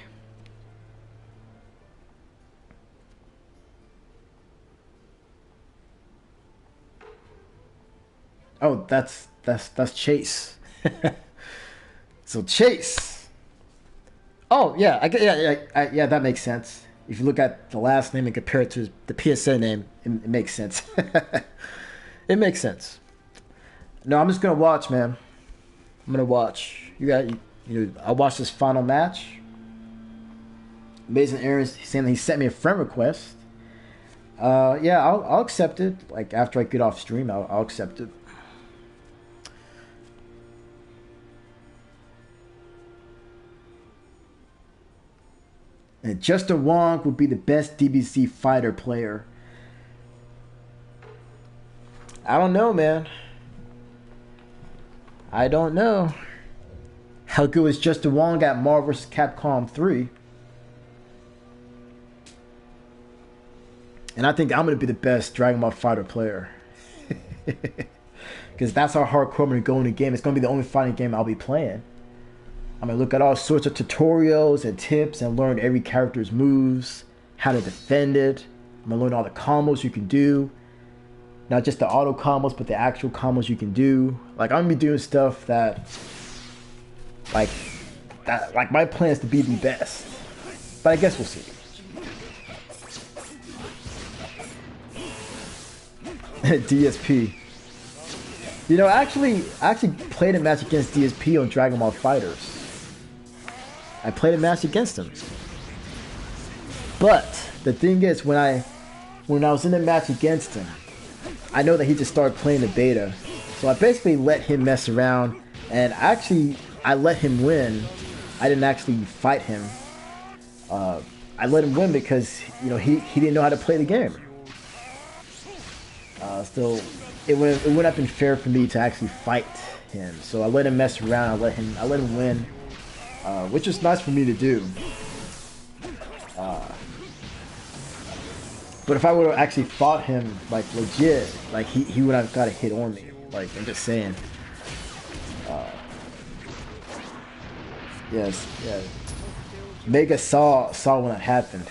Oh, that's Chase. So Chase. Oh yeah, yeah, that makes sense. If you look at the last name and compare it to the PSN name, it makes sense. It makes sense. No, I'm just gonna watch, man. I'm gonna watch. I'll watch this final match. Amazing Aaron's saying that he sent me a friend request. Yeah, I'll accept it. Like after I get off stream, I'll accept it. And Justin Wong would be the best DBZ fighter player. I don't know, man. I don't know. How good was Justin Wong at Marvel vs. Capcom 3? And I think I'm going to be the best Dragon Ball Fighter player. Because that's how hardcore I'm going to go in the game. It's going to be the only fighting game I'll be playing. I'm going to look at all sorts of tutorials and tips and learn every character's moves, how to defend it. I'm going to learn all the combos you can do. Not just the auto combos, but the actual combos you can do. Like, I'm going to be doing stuff that... Like, my plan is to be the best. But I guess we'll see. DSP. You know, I actually played a match against DSP on Dragon Ball Fighters. I played a match against him. But the thing is, when I was in the match against him, I know that he just started playing the beta. So I basically let him mess around, and actually I let him win. I didn't actually fight him. I let him win because, you know, he didn't know how to play the game. So it wouldn't have been fair for me to actually fight him. So I let him mess around. I let him win, which was nice for me to do. But if I would have actually fought him like legit, like he would have got a hit on me. Like, I'm just saying. Yes, yeah. Mega saw when that happened.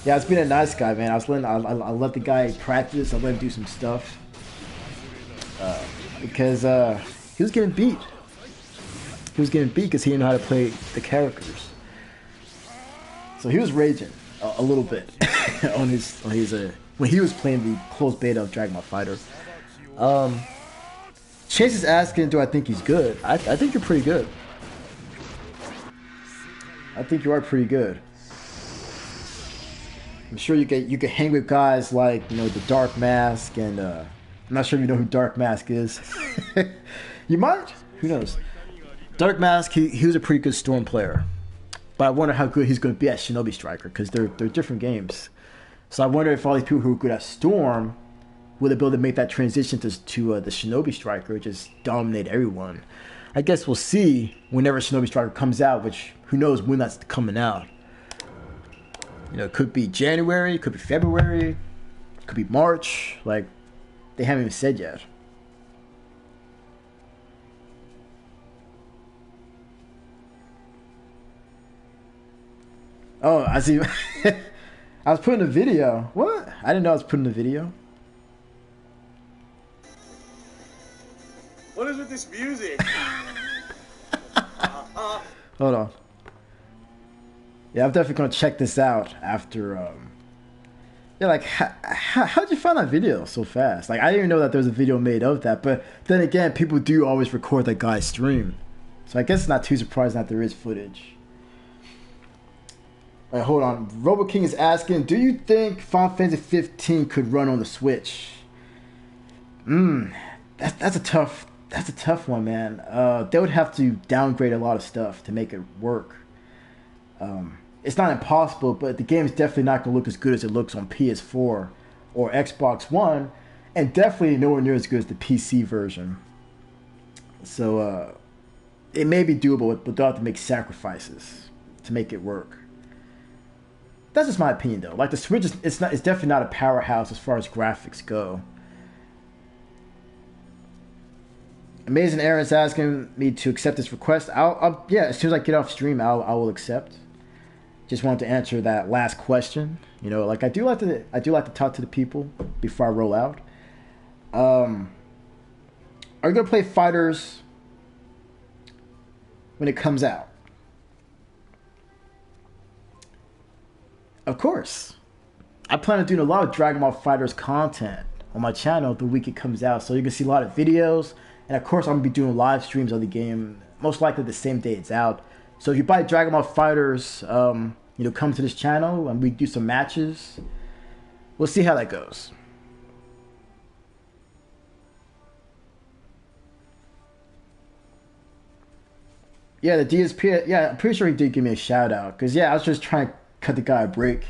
Yeah, I was being a nice guy, man. I let the guy practice. I let him do some stuff because he was getting beat. He was getting beat because he didn't know how to play the characters. So he was raging a little bit on his when he was playing the closed beta of Dragon Ball Fighter. Chase is asking, do I think he's good? I think you're pretty good. I think you are pretty good. I'm sure you can hang with guys like, you know, the Dark Mask, and I'm not sure if you know who Dark Mask is. You might. Who knows? Dark Mask, he was a pretty good Storm player, but I wonder how good he's going to be at Shinobi Striker, because they're different games. So I wonder if all these people who are good at Storm will they be able to make that transition to the Shinobi Striker, just dominate everyone. I guess we'll see whenever Shinobi Striker comes out, which who knows when that's coming out. You know, it could be January, it could be February, it could be March. Like, they haven't even said yet. Oh, I see. I was putting a video. What? I didn't know I was putting a video. What is with this music? Hold on. Yeah, I'm definitely gonna check this out after. Yeah, like how'd you find that video so fast? Like, I didn't even know that there was a video made of that. But then again, people do always record that guy's stream, so I guess it's not too surprising that there is footage. All right, hold on. Robo King is asking, do you think Final Fantasy 15 could run on the Switch? That's a tough one, man. They would have to downgrade a lot of stuff to make it work. It's not impossible, but the game's definitely not going to look as good as it looks on PS4 or Xbox One, and definitely nowhere near as good as the PC version. So it may be doable, but they'll have to make sacrifices to make it work. That's just my opinion, though. Like, the Switch it's definitely not a powerhouse as far as graphics go. Amazing Aaron's asking me to accept this request. Yeah, as soon as I get off stream, I will accept. Just wanted to answer that last question. You know, like, I do like to talk to the people before I roll out. Are you gonna play Fighters when it comes out? Of course. I plan on doing a lot of Dragon Ball Fighters content on my channel the week it comes out, so you can see a lot of videos. And of course, I'm gonna be doing live streams of the game, most likely the same day it's out. So if you buy Dragon Ball Fighters, you know, come to this channel and we do some matches. We'll see how that goes. Yeah, the DSP. Yeah, I'm pretty sure he did give me a shout out, because yeah, I was just trying to cut the guy a break.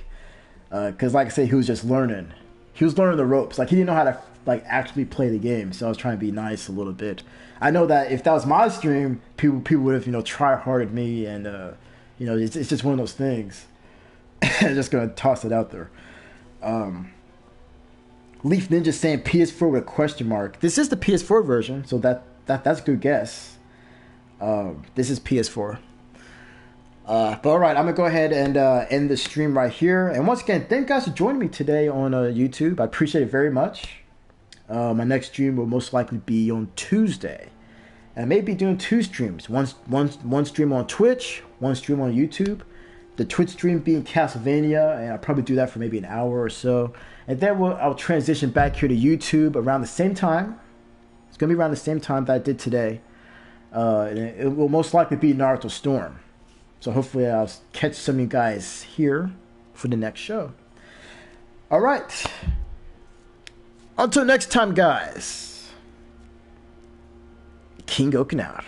Because like I said, he was just learning. He was learning the ropes. Like, he didn't know how to like actually play the game. So I was trying to be nice a little bit. I know that if that was my stream, people would have try hard at me, and it's just one of those things. I'm just gonna toss it out there. Leaf Ninja saying PS4 with a question mark. This is the PS4 version, so that's a good guess. This is PS4. But all right, I'm gonna go ahead and end the stream right here. And once again, thank you guys for joining me today on YouTube. I appreciate it very much. My next stream will most likely be on Tuesday, and I may be doing 2 streams. One stream on Twitch, 1 stream on YouTube. The Twitch stream being Castlevania, and I'll probably do that for maybe an hour or so. And then I'll transition back here to YouTube around the same time. It's going to be around the same time that I did today. And it will most likely be Naruto Storm. So hopefully I'll catch some of you guys here for the next show. All right. Until next time, guys. Kinggoken out.